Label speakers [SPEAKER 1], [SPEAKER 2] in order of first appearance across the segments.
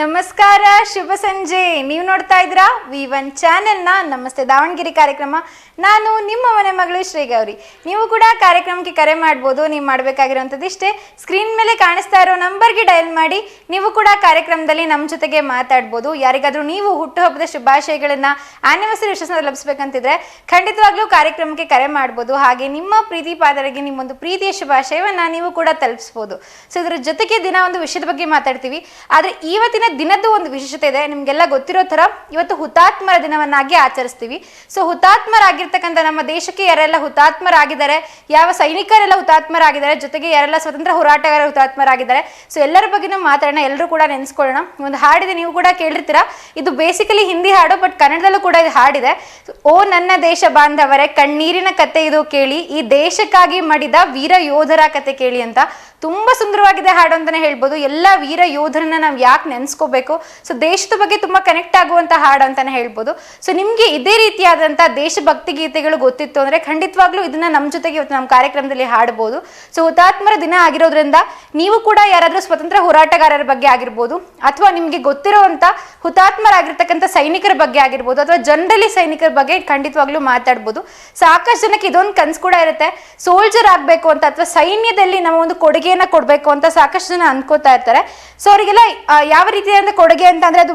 [SPEAKER 1] ನಮಸ್ಕಾರ, ಶುಭ ಸಂಜೆ. ನೀವು ನೋಡ್ತಾ ಇದ್ದೀರಾ V1 ಚಾನೆಲ್ನ ನಮಸ್ತೆ ದಾವಣಗೆರೆ ಕಾರ್ಯಕ್ರಮ. ನಾನು ನಿಮ್ಮ ಮನೆ ಮಗಳು ಶ್ರೀಗೌರಿ. ನೀವು ಕೂಡ ಕಾರ್ಯಕ್ರಮಕ್ಕೆ ಕರೆ ಮಾಡ್ಬೋದು. ನೀವು ಮಾಡಬೇಕಾಗಿರೋಂಥದ್ದು ಇಷ್ಟೇ, ಸ್ಕ್ರೀನ್ ಮೇಲೆ ಕಾಣಿಸ್ತಾ ಇರೋ ನಂಬರ್ಗೆ ಡಯಲ್ ಮಾಡಿ ನೀವು ಕೂಡ ಕಾರ್ಯಕ್ರಮದಲ್ಲಿ ನಮ್ಮ ಜೊತೆಗೆ ಮಾತಾಡ್ಬೋದು. ಯಾರಿಗಾದರೂ ನೀವು ಹುಟ್ಟುಹಬ್ಬದ ಶುಭಾಶಯಗಳನ್ನು, ಆನಿವರ್ಸರಿ ವಿಶೇಷ ಲಭಿಸಬೇಕಂತಿದ್ರೆ ಖಂಡಿತವಾಗ್ಲೂ ಕಾರ್ಯಕ್ರಮಕ್ಕೆ ಕರೆ ಮಾಡ್ಬೋದು. ಹಾಗೆ ನಿಮ್ಮ ಪ್ರೀತಿ ಪಾದರಿಗೆ ನಿಮ್ಮೊಂದು ಪ್ರೀತಿಯ ಶುಭಾಶಯವನ್ನು ನೀವು ಕೂಡ ತಲುಪಿಸ್ಬೋದು. ಸೊ ಇದರ ಜೊತೆಗೆ ದಿನ ಒಂದು ವಿಷಯದ ಬಗ್ಗೆ ಮಾತಾಡ್ತೀವಿ. ಆದರೆ ಇವತ್ತಿನ ದಿನದ್ದು ಒಂದು ವಿಶೇಷತೆ ಇದೆ. ನಿಮಗೆಲ್ಲ ಗೊತ್ತಿರೋ ಥರ ಇವತ್ತು ಹುತಾತ್ಮರ ದಿನವನ್ನಾಗಿ ಆಚರಿಸ್ತೀವಿ. ಸೊ ಹುತಾತ್ಮರಾಗಿರ್ತಕ್ಕಂಥ ನಮ್ಮ ದೇಶಕ್ಕೆ ಯಾರೆಲ್ಲ ಹುತಾತ್ಮರಾಗಿದ್ದಾರೆ, ಯಾವ ಸೈನಿಕರೆಲ್ಲ ಹುತಾತ್ಮರಾಗಿದ್ದಾರೆ, ಜೊತೆಗೆ ಯಾರೆಲ್ಲ ಸ್ವತಂತ್ರ ಹೋರಾಟಗಾರ ಹುತಾತ್ಮರಾಗಿದ್ದಾರೆ, ಸೊ ಎಲ್ಲರ ಬಗ್ಗೆನೂ ಮಾತಾಡೋಣ. ಎಲ್ಲರೂ ಕೂಡ ನೆನೆಸ್ಕೊಳ್ಳೋಣ. ಒಂದು ಹಾಡಿದೆ, ನೀವು ಕೂಡ ಕೇಳಿರ್ತೀರಾ. ಇದು ಬೇಸಿಕಲಿ ಹಿಂದಿ ಹಾಡು, ಬಟ್ ಕನ್ನಡದಲ್ಲೂ ಕೂಡ ಇದು ಹಾಡಿದೆ. ಓ ನನ್ನ ದೇಶ ಬಾಂಧವರೇ, ಕಣ್ಣೀರಿನ ಕತೆ ಇದು ಕೇಳಿ, ಈ ದೇಶಕ್ಕಾಗಿ ಮಡಿದ ವೀರ ಯೋಧರ ಕತೆ ಕೇಳಿ ಅಂತ. ತುಂಬಾ ಸುಂದರವಾಗಿದೆ ಹಾಡು ಅಂತಾನೆ ಹೇಳ್ಬೋದು. ಎಲ್ಲ ವೀರ ಯೋಧರನ್ನ ನಾವು ಯಾಕೆ ನೆನೆಸ್ಕೋಬೇಕು, ಸೊ ದೇಶದ ಬಗ್ಗೆ ತುಂಬಾ ಕನೆಕ್ಟ್ ಆಗುವಂತ ಹಾಡು ಅಂತಾನೆ ಹೇಳ್ಬೋದು. ಸೊ ನಿಮ್ಗೆ ಇದೇ ರೀತಿಯಾದಂತ ದೇಶಭಕ್ತಿ ಗೀತೆಗಳು ಗೊತ್ತಿತ್ತು ಅಂದ್ರೆ ಖಂಡಿತವಾಗ್ಲೂ ಇದನ್ನ ನಮ್ಮ ಜೊತೆಗೆ ಇವತ್ತು ನಮ್ಮ ಕಾರ್ಯಕ್ರಮದಲ್ಲಿ ಹಾಡಬಹುದು. ಸೊ ಹುತಾತ್ಮರ ದಿನ ಆಗಿರೋದ್ರಿಂದ ನೀವು ಕೂಡ ಯಾರಾದ್ರೂ ಸ್ವತಂತ್ರ ಹೋರಾಟಗಾರರ ಬಗ್ಗೆ ಆಗಿರ್ಬೋದು, ಅಥವಾ ನಿಮ್ಗೆ ಗೊತ್ತಿರುವಂತ ಹುತಾತ್ಮರಾಗಿರ್ತಕ್ಕಂಥ ಸೈನಿಕರ ಬಗ್ಗೆ ಆಗಿರ್ಬೋದು, ಅಥವಾ ಜನರಲಿ ಸೈನಿಕರ ಬಗ್ಗೆ ಖಂಡಿತವಾಗ್ಲೂ ಮಾತಾಡ್ಬೋದು. ಸಾಕಷ್ಟು ಜನಕ್ಕೆ ಇದೊಂದು ಕನ್ಸು ಕೂಡ ಇರುತ್ತೆ, ಸೋಲ್ಜರ್ ಆಗ್ಬೇಕು ಅಂತ, ಅಥವಾ ಸೈನ್ಯದಲ್ಲಿ ನಮ್ಮ ಒಂದು ಕೊಡುಗೆಯನ್ನ ಕೊಡ್ಬೇಕು ಅಂತ ಸಾಕಷ್ಟು ಜನ ಅನ್ಕೋತಾ ಇರ್ತಾರೆ. ಸೊ ಅವರಿಗೆಲ್ಲ ಯಾವ ರೀತಿಯಾದ ಕೊಡುಗೆ ಅಂತ ಅಂದ್ರೆ ಅದು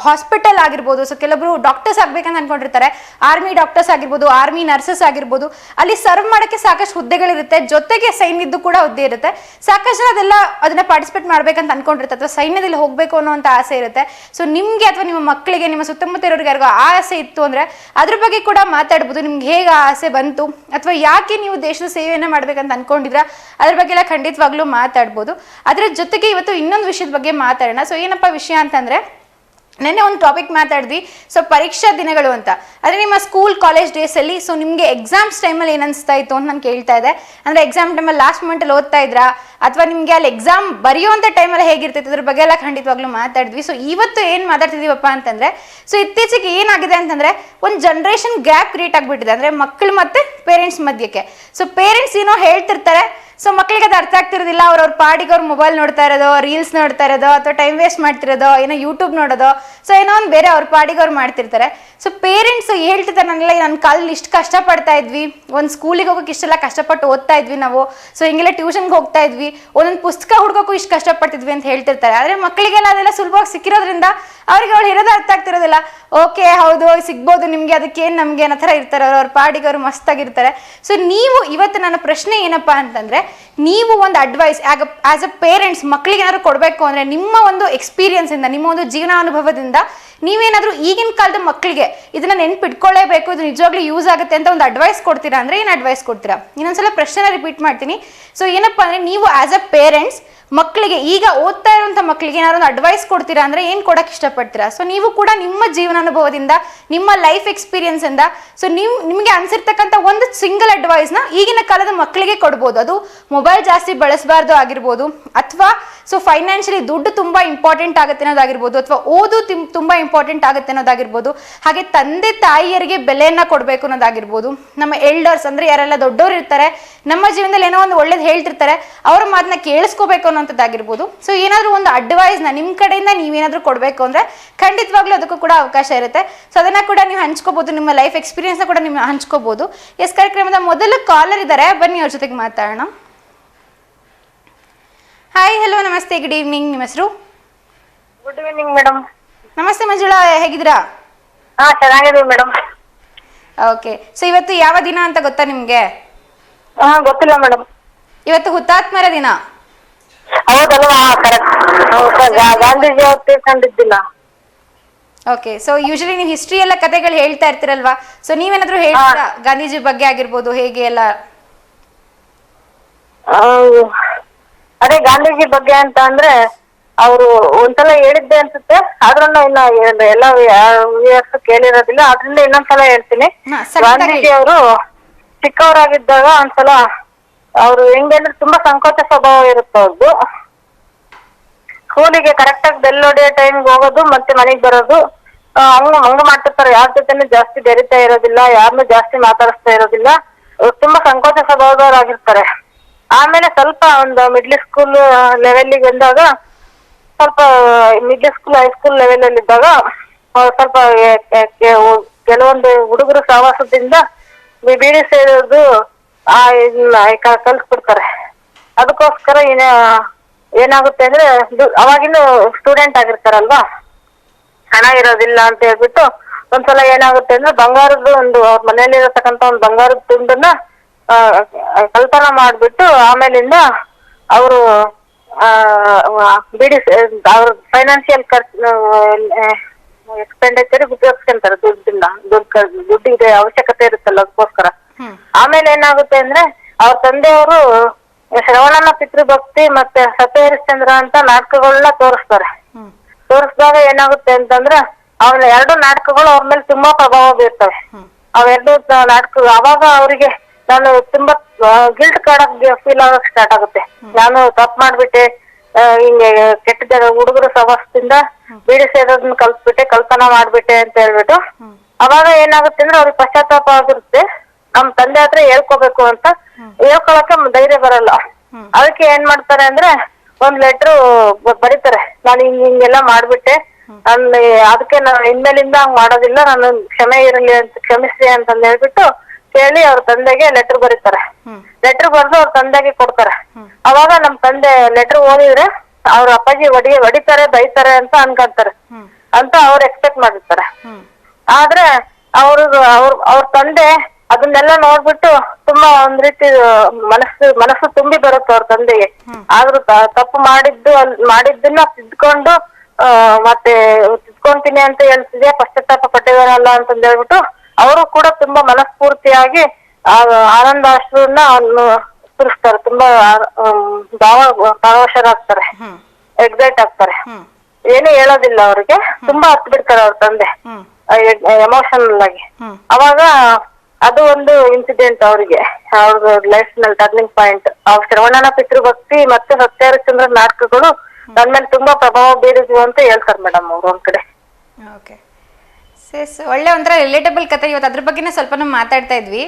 [SPEAKER 1] ಹಾಸ್ಪಿಟಲ್ ಆಗಿರ್ಬೋದು. ಸೊ ಕೆಲವರು ಡಾಕ್ಟರ್ಸ್ ಆಗ್ಬೇಕಂತ ಅನ್ಕೊಂಡಿರ್ತಾರೆ, ಆರ್ಮಿ ಡಾಕ್ಟರ್ಸ್ ಆಗಿರ್ಬೋದು, ಆರ್ಮಿ ನರ್ಸಸ್ ಆಗಿರ್ಬೋದು. ಅಲ್ಲಿ ಸರ್ವ್ ಮಾಡಕ್ಕೆ ಸಾಕಷ್ಟು ಹುದ್ದೆಗಳಿರುತ್ತೆ, ಜೊತೆಗೆ ಸೈನ್ಯದ್ದು ಕೂಡ ಹುದ್ದೆ ಇರುತ್ತೆ. ಸಾಕಷ್ಟು ಜನ ಅದನ್ನ ಪಾರ್ಟಿಸಿಪೇಟ್ ಮಾಡ್ಬೇಕಂತ ಅನ್ಕೊಂಡಿರ್ತಾರೆ, ಅಥವಾ ಸೈನ್ಯದಲ್ಲಿ ಹೋಗ್ಬೇಕು ಅನ್ನೋಂಥ ಆಸೆ ಇರುತ್ತೆ. ಸೊ ನಿಮ್ಗೆ ಅಥವಾ ನಿಮ್ಮ ಮಕ್ಕಳಿಗೆ, ನಿಮ್ಮ ಸುತ್ತಮುತ್ತ ಇರೋರಿಗೆ ಯಾರಿಗೂ ಆ ಆಸೆ ಇತ್ತು ಅಂದ್ರೆ ಅದ್ರ ಬಗ್ಗೆ ಕೂಡ ಮಾತಾಡ್ಬೋದು. ನಿಮ್ಗೆ ಹೇಗೆ ಆ ಆಸೆ ಬಂತು, ಅಥವಾ ಯಾಕೆ ನೀವು ದೇಶದ ಸೇವೆಯನ್ನ ಮಾಡ್ಬೇಕಂತ ಅನ್ಕೊಂಡಿದ್ರ, ಅದ್ರ ಬಗ್ಗೆ ಎಲ್ಲ ಖಂಡಿತವಾಗ್ಲೂ ಮಾತಾಡ್ಬೋದು. ಅದ್ರ ಜೊತೆಗೆ ಇವತ್ತು ಇನ್ನೊಂದು ವಿಷಯದ ಬಗ್ಗೆ ಮಾತಾಡೋಣ. ಸೊ ಏನಪ್ಪಾ ವಿಷಯ ಅಂತಂದ್ರೆ, ನೆನ್ನೆ ಒಂದು ಟಾಪಿಕ್ ಮಾತಾಡಿದ್ವಿ, ಸೊ ಪರೀಕ್ಷಾ ದಿನಗಳು ಅಂತ. ಅಂದರೆ ನಿಮ್ಮ ಸ್ಕೂಲ್ ಕಾಲೇಜ್ ಡೇಸಲ್ಲಿ ಸೊ ನಿಮಗೆ ಎಕ್ಸಾಮ್ಸ್ ಟೈಮಲ್ಲಿ ಏನು ಅನಿಸ್ತಾ ಇತ್ತು ಅಂತ ನಾನು ಕೇಳ್ತಾ ಇದ್ದೆ. ಅಂದರೆ ಎಕ್ಸಾಮ್ ಟೈಮಲ್ಲಿ ಲಾಸ್ಟ್ ಮೊಮೆಂಟಲ್ಲಿ ಓದ್ತಾ ಇದ್ರಾ, ಅಥವಾ ನಿಮಗೆ ಅಲ್ಲಿ ಎಕ್ಸಾಮ್ ಬರೆಯುವಂಥ ಟೈಮಲ್ಲಿ ಹೇಗಿರ್ತೈತೆ ಅದ್ರ ಬಗ್ಗೆ ಎಲ್ಲ ಖಂಡಿತವಾಗ್ಲೂ ಮಾತಾಡಿದ್ವಿ. ಸೊ ಇವತ್ತು ಏನು ಮಾತಾಡ್ತಿದ್ದೀವಪ್ಪ ಅಂತಂದರೆ, ಸೊ ಇತ್ತೀಚೆಗೆ ಏನಾಗಿದೆ ಅಂತಂದರೆ ಒಂದು ಜನ್ರೇಷನ್ ಗ್ಯಾಪ್ ಕ್ರಿಯೇಟ್ ಆಗಿಬಿಟ್ಟಿದೆ. ಅಂದರೆ ಮಕ್ಕಳು ಮತ್ತು ಪೇರೆಂಟ್ಸ್ ಮಧ್ಯಕ್ಕೆ. ಸೊ ಪೇರೆಂಟ್ಸ್ ಏನೋ ಹೇಳ್ತಿರ್ತಾರೆ, ಸೊ ಮಕ್ಕಳಿಗೆ ಅದು ಅರ್ಥ ಆಗ್ತಿರೋದಿಲ್ಲ. ಅವ್ರ ಪಾಡಿಗೆ ಅವ್ರು ಮೊಬೈಲ್ ನೋಡ್ತಾ ಇರೋದು, ರೀಲ್ಸ್ ನೋಡ್ತಾ ಇರೋದು, ಅಥವಾ ಟೈಮ್ ವೇಸ್ಟ್ ಮಾಡ್ತಿರೋದು, ಏನೋ ಯೂಟ್ಯೂಬ್ ನೋಡೋದು, ಸೊ ಏನೋ ಒಂದು ಬೇರೆ ಅವ್ರ ಪಾಡಿಗೆ ಅವ್ರು ಮಾಡ್ತಿರ್ತಾರೆ. ಸೊ ಪೇರೆಂಟ್ಸ್ ಹೇಳ್ತಿರ್ತಾರೆ, ನನ್ನ ಕಾಲಲ್ಲಿ ಇಷ್ಟು ಕಷ್ಟಪಡ್ತಾ ಇದ್ವಿ, ಒಂದು ಸ್ಕೂಲಿಗೆ ಹೋಗೋಕೆ ಇಷ್ಟೆಲ್ಲ ಕಷ್ಟಪಟ್ಟು ಓದ್ತಾ ಇದ್ವಿ ನಾವು, ಸೊ ಹಿಂಗೆಲ್ಲ ಟ್ಯೂಷನ್ಗೆ ಹೋಗ್ತಾ ಇದ್ವಿ, ಒಂದೊಂದು ಪುಸ್ತಕ ಹುಡ್ಕೋಕ್ಕೂ ಇಷ್ಟು ಕಷ್ಟಪಡ್ತಿದ್ವಿ ಅಂತ ಹೇಳ್ತಿರ್ತಾರೆ. ಆದರೆ ಮಕ್ಕಳಿಗೆಲ್ಲ ಅದೆಲ್ಲ ಸುಲಭವಾಗಿ ಸಿಕ್ಕಿರೋದ್ರಿಂದ ಅವ್ರಿಗೆ ಅವ್ರು ಇರೋದು ಅರ್ಥ ಆಗ್ತಿರೋದಿಲ್ಲ. ಓಕೆ, ಹೌದು ಸಿಗ್ಬೋದು ನಿಮಗೆ, ಅದಕ್ಕೇನು ನಮಗೆ ಅನ್ನೋ ಥರ ಇರ್ತಾರೆ. ಅವ್ರ ಪಾಡಿಗೆ ಅವರು ಮಸ್ತಾಗಿರ್ತಾರೆ. ಸೊ ನೀವು ಇವತ್ತು ನನ್ನ ಪ್ರಶ್ನೆ ಏನಪ್ಪಾ ಅಂತಂದ್ರೆ, ನೀವು ಒಂದು ಅಡ್ವೈಸ್ ಆಸ್ ಅ ಪೇರೆಂಟ್ಸ್ ಮಕ್ಕಳಿಗೆ ಏನಾದ್ರು ಕೊಡಬೇಕು ಅಂದರೆ ನಿಮ್ಮ ಒಂದು ಎಕ್ಸ್ಪೀರಿಯನ್ಸ್ ಇಂದ, ನಿಮ್ಮ ಒಂದು ಜೀವನಾನುಭವದಿಂದ ನೀವೇನಾದರೂ ಈಗಿನ ಕಾಲದ ಮಕ್ಕಳಿಗೆ ಇದನ್ನ ನೆನ್ಪಿಟ್ಕೊಳ್ಳೇಬೇಕು, ಇದು ನಿಜವಾಗ್ಲೂ ಯೂಸ್ ಆಗುತ್ತೆ ಅಂತ ಒಂದು ಅಡ್ವೈಸ್ ಕೊಡ್ತೀರಾ ಅಂದರೆ ಏನು ಅಡ್ವೈಸ್ ಕೊಡ್ತೀರಾ? ಇನ್ನೊಂದ್ಸಲ ಪ್ರಶ್ನೆ ರಿಪೀಟ್ ಮಾಡ್ತೀನಿ. ಸೊ ಏನಪ್ಪಾ ಅಂದರೆ, ನೀವು ಆಸ್ ಅ ಪೇರೆಂಟ್ಸ್ ಮಕ್ಕಳಿಗೆ, ಈಗ ಓದ್ತಾ ಇರುವಂಥ ಮಕ್ಕಳಿಗೆ ಏನಾದ್ರು ಒಂದು ಅಡ್ವೈಸ್ ಕೊಡ್ತೀರಾ ಅಂದರೆ ಏನು ಕೊಡಕ್ಕೆ ಇಷ್ಟಪಡ್ತೀರಾ? ಸೊ ನೀವು ಕೂಡ ನಿಮ್ಮ ಜೀವನಾನುಭವದಿಂದ, ನಿಮ್ಮ ಲೈಫ್ ಎಕ್ಸ್ಪೀರಿಯನ್ಸ್ ಇಂದ, ಸೊ ನಿಮಗೆ ಅನ್ಸಿರ್ತಕ್ಕಂಥ ಒಂದು ಸಿಂಗಲ್ ಅಡ್ವೈಸ್ನ ಈಗಿನ ಕಾಲದ ಮಕ್ಕಳಿಗೆ ಕೊಡ್ಬೋದು. ಅದು ಮೊಬೈಲ್ ಜಾಸ್ತಿ ಬಳಸಬಾರ್ದು ಆಗಿರ್ಬೋದು, ಅಥವಾ ಸೊ ಫೈನಾನ್ಷಿಯಲಿ ದುಡ್ಡು ತುಂಬ ಇಂಪಾರ್ಟೆಂಟ್ ಆಗುತ್ತೆ ಅನ್ನೋದಾಗಿರ್ಬೋದು, ಅಥವಾ ಓದು ತುಂಬ ಇಂಪಾರ್ಟೆಂಟ್ ಆಗುತ್ತೆ ಅನ್ನೋದಾಗಿರ್ಬೋದು, ಹಾಗೆ ತಂದೆ ತಾಯಿಯರಿಗೆ ಬೆಲೆಯನ್ನ ಕೊಡಬೇಕು ಅನ್ನೋದಾಗಿರ್ಬೋದು. ನಮ್ಮ ಎಲ್ಡರ್ಸ್ ಅಂದರೆ ಯಾರೆಲ್ಲ ದೊಡ್ಡವರು ಇರ್ತಾರೆ, ನಮ್ಮ ಜೀವನದಲ್ಲಿ ಏನೋ ಒಂದು ಒಳ್ಳೇದು ಹೇಳ್ತಿರ್ತಾರೆ, ಅವ್ರ ಮಾತನ್ನ ಕೇಳಿಸ್ಕೋಬೇಕು ಅನ್ನೋಂಥದ್ದಾಗಿರ್ಬೋದು. ಸೊ ಏನಾದರೂ ಒಂದು ಅಡ್ವೈಸ್ನ ನಿಮ್ಮ ಕಡೆಯಿಂದ ನೀವೇನಾದರೂ ಕೊಡಬೇಕು ಅಂದರೆ ಖಂಡಿತವಾಗ್ಲೂ ಅದಕ್ಕೂ ಕೂಡ ಅವಕಾಶ ಇರುತ್ತೆ. ಸೊ ಅದನ್ನ ಕೂಡ ನೀವು ಹಂಚ್ಕೋಬಹುದು, ನಿಮ್ಮ ಲೈಫ್ ಎಕ್ಸ್ಪೀರಿಯನ್ಸ್ನ ಕೂಡ ನೀವು ಹಂಚ್ಕೋಬಹುದು. ಎಸ್, ಕಾರ್ಯಕ್ರಮದ ಮೊದಲು ಕಾಲರ್ ಇದ್ದಾರೆ, ಬನ್ನಿ ಅವ್ರ ಜೊತೆಗೆ ಮಾತಾಡೋಣ. ಹಾಯ್, ಹಲೋ, ನಮಸ್ತೆ, ಗುಡ್ ಈವ್ನಿಂಗ್. ನಿಮ್ಮ ಹೆಸರು?
[SPEAKER 2] Good evening madam.
[SPEAKER 1] ನಮಸ್ತೆ ಮಂಜುಳಾ, ಹೇಗಿದ್ದೀರಾ?
[SPEAKER 2] ಹಾ, ಚೆನ್ನಾಗಿದ್ದೀವಿ ಮೇಡಮ್.
[SPEAKER 1] ಓಕೆ, ಸೊ ಇವತ್ತು ಯಾವ ದಿನ ಅಂತ ಗೊತ್ತಾ ನಿಮ್ಗೆ?
[SPEAKER 2] ಹಾ, ಗೊತ್ತಿಲ್ಲ ಮೇಡಮ್.
[SPEAKER 1] ಇವತ್ತು ಹುತಾತ್ಮರ ದಿನ.
[SPEAKER 2] ಹೌದಲ್ವಾ? ಕರೆಕ್ಟ್. ಗಾಂಧೀಜಿ ಅವ್ರು ತೀರ್ಕೊಂಡಿದ್ದಿಲ್ಲ.
[SPEAKER 1] ಓಕೆ, ಸೊ ಯೂಶಲಿ ನೀವು ಹಿಸ್ಟ್ರಿ ಎಲ್ಲ ಕಥೆಗಳು ಹೇಳ್ತಾ ಇರ್ತೀರಲ್ವಾ, ಸೊ ನೀವೇನಾದ್ರೂ ಹೇಳ್ತೀರಾ ಗಾಂಧೀಜಿ ಬಗ್ಗೆ ಆಗಿರ್ಬೋದು, ಹೇಗೆ ಎಲ್ಲ?
[SPEAKER 2] ಅದೇ ಗಾಂಧೀಜಿ ಬಗ್ಗೆ ಅಂತ ಅಂದ್ರೆ ಅವರು ಒಂದ್ಸಲ ಹೇಳಿದ್ದೆ ಅನ್ಸುತ್ತೆ, ಆದ್ರೂ ಇನ್ನ ಎಲ್ಲ ಕೇಳಿರೋದಿಲ್ಲ, ಅದ್ರಿಂದ ಇನ್ನೊಂದ್ಸಲ ಹೇಳ್ತೀನಿ. ಗಾಂಧೀಜಿ ಅವರು ಚಿಕ್ಕವರಾಗಿದ್ದಾಗ ಒಂದ್ಸಲ ಅವ್ರು ಹೆಂಗಂದ್ರೆ ತುಂಬಾ ಸಂಕೋಚ ಸ್ವಭಾವ ಇರುತ್ತೆ ಅವ್ರದ್ದು. ಸ್ಕೂಲಿಗೆ ಕರೆಕ್ಟ್ ಆಗಿ ಬೆಲ್ ಹೊಡೆಯೋ ಟೈಮ್ಗೆ ಹೋಗೋದು, ಮತ್ತೆ ಮನೆಗ್ ಬರೋದು, ಹಂಗ ಮಾಡ್ತಿರ್ತಾರೆ. ಯಾರ ಜೊತೆನೂ ಜಾಸ್ತಿ ಬೆರಿತಾ ಇರೋದಿಲ್ಲ, ಯಾರನ್ನೂ ಜಾಸ್ತಿ ಮಾತಾಡಿಸ್ತಾ ಇರೋದಿಲ್ಲ. ತುಂಬಾ ಸಂಕೋಚ ಸ್ವಭಾವದವರಾಗಿರ್ತಾರೆ. ಆಮೇಲೆ ಸ್ವಲ್ಪ ಒಂದು ಮಿಡ್ಲ್ ಸ್ಕೂಲ್ ಲೆವೆಲ್ಗೆ ಬಂದಾಗ ಸ್ವಲ್ಪ ಮಿಡ್ಲ್ ಸ್ಕೂಲ್ ಹೈಸ್ಕೂಲ್ ಲೆವೆಲ್ ಅಲ್ಲಿ ಇದ್ದಾಗ ಸ್ವಲ್ಪ ಕೆಲವೊಂದು ಹುಡುಗರು ಸಹವಾಸದಿಂದ ಬೀಡಿ ಸೇರೋದು ಕಲ್ಸ್ಬಿಡ್ತಾರೆ. ಅದಕ್ಕೋಸ್ಕರ ಏನಾಗುತ್ತೆ ಅಂದ್ರೆ ಅವಾಗಿನ ಸ್ಟೂಡೆಂಟ್ ಆಗಿರ್ತಾರಲ್ವಾ, ಹಣ ಇರೋದಿಲ್ಲ ಅಂತ ಹೇಳ್ಬಿಟ್ಟು ಒಂದ್ಸಲ ಏನಾಗುತ್ತೆ ಅಂದ್ರೆ ಬಂಗಾರದ ಅವ್ರ ಮನೇಲಿ ಇರತಕ್ಕಂತ ಒಂದು ಬಂಗಾರದ ತುಂಡನ್ನ ಕಳ್ತನ ಮಾಡ್ಬಿಟ್ಟು ಆಮೇಲಿಂದ ಅವರು ಬಿಡಿ ಅವ್ರ ಫೈನಾನ್ಷಿಯಲ್ ಎಕ್ಸ್ಪೆಂಡಿಚರ್ ಉಪಯೋಗಿಸ್ಕೊಂತಾರೆ. ದುಡ್ಡಿಗೆ ಅವಶ್ಯಕತೆ ಇರುತ್ತಲ್ಲ, ಅದಕ್ಕೋಸ್ಕರ. ಆಮೇಲೆ ಏನಾಗುತ್ತೆ ಅಂದ್ರೆ ಅವ್ರ ತಂದೆಯವರು ಶ್ರವಣನ ಪಿತೃಭಕ್ತಿ ಮತ್ತೆ ಸತ್ಯ ಹರಿಶ್ಚಂದ್ರ ಅಂತ ನಾಟಕಗಳನ್ನ ತೋರಿಸಿದಾಗ ಏನಾಗುತ್ತೆ ಅಂತಂದ್ರೆ ಅವ್ರ 2 ನಾಟಕಗಳು ಅವ್ರ ಮೇಲೆ ತುಂಬಾ ಪ್ರಭಾವ ಬೀರ್ತವೆ. ಅವೆರಡು ನಾಟಕ ಅವಾಗ ಅವರಿಗೆ ನಾನು ತುಂಬಾ ಗಿಲ್ಟ್ ಫೀಲ್ ಆಗಕ್ ಸ್ಟಾರ್ಟ್ ಆಗುತ್ತೆ. ನಾನು ತಪ್ಪು ಮಾಡ್ಬಿಟ್ಟೆ, ಹಿಂಗೆ ಕೆಟ್ಟ ಹುಡುಗರ ಸವಾಸದಿಂದ ಬೀಡಿ ಸೇರೋದನ್ನ ಕಲ್ಸ್ಬಿಟ್ಟೆ, ಕಲ್ತನ ಮಾಡ್ಬಿಟ್ಟೆ ಅಂತ ಹೇಳ್ಬಿಟ್ಟು ಅವಾಗ ಏನಾಗುತ್ತೆ ಅಂದ್ರೆ ಅವ್ರಿಗೆ ಪಶ್ಚಾತ್ತಾಪ ಆಗಿರುತ್ತೆ. ನಮ್ ತಂದೆ ಹತ್ರ ಹೇಳ್ಕೋಬೇಕು ಅಂತ ಹೇಳ್ಕೊಳಕ್ಕೆ ಧೈರ್ಯ ಬರಲ್ಲ. ಅದಕ್ಕೆ ಏನ್ ಮಾಡ್ತಾರೆ ಅಂದ್ರೆ ಒಂದ್ ಲೆಟ್ರು ಬರೀತಾರೆ, ನಾನು ಹಿಂಗೆಲ್ಲ ಮಾಡ್ಬಿಟ್ಟೆ, ಅದಕ್ಕೆ ನಾನು ಇನ್ಮೇಲಿಂದ ಹಂಗ್ ಮಾಡೋದಿಲ್ಲ, ನಾನು ಕ್ಷಮಿಸ್ರಿ ಅಂತಂದ್ ಹೇಳ್ಬಿಟ್ಟು ಕೇಳಿ ಅವ್ರ ತಂದೆಗೆ ಲೆಟರ್ ಬರೀತಾರೆ. ಲೆಟರ್ ಬರೆದು ಅವ್ರ ತಂದೆಗೆ ಕೊಡ್ತಾರೆ. ಅವಾಗ ನಮ್ ತಂದೆ ಲೆಟರ್ ಓದಿದ್ರೆ ಅವ್ರ ಅಪ್ಪಾಜಿ ಹೊಡಿತಾರೆ ಬೈತಾರೆ ಅಂತ ಅನ್ಕೊಂತಾರೆ ಅಂತ ಅವ್ರು ಎಕ್ಸ್ಪೆಕ್ಟ್ ಮಾಡಿರ್ತಾರೆ. ಆದ್ರೆ ಅವ್ರ ತಂದೆ ಅದನ್ನೆಲ್ಲ ನೋಡ್ಬಿಟ್ಟು ತುಂಬಾ ಒಂದ್ ರೀತಿ ಮನಸ್ಸು ತುಂಬಿ ಬರುತ್ತೆ ಅವ್ರ ತಂದೆಗೆ. ಆದ್ರೂ ತಪ್ಪು ಮಾಡಿದ್ದನ್ನ ತಿದ್ಕೊಂಡು ಮತ್ತೆ ತಿದ್ಕೊಂತೀನಿ ಅಂತ ಹೇಳ್ತಿದ್ಯಾ, ಪಶ್ಚಾತ್ತಾಪ ಪಟ್ಟಿದಾರಲ್ಲ ಅಂತಂದ್ ಹೇಳ್ಬಿಟ್ಟು ಅವರು ಕೂಡ ತುಂಬಾ ಮನಸ್ಫೂರ್ತಿಯಾಗಿ ಆನಂದಾಶ್ರನ್ನ ಸುರಿಸ್ತಾರೆ. ತುಂಬಾ ಪರವಶರಾಗ್ತಾರೆ, ಎಕ್ಸೈಟ್ ಆಗ್ತಾರೆ. ಏನು ಹೇಳೋದಿಲ್ಲ ಅವ್ರಿಗೆ, ತುಂಬಾ ಹತ್ ಬಿಡ್ತಾರೆ ಅವ್ರ ತಂದೆ ಎಮೋಷನಲ್ ಆಗಿ. ಅವಾಗ ಅದು ಒಂದು ಇನ್ಸಿಡೆಂಟ್ ಅವ್ರಿಗೆ, ಅವ್ರ ಲೈಫ್ ನಲ್ಲಿ ಟರ್ನಿಂಗ್ ಪಾಯಿಂಟ್. ಅವ್ರ ಶ್ರವಣನ ಪಿತೃಭಕ್ತಿ ಮತ್ತೆ ಸತ್ಯ ಹರಿಶ್ಚಂದ್ರ ನಾಟಕಗಳು ನನ್ ಮೇಲೆ ತುಂಬಾ ಪ್ರಭಾವ ಬೀರಿದ್ವು ಅಂತ ಹೇಳ್ತಾರೆ ಮೇಡಮ್ ಅವ್ರು ಒಂದ್ ಕಡೆ.
[SPEAKER 1] ಓಕೆ ಒಳ್ಳೆ ಒಂಥರ ರಿಲೇಟಬಲ್ ಕಥೆ. ಇವತ್ತು ಅದ್ರ ಬಗ್ಗೆನೇ ಸ್ವಲ್ಪ ಮಾತಾಡ್ತಾ ಇದ್ವಿ.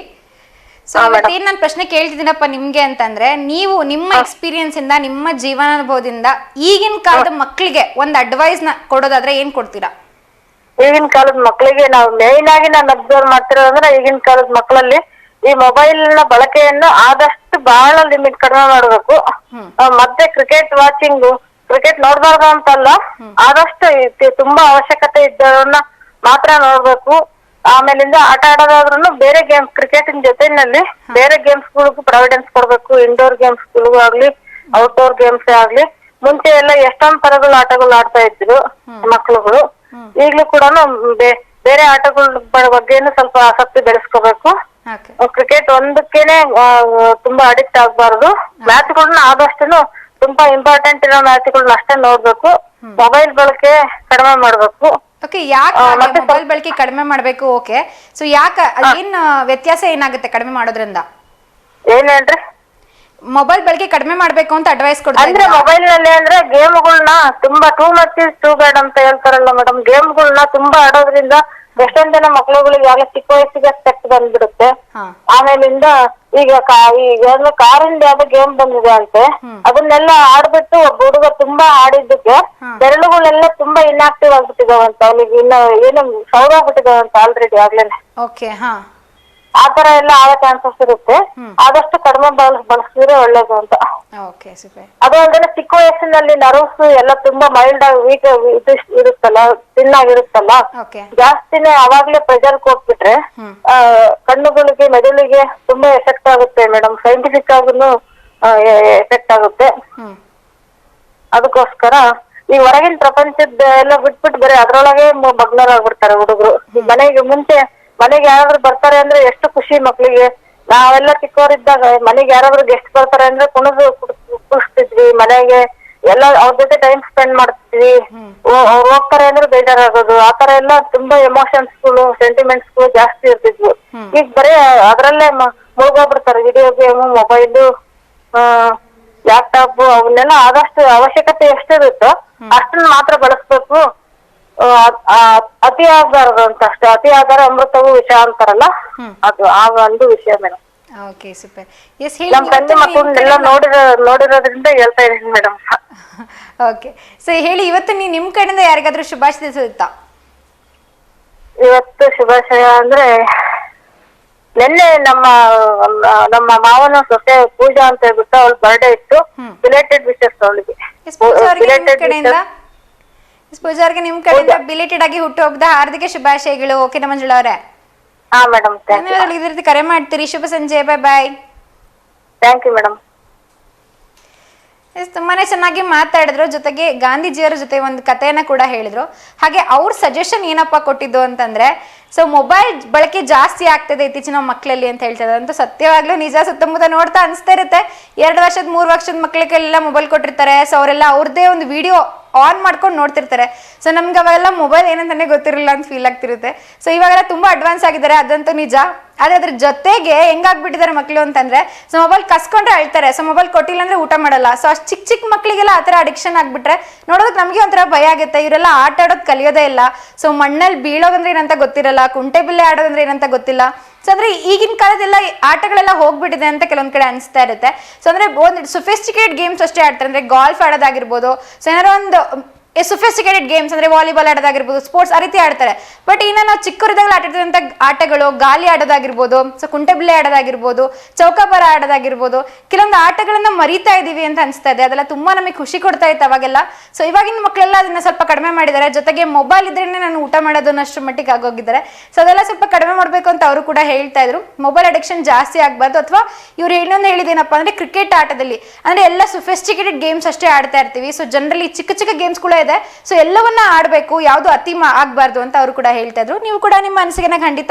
[SPEAKER 1] ಸೊ ಇವತ್ತೇನು ನಾನು ಪ್ರಶ್ನೆ ಕೇಳ್ತಿದ್ದೀನಪ್ಪ ನಿಮ್ಗೆ ಅಂತಂದ್ರೆ, ನೀವು ನಿಮ್ಮ ಎಕ್ಸ್ಪೀರಿಯನ್ಸ್ ಇಂದ, ನಿಮ್ಮ ಜೀವನಾನುಭವದಿಂದ ಈಗಿನ ಕಾಲದ ಮಕ್ಕಳಿಗೆ ಒಂದು ಅಡ್ವೈಸ್ ನ ಕೊಡೋದಾದ್ರೆ ಏನ್ ಕೊಡ್ತೀರಾ?
[SPEAKER 2] ಈಗಿನ ಕಾಲದ ಮಕ್ಕಳಿಗೆ ನಾವು ಮೇಯ್ನ್ ಆಗಿ ನಾನು ಅಬ್ಸರ್ವ್ ಮಾಡ್ತಿರೋದಂದ್ರೆ, ಈಗಿನ ಕಾಲದ ಮಕ್ಕಳಲ್ಲಿ ಈ ಮೊಬೈಲ್ ನ ಬಳಕೆಯನ್ನು ಆದಷ್ಟು ಬಹಳ ಲಿಮಿಟ್ ಕಡಿಮೆ ಮಾಡ್ಬೇಕು. ಮತ್ತೆ ಕ್ರಿಕೆಟ್ ವಾಚಿಂಗ್, ಕ್ರಿಕೆಟ್ ನೋಡ್ಬಾರ್ದು ಅಂತಲ್ಲ, ಆದಷ್ಟು ತುಂಬಾ ಅವಶ್ಯಕತೆ ಇದ್ದವ್ರನ್ನ ಮಾತ್ರ ನೋಡ್ಬೇಕು. ಆಮೇಲಿಂದ ಆಟ ಆಡೋದಾದ್ರೂ ಬೇರೆ ಗೇಮ್ಸ್, ಕ್ರಿಕೆಟಿನ ಜೊತೆನಲ್ಲಿ ಬೇರೆ ಗೇಮ್ಸ್ ಗಳಿಗೂ ಪ್ರಾವಿಡೆನ್ಸ್ ಕೊಡ್ಬೇಕು. ಇಂಡೋರ್ ಗೇಮ್ಸ್ ಗಳಿಗೂ ಆಗ್ಲಿ, ಔಟ್ಡೋರ್ ಗೇಮ್ಸ್ ಆಗ್ಲಿ. ಮುಂಚೆ ಎಲ್ಲ ಎಷ್ಟೊಂದ್ ತರಗಳ ಆಟಗಳು ಆಡ್ತಾ ಇದ್ರು ಮಕ್ಳುಗಳು. ಈಗ್ಲೂ ಕೂಡ ಬೇರೆ ಆಟಗಳ ಬಗ್ಗೆನು ಸ್ವಲ್ಪ ಆಸಕ್ತಿ ಬೆಳೆಸ್ಕೋಬೇಕು. ಕ್ರಿಕೆಟ್ ಒಂದಕ್ಕೇನೆ ತುಂಬಾ ಅಡಿಕ್ಟ್ ಆಗ್ಬಾರ್ದು. ಮ್ಯಾಚ್ಗಳನ್ನ ಆದಷ್ಟು ತುಂಬಾ ಇಂಪಾರ್ಟೆಂಟ್ ಇರೋ ಮ್ಯಾಚ್ಗಳನ್ನ ಅಷ್ಟೇ ನೋಡ್ಬೇಕು. ಮೊಬೈಲ್ ಬಳಕೆ ಕಡಿಮೆ ಮಾಡ್ಬೇಕು.
[SPEAKER 1] ಓಕೆ, ಯಾಕೆ ಮೊಬೈಲ್ ಬಳಕೆ ಕಡಿಮೆ ಮಾಡ್ಬೇಕು? ಓಕೆ, ಸೊ ಯಾಕೆ ಏನ್ ವ್ಯತ್ಯಾಸ ಏನಾಗುತ್ತೆ ಕಡಿಮೆ ಮಾಡೋದ್ರಿಂದ?
[SPEAKER 2] ಏನ್ ಹೇಳ್ರಿ?
[SPEAKER 1] ಮೊಬೈಲ್ ಬಳಕೆ ಕಡಿಮೆ ಮಾಡ್ಬೇಕು ಅಂತ ಅಡ್ವೈಸ್ ಕೊಡ್ತಾರೆ.
[SPEAKER 2] ಅಂದ್ರೆ ಮೊಬೈಲ್ ನಲ್ಲಿ ಅಂದ್ರೆ ಗೇಮ್ಗಳನ್ನ ತುಂಬಾ too much is too bad ಅಂತ ಹೇಳ್ತಾರಲ್ಲ ಮೇಡಮ್. ಗೇಮ್ಗಳನ್ನ ತುಂಬಾ ಆಡೋದ್ರಿಂದ ಎಷ್ಟೊಂದ್ ಜನ ಮಕ್ಳುಗಳಿಗೆ ಯಾಕೆ ಚಿಕ್ಕ ವಯಸ್ಸಿಗೆ ಸ್ಪೆಕ್ಟ್ ಬಂದ್ಬಿಡುತ್ತೆ. ಆಮೇಲಿಂದ ಈಗ ಕಾರಿಂದ ಯಾವ್ದೋ ಗೇಮ್ ಬಂದಿದೆ ಅಂತೆ, ಅದನ್ನೆಲ್ಲ ಆಡ್ಬಿಟ್ಟು ಒಬ್ಬ ಹುಡುಗ ತುಂಬಾ ಆಡಿದ್ದಕ್ಕೆ ಬೆರಳುಗಳೆಲ್ಲ ತುಂಬಾ ಇನ್ಆಕ್ಟಿವ್ ಆಗ್ಬಿಟ್ಟಿದಾವಂತ. ಅವನಿಗೆ ಇನ್ನ ಏನು ಸೌದಾಗ್ಬಿಟ್ಟಿದಾವಂತ ಆಲ್ರೆಡಿ ಆಗ್ಲೇನೆ.
[SPEAKER 1] ಓಕೆ, ಹಾ,
[SPEAKER 2] ಆತರ ಎಲ್ಲ ಆಗೋ ಚಾನ್ಸಸ್ ಇರುತ್ತೆ. ಆದಷ್ಟು ಕಡಿಮೆ ಬಳಸಿದ್ರೆ ಒಳ್ಳೇದು ಅಂತ. ಅದು ಅಲ್ಲದೆ ಚಿಕ್ಕ ವಯಸ್ಸಿನಲ್ಲಿ ನರ್ವ್ಸ್ ಎಲ್ಲ ತುಂಬಾ ಮೈಲ್ಡ್ ಆಗಿ ವೀಕ್ ಇರುತ್ತಲ್ಲ, ತಿನ್ ಆಗಿರುತ್ತಲ್ಲ, ಜಾಸ್ತಿನೇ ಅವಾಗ್ಲೇ ಪ್ರೆಷರ್ ಕೊಟ್ಬಿಟ್ರೆ ಕಣ್ಣುಗಳಿಗೆ ಮೆದುಳಿಗೆ ತುಂಬಾ ಎಫೆಕ್ಟ್ ಆಗುತ್ತೆ ಮೇಡಮ್. ಸೈಂಟಿಫಿಕ್ ಆಗೂ ಎಫೆಕ್ಟ್ ಆಗುತ್ತೆ. ಅದಕ್ಕೋಸ್ಕರ ಈ ಹೊರಗಿನ ಪ್ರಪಂಚದ ಎಲ್ಲ ಬಿಟ್ಬಿಟ್ಟು ಬರೀ ಅದ್ರೊಳಗೆ ಮಗ್ನರಾಗ್ಬಿಡ್ತಾರೆ ಹುಡುಗರು. ಮನೆಗೆ ಯಾರಾದ್ರೂ ಬರ್ತಾರೆ ಅಂದ್ರೆ ಎಷ್ಟು ಖುಷಿ ಮಕ್ಳಿಗೆ. ನಾವೆಲ್ಲ ಚಿಕ್ಕವರಿದ್ದಾಗ ಮನೆಗೆ ಯಾರಾದ್ರೂ ಗೆಸ್ಟ್ ಬರ್ತಾರೆ ಅಂದ್ರೆ ಕುಣಿಸ್ತಿದ್ವಿ ಮನೆಗೆ, ಎಲ್ಲ ಅವ್ರ ಜೊತೆ ಟೈಮ್ ಸ್ಪೆಂಡ್ ಮಾಡ್ತಿದ್ವಿ. ಅವ್ರು ಹೋಗ್ತಾರೆ ಅಂದ್ರೆ ಬೇಜಾರಾಗೋದು, ಆತರ ಎಲ್ಲ ತುಂಬಾ ಎಮೋಷನ್ಸ್ ಗಳು, ಸೆಂಟಿಮೆಂಟ್ಸ್ ಗಳು ಜಾಸ್ತಿ ಇರ್ತಿದ್ವು. ಈಗ ಬರೀ ಅದ್ರಲ್ಲೇ ಮುಳುಗೋಗ್ಬಿಡ್ತಾರೆ. ವಿಡಿಯೋ ಗೇಮು, ಮೊಬೈಲು, ಲ್ಯಾಪ್ಟಾಪ್ ಅವನ್ನೆಲ್ಲ ಆದಷ್ಟು ಅವಶ್ಯಕತೆ ಎಷ್ಟಿರುತ್ತೋ ಅಷ್ಟನ್ನ ಮಾತ್ರ ಬಳಸ್ಬೇಕು. ಅತಿ ಆಗಬಾರದು ಅಂತ ಅಷ್ಟೇ. ಅತಿ ಆದರೆ ಅಮೃತವು ವಿಷ ಅಂತಾರಲ್ಲ, ಅದು ಆ ಒಂದು ವಿಷಯ ಮೇಡಮ್.
[SPEAKER 1] Okay, super.
[SPEAKER 2] ನಮ್ ತಂದೆ ಮಕ್ಕಳನ್ನೆಲ್ಲ ನೋಡಿರೋದ್ರಿಂದ ಹೇಳ್ತಾ ಇದೀನಿ ಮೇಡಮ್.
[SPEAKER 1] ಓಕೆ, ಸೊ ಹೇಳಿ, ಇವತ್ತು ನಿಮ್ಮ ಕಡೆಯಿಂದ ಯಾರಿಗಾದ್ರೂ ಶುಭಾಶಯ ತಿಳಿಸುತ್ತಾ?
[SPEAKER 2] ಇವತ್ತು ಶುಭಾಶಯ ಅಂದ್ರೆ ನಿನ್ನೆ ನಮ್ಮ ಮಾವನ ಸೊಸೆ ಪೂಜಾ ಅಂತ ಹೇಳ್ಬಿಟ್ಟು ಅವಳ ಬರ್ಡೇ ಇತ್ತು. ಬಿಲೇಟೆಡ್ ವಿಶಸ್ ಅವಳಿಗೆ.
[SPEAKER 1] ಪೂಜಾ ಅವ್ರಿಗೆ ನಿಮ್ ಕಡೆಯಿಂದ ಬಿಲೇಟೆಡ್ ಆಗಿ ಹುಟ್ಟುಹಬ್ಬದ ಹಾರ್ದಿಕ ಶುಭಾಶಯಗಳು. ಓಕೆನಾ ಮಂಜುಳಾ ಅವರೇ?
[SPEAKER 2] ಹಾ ಮೇಡಮ್,
[SPEAKER 1] ಧನ್ಯವಾದಗಳು. ಇದೇ ರೀತಿ ಕರೆ ಮಾಡ್ತೀರಿ. ಶುಭ ಸಂಜೆ, bye bye.
[SPEAKER 2] Thank you madam.
[SPEAKER 1] ತುಂಬಾನೇ ಚೆನ್ನಾಗಿ ಮಾತಾಡಿದ್ರು. ಜೊತೆಗೆ ಗಾಂಧೀಜಿಯವರ ಜೊತೆ ಒಂದು ಕಥೆಯನ್ನ ಕೂಡ ಹೇಳಿದ್ರು. ಹಾಗೆ ಅವ್ರ ಸಜೆಷನ್ ಏನಪ್ಪ ಕೊಟ್ಟಿದ್ದು ಅಂತಂದ್ರೆ, ಸೊ ಮೊಬೈಲ್ ಬಳಕೆ ಜಾಸ್ತಿ ಆಗ್ತದೆ ಇತ್ತೀಚಿನ ಮಕ್ಕಳಲ್ಲಿ ಅಂತ ಹೇಳ್ತಾರೆ. ಅಂತೂ ಸತ್ಯವಾಗ್ಲೂ ನಿಜ. ಸುತ್ತಮುತ್ತ ನೋಡ್ತಾ ಅನಿಸ್ತಾ ಇರುತ್ತೆ, 2 ವರ್ಷದ 3 ವರ್ಷದ ಮಕ್ಕಳಿಗೆಲ್ಲ ಮೊಬೈಲ್ ಕೊಟ್ಟಿರ್ತಾರೆ. ಸೊ ಅವರೆಲ್ಲ ಅವ್ರದ್ದೇ ಒಂದು ವಿಡಿಯೋ ಆನ್ ಮಾಡ್ಕೊಂಡು ನೋಡ್ತಿರ್ತಾರೆ. ಸೊ ನಮ್ಗೆ ಅವೆಲ್ಲ ಮೊಬೈಲ್ ಏನಂತಾನೆ ಗೊತ್ತಿರಲಿಲ್ಲ ಅಂತ ಫೀಲ್ ಆಗ್ತಿರುತ್ತೆ. ಸೊ ಇವಾಗೆಲ್ಲ ತುಂಬಾ ಅಡ್ವಾನ್ಸ್ ಆಗಿದ್ದಾರೆ, ಅದಂತೂ ನಿಜ. ಆದ್ರೆ ಅದ್ರ ಜೊತೆಗೆ ಹೆಂಗಾಗ್ಬಿಟ್ಟಿದ್ದಾರೆ ಮಕ್ಕಳು ಅಂತಂದ್ರೆ, ಸೊ ಮೊಬೈಲ್ ಕಸ್ಕೊಂಡ್ರೆ ಅಳ್ತಾರೆ. ಸೊ ಮೊಬೈಲ್ ಕೊಟ್ಟಿಲ್ಲ ಅಂದ್ರೆ ಊಟ ಮಾಡಲ್ಲ. ಸೊ ಅಷ್ಟು ಚಿಕ್ಕ ಮಕ್ಕಳಿಗೆಲ್ಲ ಆ ಥರ ಅಡಿಕ್ಷನ್ ಆಗ್ಬಿಟ್ರೆ ನೋಡೋದಕ್ಕೆ ನಮಗೆ ಒಂಥರ ಭಯ ಆಗುತ್ತೆ. ಇವರೆಲ್ಲ ಆಟ ಆಡೋದು ಕಲಿಯೋದೇ ಇಲ್ಲ. ಸೊ ಮಣ್ಣಲ್ಲಿ ಬೀಳೋದಂದ್ರೆ ಏನಂತ ಗೊತ್ತಿರಲ್ಲ, ಕುಂಟೆ ಬಿಲ್ಲೆ ಆಡೋದಂದ್ರೆ ಏನಂತ ಗೊತ್ತಿಲ್ಲ. ಸೊ ಅಂದ್ರೆ ಈಗಿನ ಕಾಲದೆಲ್ಲ ಆಟಗಳೆಲ್ಲ ಹೋಗ್ಬಿಟ್ಟಿದೆ ಅಂತ ಕೆಲವೊಂದ್ ಕಡೆ ಅನಿಸ್ತಾ ಇರುತ್ತೆ. ಸೊ ಅಂದ್ರೆ ಒಂದು ಸೊಫಿಸ್ಟಿಕೇಟ್ ಗೇಮ್ಸ್ ಅಷ್ಟೇ ಆಡ್ತಾರೆ. ಅಂದ್ರೆ ಗಾಲ್ಫ್ ಆಡೋದಾಗಿರ್ಬೋದು, ಸೊ ಏನಾರೋ ಒಂದು ಸೊಫಿಸ್ಟಿಕೇಟೆಡ್ ಗೇಮ್ಸ್ ಅಂದ್ರೆ ವಾಲಿಬಾಲ್ ಆಡೋದಾಗಿರ್ಬೋದು, ಸ್ಪೋರ್ಟ್ಸ್ ಆ ರೀತಿ ಆಡ್ತಾರೆ. ಬಟ್ ಇನ್ನು ನಾವು ಚಿಕ್ಕವರಿದ್ದಾಗಲೂ ಆಟಿರ್ತಕ್ಕಂಥ ಆಟಗಳು ಗಾಲಿ ಆಡೋದಾಗಿರ್ಬೋದು, ಸೊ ಕುಂಟೆಬಿಲ್ಲೆ ಆಡೋದಾಗಿರ್ಬೋದು, ಚೌಕಾಬಾರ ಆಡೋದಾಗಿರ್ಬೋದು, ಕೆಲವೊಂದು ಆಟಗಳನ್ನ ಮರಿತಾ ಇದೀವಿ ಅಂತ ಅನಿಸ್ತಾ ಇದೆ. ಅದೆಲ್ಲ ತುಂಬಾ ನಮಗೆ ಖುಷಿ ಕೊಡ್ತಾ ಇತ್ತು ಅವಾಗೆಲ್ಲ. ಸೊ ಇವಾಗಿನ ಮಕ್ಕಳೆಲ್ಲ ಅದನ್ನ ಸ್ವಲ್ಪ ಕಡಿಮೆ ಮಾಡಿದ್ದಾರೆ. ಜೊತೆಗೆ ಮೊಬೈಲ್ ಇದ್ರೇನೆ ನಾನು ಊಟ ಮಾಡೋದು ಅನ್ನೋಷ್ಟು ಮಟ್ಟಿಗೆ ಆಗೋಗಿದ್ದಾರೆ. ಸೊ ಅದೆಲ್ಲ ಸ್ವಲ್ಪ ಕಡಿಮೆ ಮಾಡಬೇಕು ಅಂತ ಅವರು ಕೂಡ ಹೇಳ್ತಾ ಇದ್ರು. ಮೊಬೈಲ್ ಅಡಿಕ್ಷನ್ ಜಾಸ್ತಿ ಆಗಬಾರ್ದು. ಅಥವಾ ಇವ್ರು ಇನ್ನೊಂದು ಹೇಳಿದೇನಪ್ಪ ಅಂದ್ರೆ, ಕ್ರಿಕೆಟ್ ಆಟದಲ್ಲಿ ಅಂದ್ರೆ ಎಲ್ಲ ಸೊಫಿಸ್ಟಿಕೇಟೆಡ್ ಗೇಮ್ಸ್ ಅಷ್ಟೇ ಆಡ್ತಾ ಇರ್ತೀವಿ. ಸೊ ಜನರಲಿ ಚಿಕ್ಕ ಚಿಕ್ಕ ಗೇಮ್ಸ್ ಕೂಡ ಇದೆ. ಸೊ ಎಲ್ಲವನ್ನ ಆಡಬೇಕು, ಯಾವುದು ಅತಿ ಆಗ್ಬಾರ್ದು ಅಂತ ಅವರು ಕೂಡ ಹೇಳ್ತಾ ಇದ್ರು. ನೀವು ಕೂಡ ನಿಮ್ಮ ಅನಿಸಿಕೆನ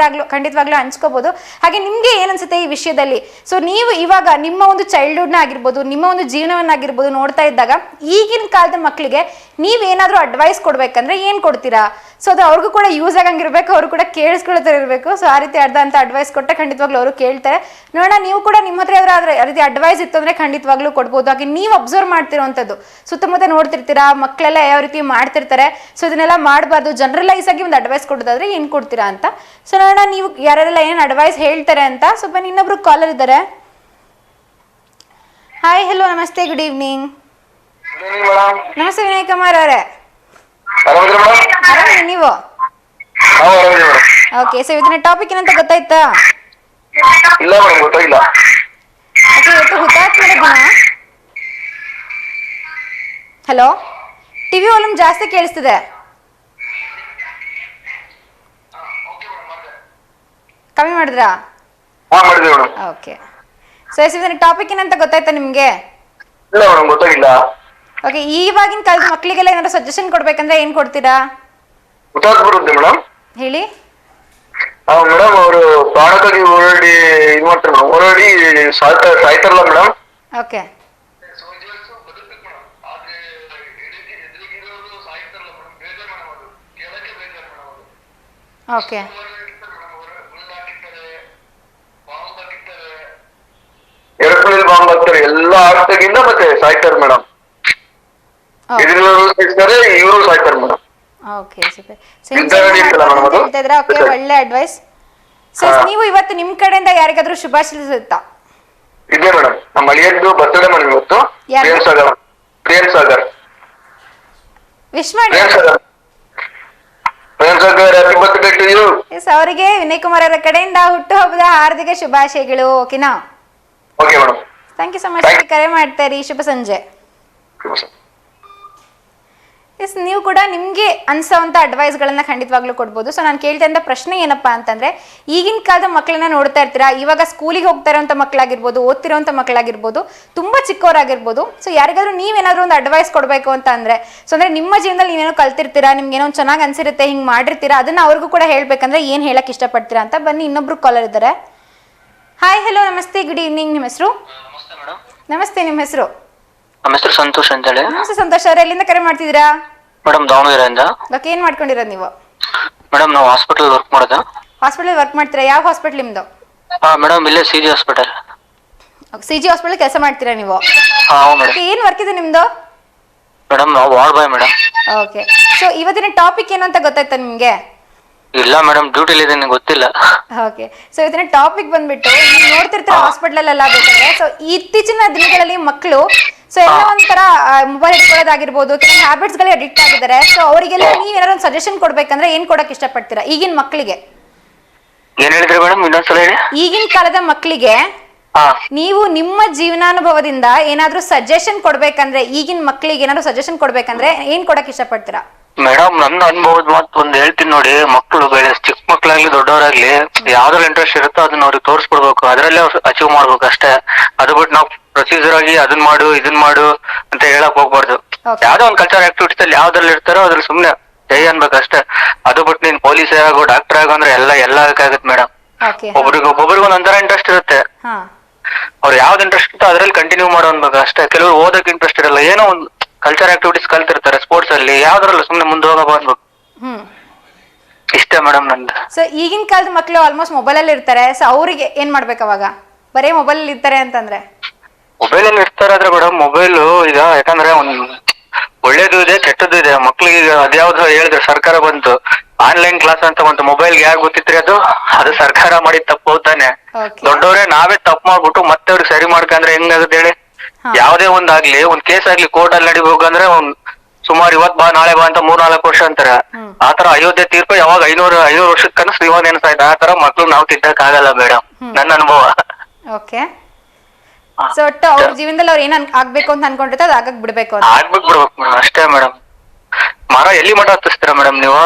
[SPEAKER 1] ಖಂಡಿತವಾಗ್ಲೂ ಹಂಚ್ಕೋಬಹುದು. ಹಾಗೆ ನಿಮ್ಗೆ ಏನ್ ಅನ್ಸುತ್ತೆ ಈ ವಿಷಯದಲ್ಲಿ? ಸೊ ನೀವು ಇವಾಗ ನಿಮ್ಮ ಒಂದು ಚೈಲ್ಡ್ಹುಡ್ ನ ಆಗಿರ್ಬೋದು, ನಿಮ್ಮ ಒಂದು ಜೀವನವನ್ನಾಗಿರ್ಬೋದು ನೋಡ್ತಾ ಇದ್ದಾಗ ಈಗಿನ ಕಾಲದ ಮಕ್ಕಳಿಗೆ ನೀವೇನಾದ್ರೂ ಅಡ್ವೈಸ್ ಕೊಡ್ಬೇಕಂದ್ರೆ ಏನ್ ಕೊಡ್ತೀರಾ? ಸೊ ಅದು ಅವ್ರಿಗೂ ಕೂಡ ಯೂಸ್ ಆಗಂಗಿರ್ಬೇಕು, ಅವರು ಕೂಡ ಕೇಳಿಸ್ಕೊಳ್ತಾ ಇರಬೇಕು. ಸೊ ಆ ರೀತಿ ಅಂತ ಅಡ್ವೈಸ್ ಕೊಟ್ಟರೆ ಖಂಡಿತವಾಗ್ಲೂ ಅವರು ಕೇಳ್ತಾರೆ. ನೋಡೋಣ, ನೀವು ಕೂಡ ನಿಮ್ಮ ಹತ್ರ ಯಾವ್ದಾದ್ರು ಆ ರೀತಿ ಅಡ್ವೈಸ್ ಇತ್ತು ಅಂದ್ರೆ ಖಂಡಿತವಾಗ್ಲೂ ಕೊಡ್ಬೋದು. ಹಾಗೆ ನೀವು ಅಬ್ಸರ್ವ್ ಮಾಡ್ತಿರೋಂಥದ್ದು, ಸುತ್ತಮುತ್ತ ನೋಡ್ತಿರ್ತೀರಾ, ಮಕ್ಕಳೆಲ್ಲ ಯಾವ ರೀತಿ ಮಾಡ್ತಿರ್ತಾರೆ. ಸೊ ಇದನ್ನೆಲ್ಲ ಮಾಡಬಾರ್ದು, ಜನರಲೈಸ್ ಆಗಿ ಒಂದು ಅಡ್ವೈಸ್ ಕೊಡೋದಾದ್ರೆ ಏನ್ ಕೊಡ್ತೀರಾ ಅಂತ. ಸೊ ನೋಡೋಣ ನೀವು ಯಾರೆಲ್ಲ ಏನ್ ಅಡ್ವೈಸ್ ಹೇಳ್ತಾರೆ ಅಂತ. ಸೊ ಬನ್ನಿ, ಇನ್ನೊಬ್ರು ಕಾಲರ್ ಇದ್ದಾರೆ. ಹಾಯ್, ಹಲೋ, ನಮಸ್ತೆ, ಗುಡ್ ಈವ್ನಿಂಗ್. ನಮಸ್ತೆ ವಿನಯ್ ಕುಮಾರ್ ಅವರೇ, ಆರಾಮ ನೀವು? ಓಕೆ, ಸೊ ಇವತ್ತಿನ ಟಾಪಿಕ್ ಏನಂತ ಗೊತ್ತಾಯ್ತಾ?
[SPEAKER 3] ಇಲ್ಲ ಮೇಡಮ್, ಗೊತ್ತಾಗಿಲ್ಲ.
[SPEAKER 1] ಓಕೆ, ಇವತ್ತು ಹುತಾತ್ಮರ ದಿನ. ಹಲೋ, ಟಿವಿ ವಾಲ್ಯೂಮ್ ಜಾಸ್ತಿ ಕೇಳಿಸ್ತಿದೆ. ಕಮ್ಮಿ ಮಾಡಿದ್ರಾ? ಓಕೆ, ಸೊ ಇವತ್ತಿನ ಟಾಪಿಕ್ ಏನಂತ ಗೊತ್ತಾಯ್ತಾ ನಿಮ್ಗೆ?
[SPEAKER 3] ಇಲ್ಲ ಮೇಡಮ್, ಗೊತ್ತಾಗಿಲ್ಲ.
[SPEAKER 1] ಓಕೆ, ಇವಾಗಿನ ಕಾಲದ ಮಕ್ಕಳಿಗೆಲ್ಲ ಏನಾದ್ರು ಸಜೆಷನ್ ಕೊಡ್ಬೇಕಂದ್ರೆ ಏನ್ ಕೊಡ್ತೀರಾ?
[SPEAKER 3] ಹುತಾತ್ಮರದ್ದೆ ಮೇಡಮ್.
[SPEAKER 1] ಹೇಳಿ.
[SPEAKER 3] ಮೇಡಮ್, ಅವರು ಪ್ರಾಣಕ್ಕಾಗಿ ಹೋರಾಡಿ ಇದು ಮಾಡ್ತಾರೆ ಮೇಡಮ್, ಹೋರಾಡಿ ಸಾಯ್ತಾರಲ್ಲ madam.
[SPEAKER 1] Okay, okay,
[SPEAKER 3] aeroplane bomb ಹಾಕ್ತಾರೆ, ಎಲ್ಲ ಆಗ್ತಾಗಿಂದ ಮತ್ತೆ ಸಾಯ್ತಾರೆ ಮೇಡಮ್. ಸಾಯ್ತಾರೆ, ಇವರು ಸಾಯ್ತಾರೆ ಮೇಡಮ್.
[SPEAKER 1] ಓಕೆ, ಓಕೆ, ಒಳ್ಳೆ ಅಡ್ವೈಸ್. ಸೊ ನೀವು ಇವತ್ತು ನಿಮ್ ಕಡೆಯಿಂದ ಯಾರಿಗಾದ್ರೂ ಶುಭಾಶಯಿಸುತ್ತಾ?
[SPEAKER 3] ಇದೆ ಮೇಡಮ್, ನಮ್ಮ ಅಳಿಯದ್ದು ಬರ್ತ್ಡೇ ಮೇಡಮ್ ಇವತ್ತು. ಪ್ರಿಯನ್ ಸಾಗರ್
[SPEAKER 1] ವಿಶ್ ಮಾಡಿ.
[SPEAKER 3] Priyan Sagar, happy birthday to you.
[SPEAKER 1] Yes, ಅವರಿಗೆ ವಿನಯ್ ಕುಮಾರ್ ಅವರ ಕಡೆಯಿಂದ ಹುಟ್ಟುಹಬ್ಬದ ಹಾರ್ದಿಕ ಶುಭಾಶಯಗಳು. ಓಕೆನಾ?
[SPEAKER 3] Okay madam,
[SPEAKER 1] thank you so much. ಕರೆ ಮಾಡ್ತಾರೆ. ಶುಭ ಸಂಜೆ. ಎಸ್, ನೀವು ಕೂಡ ನಿಮಗೆ ಅನ್ಸೋವಂಥ ಅಡ್ವೈಸ್ಗಳನ್ನ ಖಂಡಿತವಾಗ್ಲೂ ಕೊಡ್ಬೋದು. ಸೊ ನಾನು ಕೇಳ್ತಾ ಇದ್ದ ಪ್ರಶ್ನೆ ಏನಪ್ಪಾ ಅಂತಂದ್ರೆ, ಈಗಿನ ಕಾಲದ ಮಕ್ಕಳನ್ನ ನೋಡ್ತಾ ಇರ್ತೀರಾ, ಇವಾಗ ಸ್ಕೂಲಿಗೆ ಹೋಗ್ತಾ ಇರೋಂಥ ಮಕ್ಕಳಾಗಿರ್ಬೋದು, ಓದ್ತಿರೋಂಥ ಮಕ್ಕಳಾಗಿರ್ಬೋದು, ತುಂಬಾ ಚಿಕ್ಕವರಾಗಿರ್ಬೋದು. ಸೊ ಯಾರಿಗಾದ್ರೂ ನೀವೇನಾದ್ರೂ ಒಂದು ಅಡ್ವೈಸ್ ಕೊಡಬೇಕು ಅಂತ ಅಂದ್ರೆ, ಸೊ ಅಂದ್ರೆ ನಿಮ್ಮ ಜೀವನದಲ್ಲಿ ನೀವೇನೋ ಕಲ್ತಿರ್ತೀರಾ, ನಿಮ್ಗೆ ಏನೋ ಚೆನ್ನಾಗಿ ಅನ್ಸಿರುತ್ತೆ, ಹಿಂಗೆ ಮಾಡಿರ್ತೀರಾ, ಅದನ್ನ ಅವ್ರಿಗೂ ಕೂಡ ಹೇಳ್ಬೇಕಂದ್ರೆ ಏನ್ ಹೇಳಕ್ ಇಷ್ಟಪಡ್ತೀರಾ ಅಂತ. ಬನ್ನಿ, ಇನ್ನೊಬ್ರು ಕಾಲರ್ ಇದ್ದಾರೆ. ಹಾಯ್, ಹಲೋ, ನಮಸ್ತೆ, ಗುಡ್ ಈವ್ನಿಂಗ್. ನಿಮ್ಮ ಹೆಸರು? ನಮಸ್ತೆ, ನಿಮ್ಮ ಹೆಸರು?
[SPEAKER 4] ನಮ್ಮ ಹೆಸರು ಸಂತೋಷ್ ಅಂತ ಹೇಳಿ.
[SPEAKER 1] ನಮಸ್ತೆ ಸಂತೋಷ್ ಅವ್ರೆ, ಎಲ್ಲಿಂದ ಕರೆ ಮಾಡ್ತಿದ್ದೀರಾ?
[SPEAKER 4] ಮೇಡಮ್, ದಾವಣಗೆರೆಯಿಂದ.
[SPEAKER 1] ಓಕೆ, ಏನ್ ಮಾಡ್ಕೊಂಡಿರೋದು ನೀವು?
[SPEAKER 4] ಮೇಡಮ್, ನಾವು ಹಾಸ್ಪಿಟಲ್ ವರ್ಕ್ ಮಾಡೋದು.
[SPEAKER 1] ಹಾಸ್ಪಿಟಲ್ ವರ್ಕ್ ಮಾಡ್ತೀರಾ? ಯಾವ ಹಾಸ್ಪಿಟಲ್ ನಿಮ್ದು?
[SPEAKER 4] ಮೇಡಮ್, ಇಲ್ಲೇ CG ಹಾಸ್ಪಿಟಲ್.
[SPEAKER 1] CG ಹಾಸ್ಪಿಟಲ್ ಕೆಲಸ ಮಾಡ್ತೀರಾ ನೀವು?
[SPEAKER 4] ಮೇಡಮ್.
[SPEAKER 1] ಏನ್ ವರ್ಕ್ ಇದೆ ನಿಮ್ದು?
[SPEAKER 4] ಮೇಡಮ್, ನಾವು ward boy madam.
[SPEAKER 1] Okay, so ಇವತ್ತಿನ ಟಾಪಿಕ್ ಏನು ಅಂತ ಗೊತ್ತಾಯ್ತಾ ನಿಮ್ಗೆ?
[SPEAKER 4] ಇಲ್ಲ ಮೇಡಮ್ ಡ್ಯೂಟಿಲಿ ಇದ್ದೀನಿ ಗೊತ್ತಿಲ್ಲ.
[SPEAKER 1] ಓಕೆ, ಸೊ ಇವತ್ತಿನ ಟಾಪಿಕ್ ಬಂದ್ಬಿಟ್ಟು ನೀವು ನೋಡ್ತಿರ್ತೀರ ಹಾಸ್ಪಿಟಲ್ ಎಲ್ಲ ಬೇಕಾದ್ರೆ. ಸೊ ಇತ್ತೀಚಿನ ದಿನಗಳಲ್ಲಿ ಮಕ್ಕಳು ಸೊ ಎಲ್ಲ ಒಂಥರ ಮೊಬೈಲ್ ಇಟ್ಕೊಳ್ಳೋದಾಗಿರ್ಬೋದು, ಕೆಲವೊಂದು ಹ್ಯಾಬಿಟ್ಸ್ ಗಳಿಗೆ ಅಡಿಕ್ಟ್ ಆಗಿದ್ದಾರೆ. ಸೊ ಅವರಿಗೆಲ್ಲ ನೀವು ಏನಾದ್ರು ಒಂದು ಸಜೆಷನ್ ಕೊಡ್ಬೇಕಂದ್ರೆ ಏನ್ ಕೊಡಕ್ ಇಷ್ಟಪಡ್ತೀರಾ ಈಗಿನ ಮಕ್ಕಳಿಗೆ?
[SPEAKER 4] ಏನ್ ಹೇಳಿದ್ರಿ ಮೇಡಮ್ ಇನ್ನೊಂದ್ಸಲ ಹೇಳಿ.
[SPEAKER 1] ಈಗಿನ ಕಾಲದ ಮಕ್ಕಳಿಗೆ ನೀವು ನಿಮ್ಮ ಜೀವನಾನುಭವದಿಂದ ಏನಾದ್ರೂ ಸಜೆಷನ್ ಕೊಡ್ಬೇಕಂದ್ರೆ, ಈಗಿನ ಮಕ್ಕಳಿಗೆ ಏನಾದ್ರು ಸಜೆಷನ್ ಕೊಡ್ಬೇಕಂದ್ರೆ ಏನ್ ಕೊಡಕ್ ಇಷ್ಟಪಡ್ತೀರಾ?
[SPEAKER 4] ಮೇಡಮ್ ನನ್ನ ಅನುಭವದ ಮಾತು ಒಂದ್ ಹೇಳ್ತೀನಿ ನೋಡಿ. ಮಕ್ಕಳು ಚಿಕ್ಕ ಮಕ್ಳಾಗ್ಲಿ ದೊಡ್ಡವರಾಗ್ಲಿ ಯಾವ್ದ್ರಲ್ಲಿ ಇಂಟ್ರೆಸ್ಟ್ ಇರುತ್ತೋ ಅದನ್ನ ಅವ್ರಿಗೆ ತೋರಿಸ್ಬಿಡ್ಬೇಕು, ಅದ್ರಲ್ಲೇ ಅವ್ರು ಅಚೀವ್ ಮಾಡ್ಬೇಕು ಅಷ್ಟೇ. ಅದು ಬಿಟ್ಟು ನಾವು ಪ್ರೊಸೀಜರ್ ಆಗಿ ಅದನ್ ಮಾಡು ಅಂತ ಹೇಳಕ್ ಹೋಗ್ಬಾರ್ದು. ಯಾವ್ದೋ ಒಂದ್ ಕಲ್ಚರ್ ಆಕ್ಟಿವಿಟೀಸ್ ಅಲ್ಲಿ ಯಾವ್ದ್ರಲ್ಲಿ ಇರ್ತಾರೋ ಅದ್ರಲ್ಲಿ ಸುಮ್ನೆ ಜೈ ಅನ್ಬೇಕು ಅಷ್ಟೇ. ಅದು ಬಿಟ್ಟು ನೀನ್ ಪೊಲೀಸ್ ಆಗೋ ಡಾಕ್ಟರ್ ಆಗೋ ಅಂದ್ರೆ ಎಲ್ಲ ಆಗತ್ತೆ ಮೇಡಮ್. ಒಬ್ಬೊಬ್ರಿಗೆ ಒಂದೊಂಥರ ಇಂಟ್ರೆಸ್ಟ್ ಇರುತ್ತೆ. ಅವ್ರು ಯಾವ್ದು ಇಂಟ್ರೆಸ್ಟ್ ಇರುತ್ತೋ ಅದ್ರಲ್ಲಿ ಕಂಟಿನ್ಯೂ ಮಾಡೋ ಅನ್ಬೇಕು ಅಷ್ಟೇ. ಕೆಲವರು ಓದಕ್ ಇಂಟ್ರೆಸ್ಟ್ ಇರಲ್ಲ, ಏನೋ ಒಂದು ಕಲ್ಚರ್ ಆಕ್ಟಿವಿಟೀಸ್ ಕಲ್ತಿರ್ತಾರೆ, ಸ್ಪೋರ್ಟ್ಸ್ ಅಲ್ಲಿ ಯಾವ್ದ್ರಲ್ಲ ಸುಮ್ನೆ ಮುಂದೆ ಹೋಗೋ ಅನ್ಬೇಕು. ಇಷ್ಟೇ ಮೇಡಮ್ ನಂದು. ಸೊ
[SPEAKER 1] ಈಗಿನ ಕಾಲದ ಮಕ್ಕಳು ಆಲ್ಮೋಸ್ಟ್ ಮೊಬೈಲ್ ಅಲ್ಲಿ ಇರ್ತಾರೆ. ಸೊ ಅವ್ರಿಗೆ ಏನ್ ಮಾಡ್ಬೇಕು ಅವಾಗ? ಬರೀ ಮೊಬೈಲ್ ಅಲ್ಲಿ ಇರ್ತಾರೆ ಅಂತಂದ್ರೆ
[SPEAKER 4] ಮೊಬೈಲ್ ಅಲ್ಲಿ ಇರ್ತಾರೆ ಆದ್ರೆ ಮೇಡಮ್ ಮೊಬೈಲ್ ಈಗ ಯಾಕಂದ್ರೆ ಒಂದ್ ಒಳ್ಳೇದು ಇದೆ ಕೆಟ್ಟದ್ದು ಇದೆ. ಮಕ್ಳಿಗೆ ಅದ್ಯಾವ್ದು ಹೇಳಿದ್ರೆ ಸರ್ಕಾರ ಬಂತು ಆನ್ಲೈನ್ ಕ್ಲಾಸ್ ಅಂತ ಬಂತು. ಮೊಬೈಲ್ಗೆ ಯಾಕೆ ಗೊತ್ತಿತ್ರಿ? ಅದು ಸರ್ಕಾರ ಮಾಡಿದ ತಪ್ಪು ತಾನೆ. ದೊಡ್ಡವ್ರೆ ನಾವೇ ತಪ್ಪು ಮಾಡ್ಬಿಟ್ಟು ಮತ್ತೆ ಅವ್ರಿಗೆ ಸರಿ ಮಾಡ್ಕಂದ್ರೆ ಹೆಂಗಾಗುತ್ತೆ ಹೇಳಿ? ಯಾವ್ದೇ ಒಂದಾಗ್ಲಿ ಒಂದ್ ಕೇಸ್ ಆಗ್ಲಿ ಕೋರ್ಟ್ ಅಲ್ಲಿ ನಡಿಬೇಕಂದ್ರೆ ಒಂದ್ ಸುಮಾರು ಇವತ್ ಬಾ ನಾಳೆ ಬಾ ಅಂತ 3-4 ವರ್ಷ ಅಂತಾರೆ. ಆತರ ಅಯೋಧ್ಯೆ ತೀರ್ಪು ಯಾವಾಗ 500 ವರ್ಷದ ಕನಸು ಇವಾಗ ನೆನಸಾಯ್ತು. ಆತರ ಮಕ್ಳು ನಾವು ತಿದ್ದಕ್ ಆಗಲ್ಲ ಮೇಡಮ್, ನನ್ನ ಅನುಭವ.
[SPEAKER 1] ಓಕೆ, ಸೊ ಒಟ್ಟು ಅವ್ರ ಜೀವನದಲ್ಲಿ ಅವ್ರು ಏನ್ ಆಗ್ಬೇಕು ಅಂತ ಅನ್ಕೊಂಡಿರ್ತಾರೆ ಅದು ಆಗಕ್ ಬಿಡ್ಬೇಕು
[SPEAKER 4] ಬಿಡ್ಬೇಕು ಅಷ್ಟೇ ಮೇಡಮ್. ಮರ ಎಲ್ಲಿ ಮಠ ಹತ್ತಿಸ್ತೀರಾ ಮೇಡಮ್ ನೀವು?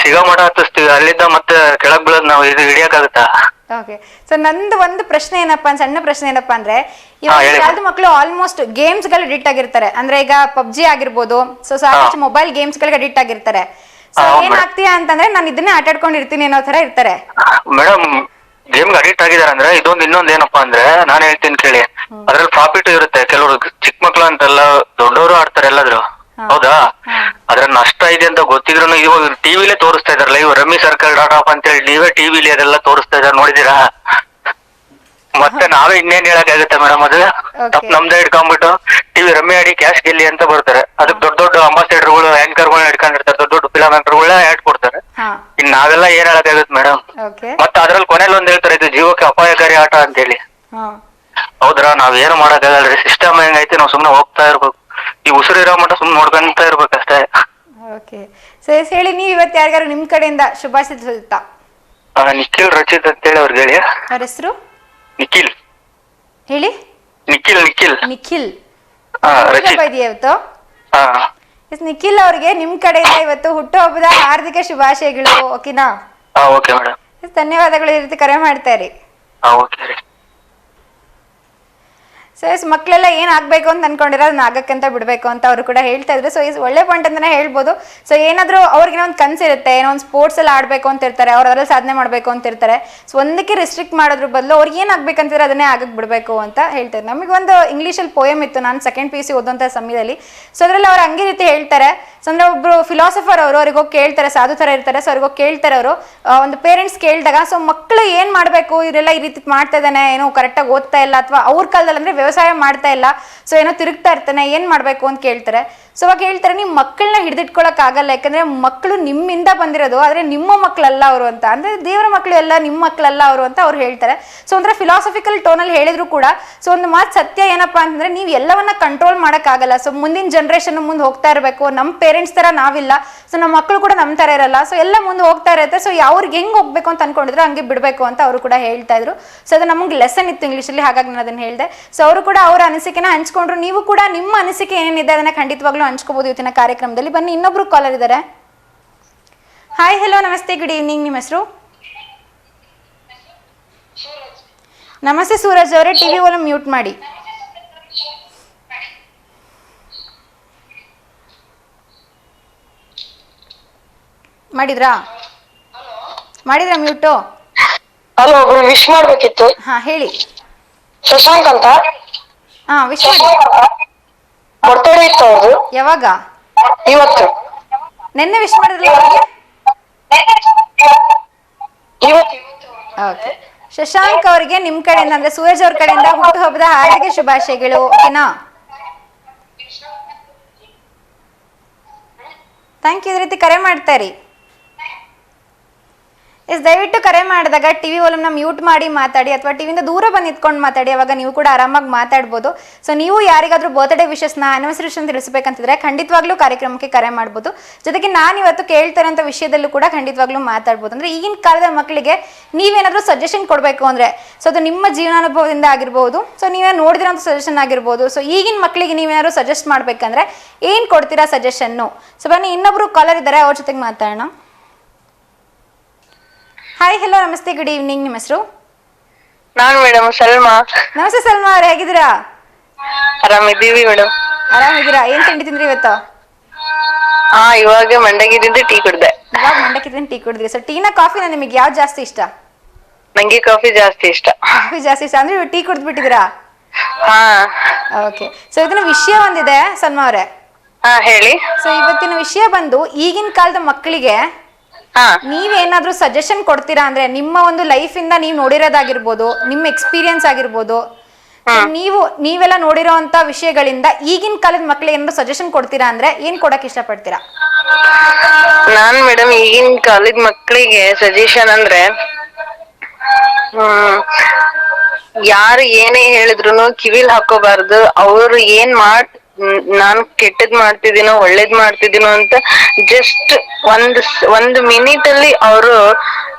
[SPEAKER 4] ಸಿಗೋ ಮಠ ಹತ್ತಿಸ್ತೀವಿ, ಅಲ್ಲಿದ್ದ ಮತ್ತೆ ಕೆಳಗ್ ಬೀಳೋದ್ ನಾವು ಇದು ಹಿಡಿಯಕ್ಕಾಗತ್ತಾ?
[SPEAKER 1] ಓಕೆ, ಸೊ ನಂದು ಒಂದು ಪ್ರಶ್ನೆ ಸಣ್ಣ ಪ್ರಶ್ನೆ ಏನಪ್ಪಾ ಅಂದ್ರೆ, ಇವಾಗ ಕಾಲದ ಮಕ್ಕಳು ಆಲ್ಮೋಸ್ಟ್ ಗೇಮ್ಸ್ ಗಳು ಅಡಿಕ್ಟ್ ಆಗಿರ್ತಾರೆ. ಅಂದ್ರೆ ಈಗ ಪಬ್ಜಿ ಆಗಿರ್ಬೋದು, ಸೊ ಸಾಕಷ್ಟು ಮೊಬೈಲ್ ಗೇಮ್ಸ್ ಗಳಿಗೆ ಅಡಿಕ್ಟ್ ಆಗಿರ್ತಾರೆ. ಸೊ ಏನಾಗ್ತೀಯಾ ಅಂತಂದ್ರೆ ನಾನು ಇದನ್ನೇ ಆಟ ಆಡ್ಕೊಂಡಿರ್ತೀನಿ ಅನ್ನೋ ತರ ಇರ್ತಾರೆ.
[SPEAKER 4] ಮೇಡಮ್ ಗೇಮ್ಗೆ ಅಡಿಕ್ಟ್ ಆಗಿದಾರೆ ಅಂದ್ರೆ ಇನ್ನೊಂದ್ ಏನಪ್ಪಾ ಅಂದ್ರೆ ನಾನ್ ಹೇಳ್ತೀನಿ ಕೇಳಿ, ಅದ್ರಲ್ಲಿ ಪ್ರಾಫಿಟ್ ಇರುತ್ತೆ. ಕೆಲವರು ಚಿಕ್ಕ ಮಕ್ಳು ಅಂತೆಲ್ಲ ದೊಡ್ಡವರು ಆಡ್ತಾರೆ ಎಲ್ಲಾದ್ರು, ಹೌದಾ? ಅದ್ರ ನಷ್ಟ ಇದೆ ಅಂತ ಗೊತ್ತಿದ್ರು ಇವಾಗ ಟಿವಿಲೇ ತೋರಿಸ್ತಾ ಇದಾರೆ live. Rummy circle dot of ಅಂತ ಹೇಳಿ ನೀವೇ ಟಿವಿಲಿ ಅದೆಲ್ಲ ತೋರಿಸ್ತಾ ಇದಾರೆ, ನೋಡಿದೀರಾ? ಮತ್ತೆ ನಾವೇ ಇನ್ನೇನ್ ಹೇಳಕ್ಕಾಗುತ್ತೆ ಮೇಡಮ್? ಅದು ತಪ್ಪು ನಮ್ದೇ ಇಟ್ಕೊಂಡ್ಬಿಟ್ಟು ಟಿವಿ ರಮ್ಮಿ ಆಡಿ ಕ್ಯಾಶ್ ಗೆಲ್ಲಿ ಅಂತ ಬರ್ತಾರೆ. ಅದಕ್ಕೆ ದೊಡ್ಡ ಅಂಬಾಸಿಡರ್ಗಳು ಆಂಕರ್ಗಳನ್ನ ಇಟ್ಕೊಂಡಿರ್ತಾರೆ, ದೊಡ್ಡ ಫಿಲಂ ಆಂಕರ್ಗಳನ್ನ ಆಡ್ ಕೊಡ್ತಾರೆ. ಇನ್ ನಾವೆಲ್ಲ ಏನ್ ಹೇಳಕ್ಕಾಗುತ್ತೆ ಮೇಡಮ್? ಮತ್ತೆ ಅದ್ರಲ್ಲಿ ಕೊನೆಯಲ್ಲಿ ಒಂದ್ ಹೇಳ್ತಾರೆ, ಇದು ಜೀವಕ್ಕೆ ಅಪಾಯಕಾರಿ ಆಟ ಅಂತ ಹೇಳಿ. ಹೌದ್ರಾ? ನಾವ್ ಏನು ಮಾಡಕ್ಕಾಗಲ್ರಿ, ಸಿಸ್ಟಮ್ ಹೆಂಗೈತಿ ನಾವು ಸುಮ್ನೆ ಹೋಗ್ತಾ ಇರ್ಬೇಕು. ಈ ಉಸಿರಿರೋ ಮಟ್ಟ ಸುಮ್ನೆ ನೋಡ್ಕೊಂತ ಇರ್ಬೇಕಷ್ಟೇ.
[SPEAKER 1] ಓಕೆ, ಸೊ ಹೇಳಿ, ನೀವು ಇವತ್ತು ಯಾರಿಗಾರು ನಿಮ್ ಕಡೆಯಿಂದ ಶುಭಾಶಿಸುತ್ತಾ?
[SPEAKER 4] ನಿಖಿಲ್ ರಚಿತ್ ಅಂತೇಳಿ ಅವ್ರಿಗೆ ಹೇಳಿ.
[SPEAKER 1] ಅವ್ರ ಹೆಸರು
[SPEAKER 4] ನಿಖಿಲ್.
[SPEAKER 1] ಹೇಳಿ.
[SPEAKER 4] ನಿಖಿಲ್
[SPEAKER 1] ಇದೆಯಾ ಇವತ್ತು? ನಿಖಿಲ್ ಅವ್ರಿಗೆ ನಿಮ್ ಕಡೆಯಿಂದ ಇವತ್ತು ಹುಟ್ಟುಹಬ್ಬದ ಹಾರ್ದಿಕ ಶುಭಾಶಯಗಳು. ಓಕೆನಾ?
[SPEAKER 4] ಓಕೆ ಮೇಡಮ್,
[SPEAKER 1] ಧನ್ಯವಾದಗಳು. ಈ ರೀತಿ ಕರೆ ಮಾಡ್ತಾ ಇರಿ.
[SPEAKER 4] ಓಕೆ ರೀ.
[SPEAKER 1] ಸೊ ಮಕ್ಕಳೆಲ್ಲ ಏನ್ ಆಗ್ಬೇಕು ಅಂತ ಅನ್ಕೊಂಡಿರೋ ಅದನ್ನ ಆಗಕ್ಕಂತ ಬಿಡ್ಬೇಕು ಅಂತ ಅವರು ಕೂಡ ಹೇಳ್ತಾ ಇದ್ರು. ಸೊ ಒಳ್ಳೆ ಪಾಯಿಂಟ್ ಅಂತಾನೆ ಹೇಳ್ಬೋದು. ಸೊ ಏನಾದ್ರು ಅವ್ರಿಗೆ ಒಂದು ಕನ್ಸಿರುತ್ತೆ, ಏನೋ ಒಂದು ಸ್ಪೋರ್ಟ್ಸ್ ಎಲ್ಲ ಆಡ್ಬೇಕು ಅಂತ ಇರ್ತಾರೆ, ಅವ್ರು ಅದ್ರಲ್ಲಿ ಸಾಧನೆ ಮಾಡ್ಬೇಕು ಅಂತ ಇರ್ತಾರೆ. ಸೊ ಒಂದಕ್ಕೆ ರಿಸ್ಟ್ರಿಕ್ಟ್ ಮಾಡೋದ್ರ ಬದಲು ಅವ್ರಿಗೆ ಏನ್ ಆಗ್ಬೇಕಂತಿದ್ರೆ ಅದನ್ನೇ ಆಗಕ್ ಬಿಡ್ಬೇಕು ಅಂತ ಹೇಳ್ತಾರೆ. ನಮಗೆ ಒಂದು ಇಂಗ್ಲೀಷಲ್ಲಿ ಪೋಯಮ್ ಇತ್ತು, ನಾನು ಸೆಕೆಂಡ್ PUC ಓದುವಂತ ಸಮಯದಲ್ಲಿ. ಸೊ ಅದ್ರಲ್ಲಿ ಅವ್ರು ಹಂಗೆ ರೀತಿ ಹೇಳ್ತಾರೆ. ಸೊ ಅಂದ್ರೆ ಒಬ್ರು ಫಿಲಾಸಫರ್ ಅವರು ಅವ್ರಿಗೆ ಹೋಗಿ ಕೇಳ್ತಾರೆ, ಸಾಧು ತರ ಇರ್ತಾರೆ. ಸೊ ಅವ್ರಿಗೆ ಹೋಗಿ ಕೇಳ್ತಾರೆ ಅವರು, ಒಂದು ಪೇರೆಂಟ್ಸ್ ಕೇಳಿದಾಗ, ಸೊ ಮಕ್ಕಳು ಏನ್ ಮಾಡ್ಬೇಕು, ಇವರೆಲ್ಲ ಈ ರೀತಿ ಮಾಡ್ತಾ ಇದ್ದಾನೆ, ಏನೋ ಕರೆಕ್ಟಾಗಿ ಓದ್ತಾ ಇಲ್ಲ, ಅಥವಾ ಅವ್ರ ಕಾಲದಲ್ಲಿ ಅಂದ್ರೆ ವ್ಯವಸಾಯ ಮಾಡ್ತಾ ಇಲ್ಲ, ಸೊ ಏನೋ ತಿರುಗ್ತಾ ಇರ್ತಾನೆ, ಏನ್ ಮಾಡ್ಬೇಕು ಅಂತ ಕೇಳ್ತಾರೆ. ಸೊ ಅವಾಗ ಹೇಳ್ತಾರೆ, ನೀವು ಮಕ್ಕಳನ್ನ ಹಿಡಿದಿಟ್ಕೊಳಕ್ ಆಗಲ್ಲ, ಯಾಕಂದ್ರೆ ಮಕ್ಕಳು ನಿಮ್ಮಿಂದ ಬಂದಿರೋದು, ಆದ್ರೆ ನಿಮ್ಮ ಮಕ್ಕಳಲ್ಲ ಅವರು ಅಂತ. ಅಂದ್ರೆ ದೇವರ ಮಕ್ಕಳು ಎಲ್ಲ ನಿಮ್ಮ ಮಕ್ಕಳಲ್ಲ ಅವರು ಅಂತ ಅವ್ರು ಹೇಳ್ತಾರೆ. ಸೊ ಒಂಥರ ಫಿಲಾಸಫಿಕಲ್ ಟೋನಲ್ಲಿ ಹೇಳಿದ್ರು ಕೂಡ ಸೊ ಒಂದು ಮಾತು ಸತ್ಯ ಏನಪ್ಪಾ ಅಂತಂದ್ರೆ, ನೀವು ಎಲ್ಲವನ್ನ ಕಂಟ್ರೋಲ್ ಮಾಡಕ್ ಆಗಲ್ಲ. ಸೊ ಮುಂದಿನ ಜನರೇಷನ್ ಮುಂದೆ ಹೋಗ್ತಾ ಇರಬೇಕು. ನಮ್ಮ ಪೇರೆಂಟ್ಸ್ ತರ ನಾವಿಲ್ಲ, ಸೊ ನಮ್ಮ ಮಕ್ಕಳು ಕೂಡ ನಮ್ಮ ತರ ಇರಲ್ಲ. ಸೊ ಎಲ್ಲ ಮುಂದೆ ಹೋಗ್ತಾ ಇರುತ್ತೆ. ಸೊ ಅವ್ರಿಗೆ ಹೆಂಗ್ ಹೋಗ್ಬೇಕು ಅಂತ ಅನ್ಕೊಂಡಿದ್ರು ಹಂಗೆ ಬಿಡ್ಬೇಕು ಅಂತ ಅವರು ಕೂಡ ಹೇಳ್ತಾ ಇದ್ರು. ಸೊ ಅದು ನಮಗೆ ಲೆಸನ್ ಇತ್ತು ಇಂಗ್ಲೀಷಲ್ಲಿ, ಹಾಗಾಗಿ ನಾನು ಅದನ್ನ ಹೇಳಿದೆ. ಸೊ ಅವರು ಕೂಡ ಅವರ ಅನಿಸಿಕೆನ ಹಂಚ್ಕೊಂಡ್ರು. ನೀವು ಕೂಡ ನಿಮ್ಮ ಅನಿಸಿಕೆ ಏನೇನಿದೆ ಅದನ್ನ ಖಂಡಿತವಾಗ್ಲೂ ಹಂಚ್ಕೋಬಹುದು ಇವತ್ತಿನ ಕಾರ್ಯಕ್ರಮದಲ್ಲಿ. ಬನ್ನಿ, ಇನ್ನೊಬ್ರು ಕಾಲರ್ ಇದ್ದಾರೆ. ಹಾಯ್, ಹೆಲೋ, ನಮಸ್ತೆ, ಗುಡ್ ಈವ್ನಿಂಗ್. ನಿಮ್ಮ ಹೆಸರು? ನಮಸ್ತೆ ಸೂರಜ್ ಅವರೇ, ಟಿವಿ ವಾಲ್ಯೂಮ್ ಮ್ಯೂಟ್ ಮಾಡಿ. ಮಾಡಿದ್ರಾ ಮ್ಯೂಟು?
[SPEAKER 2] ಹಲೋ, ವಿಶ್ ಮಾಡ್ಬೇಕಿತ್ತು.
[SPEAKER 1] ಹಾ, ಹೇಳಿ.
[SPEAKER 2] ಶಶಾಂಕ್ ಅಂತ.
[SPEAKER 1] ಹಾ, ವಿಶ್ ಮಾಡಿ.
[SPEAKER 2] ಬರ್ತಡೇ ಇತ್ತು ಅವ್ರದ್ದು.
[SPEAKER 1] ಯಾವಾಗ?
[SPEAKER 2] ಇವತ್ತು.
[SPEAKER 1] ನೆನ್ನೆ ವಿಶ್ ಮಾಡಿದ್ರಲ್ಲ ಅವ್ರಿಗೆ? ಓಕೆ, ಶಶಾಂಕ್ ಅವರಿಗೆ ನಿಮ್ ಕಡೆಯಿಂದ ಅಂದ್ರೆ ಸೂರಜ್ ಅವ್ರ ಕಡೆಯಿಂದ ಹುಟ್ಟುಹಬ್ಬದ ಹಾರ್ದಿಕ ಶುಭಾಶಯಗಳು. ಓಕೆನಾ? Thank you. ಇದೇ ರೀತಿ ಕರೆ ಮಾಡ್ತಾ ಇರಿ.
[SPEAKER 2] Thank you.
[SPEAKER 1] ಸೊ ಇವತ್ತಿನ ಟಾಪಿಕ್ ಬಂದ್ಬಿಟ್ಟು ನೀವು ನೋಡ್ತಿರ್ತೀರ ಹಾಸ್ಪಿಟಲ್ ಎಲ್ಲ ಬೇಕಾದ್ರೆ. ಸೊ ಎಲ್ಲ ಒಂಥರ ಮೊಬೈಲ್ ಇಟ್ಕೊಳ್ಳೋದಾಗಿರ್ಬೋದು, ಕೆಲವೊಂದು ಹ್ಯಾಬಿಟ್ಸ್ ಗಳಿಗೆ ಅಡಿಕ್ಟ್ ಆಗಿದ್ದಾರೆ. ಸೊ ಅವರಿಗೆಲ್ಲ ನೀವು ಏನಾದ್ರು ಒಂದು ಸಜೆಷನ್ ಕೊಡ್ಬೇಕಂದ್ರೆ ಏನ್ ಕೊಡಕ್ ಇಷ್ಟಪಡ್ತೀರಾ ಈಗಿನ ಮಕ್ಕಳಿಗೆ?
[SPEAKER 4] ಮೇಡಮ್
[SPEAKER 1] ದಯವಿಟ್ಟು ಕರೆ ಮಾಡಿದಾಗ ಟಿವಿ ವಾಲ್ಯೂಮ್ನ ಮ್ಯೂಟ್ ಮಾಡಿ ಮಾತಾಡಿ ಅಥವಾ ಟಿವಿಯಿಂದ ದೂರ ಬಂದು ನಿಂತ್ಕೊಂಡು ಮಾತಾಡಿ. ಅವಾಗ ನೀವು ಕೂಡ ಆರಾಮಾಗಿ ಮಾತಾಡ್ಬೋದು. ಸೊ ನೀವು ಯಾರಿಗಾದ್ರೂ ಬರ್ತ್ಡೇ ವಿಶಸ್ನ ಆನಿವರ್ಸರಿ ವಿಷಯ ತಿಳಿಸಬೇಕಂತಿದ್ರೆ ಖಂಡಿತವಾಗ್ಲೂ ಕಾರ್ಯಕ್ರಮಕ್ಕೆ ಕರೆ ಮಾಡ್ಬೋದು. ಜೊತೆಗೆ ನಾನು ಇವತ್ತು ಕೇಳ್ತಾರಂಥ ವಿಷಯದಲ್ಲೂ ಕೂಡ ಖಂಡಿತವಾಗ್ಲೂ ಮಾತಾಡ್ಬೋದು. ಅಂದ್ರೆ ಈಗಿನ ಕಾಲದ ಮಕ್ಕಳಿಗೆ ನೀವೇನಾದ್ರೂ ಸಜೆಷನ್ ಕೊಡಬೇಕು ಅಂದ್ರೆ ಸೊ ಅದು ನಿಮ್ಮ ಜೀವನಾನುಭವದಿಂದ ಆಗಿರ್ಬೋದು, ಸೊ ನೀವೇ ನೋಡಿದಿರೋಂಥ ಸಜೆಷನ್ ಆಗಿರ್ಬೋದು. ಸೊ ಈಗಿನ ಮಕ್ಕಳಿಗೆ ನೀವೇನಾದ್ರು ಸಜೆಸ್ಟ್ ಮಾಡ್ಬೇಕಂದ್ರೆ ಏನ್ ಕೊಡ್ತೀರಾ ಸಜೆಷನ್ನು? ಸೊ ಬನ್ನಿ, ಇನ್ನೊಬ್ರು ಕಾಲರ್ ಇದ್ದಾರೆ, ಅವ್ರ ಜೊತೆಗೆ ಮಾತಾಡೋಣ. ಹಾಯ್, ಹಲೋ, ನಮಸ್ತೆ, ಗುಡ್ ಈವ್ನಿಂಗ್. ನಿಮ್ಮ ಹೆಸರು?
[SPEAKER 2] ನಾನ್ ಮೇಡಮ್ ಸಲ್ಮಾ.
[SPEAKER 1] ನಮಸ್ತೆ ಸಲ್ಮಾ ಅವ್ರೆ, ಹೇಗಿದ್ದೀರಾ?
[SPEAKER 2] ಆರಾಮಿದ್ದೀವಿ ಮೇಡಮ್.
[SPEAKER 1] ಆರಾಮಿದ್ದೀರಾ? ಏನ್ ತಿಂಡಿ ತಿಂದ್ರಿ ಇವತ್ತು?
[SPEAKER 2] ಇವಾಗ ಮಂಡಗಿದಿಂದ ಟೀ ಕುಡ್ದೆ.
[SPEAKER 1] ಇವಾಗ ಮಂಡಕ್ಕಿದ್ದೀನಿ ಟೀ ಕುಡಿದ್ರಿ. ಸೊ ಟೀನ ಕಾಫಿನ ನಿಮಗೆ ಯಾವ್ದು ಜಾಸ್ತಿ ಇಷ್ಟ?
[SPEAKER 2] ನಂಗೆ ಕಾಫಿ ಜಾಸ್ತಿ ಇಷ್ಟ.
[SPEAKER 1] ಕಾಫಿ ಜಾಸ್ತಿ ಇಷ್ಟ ಅಂದ್ರೆ ಟೀ ಕುಡ್ದು ಬಿಟ್ಟಿದ್ದೀರಾ?
[SPEAKER 2] ಹಾ
[SPEAKER 1] ಓಕೆ. ಸೊ ಇವತ್ತಿನ ವಿಷಯ ಒಂದಿದೆ ಸಲ್ಮಾ ಅವರೇ.
[SPEAKER 2] ಹೇಳಿ.
[SPEAKER 1] ಸೊ ಇವತ್ತಿನ ವಿಷಯ ಬಂದು ಈಗಿನ ಕಾಲದ ಮಕ್ಕಳಿಗೆ ನೀವೇನಾದ್ರೂ ಸಜೆಷನ್ ಕೊಡ್ತೀರಾ ಅಂದ್ರೆ ನಿಮ್ಮ ಒಂದು ಲೈಫ್ ಇಂದ ನೀವು ನೋಡಿರೋದಾಗಿರ್ಬೋದು, ನಿಮ್ಮ ಎಕ್ಸ್ಪೀರಿಯನ್ಸ್ ಆಗಿರ್ಬೋದು, ನೀವೆಲ್ಲ ನೋಡಿರೋ ಅಂತ ವಿಷಯಗಳಿಂದ ಈಗಿನ ಕಾಲದ ಮಕ್ಕಳಿಗೆ ಏನಾದ್ರು ಸಜೆಷನ್ ಕೊಡ್ತೀರಾ ಅಂದ್ರೆ ಏನ್ ಕೊಡಕ್ ಇಷ್ಟಪಡ್ತೀರಾ?
[SPEAKER 2] ನಾನ್ ಮೇಡಮ್ ಈಗಿನ ಕಾಲದ ಮಕ್ಕಳಿಗೆ ಸಜೆಷನ್ ಅಂದ್ರೆ ಯಾರು ಏನೇ ಹೇಳಿದ್ರು ಕಿವಿಲ್ ಹಾಕೋಬಾರ್ದು. ಅವ್ರು ಏನ್ ನಾನ್ ಕೆಟ್ಟದ್ ಮಾಡ್ತಿದ್ದೀನೋ ಒಳ್ಳೇದ್ ಮಾಡ್ತಿದ್ದೀನೋ ಅಂತ ಜಸ್ಟ್ ಒಂದು ಮಿನಿಟ್ ಅಲ್ಲಿ ಅವರು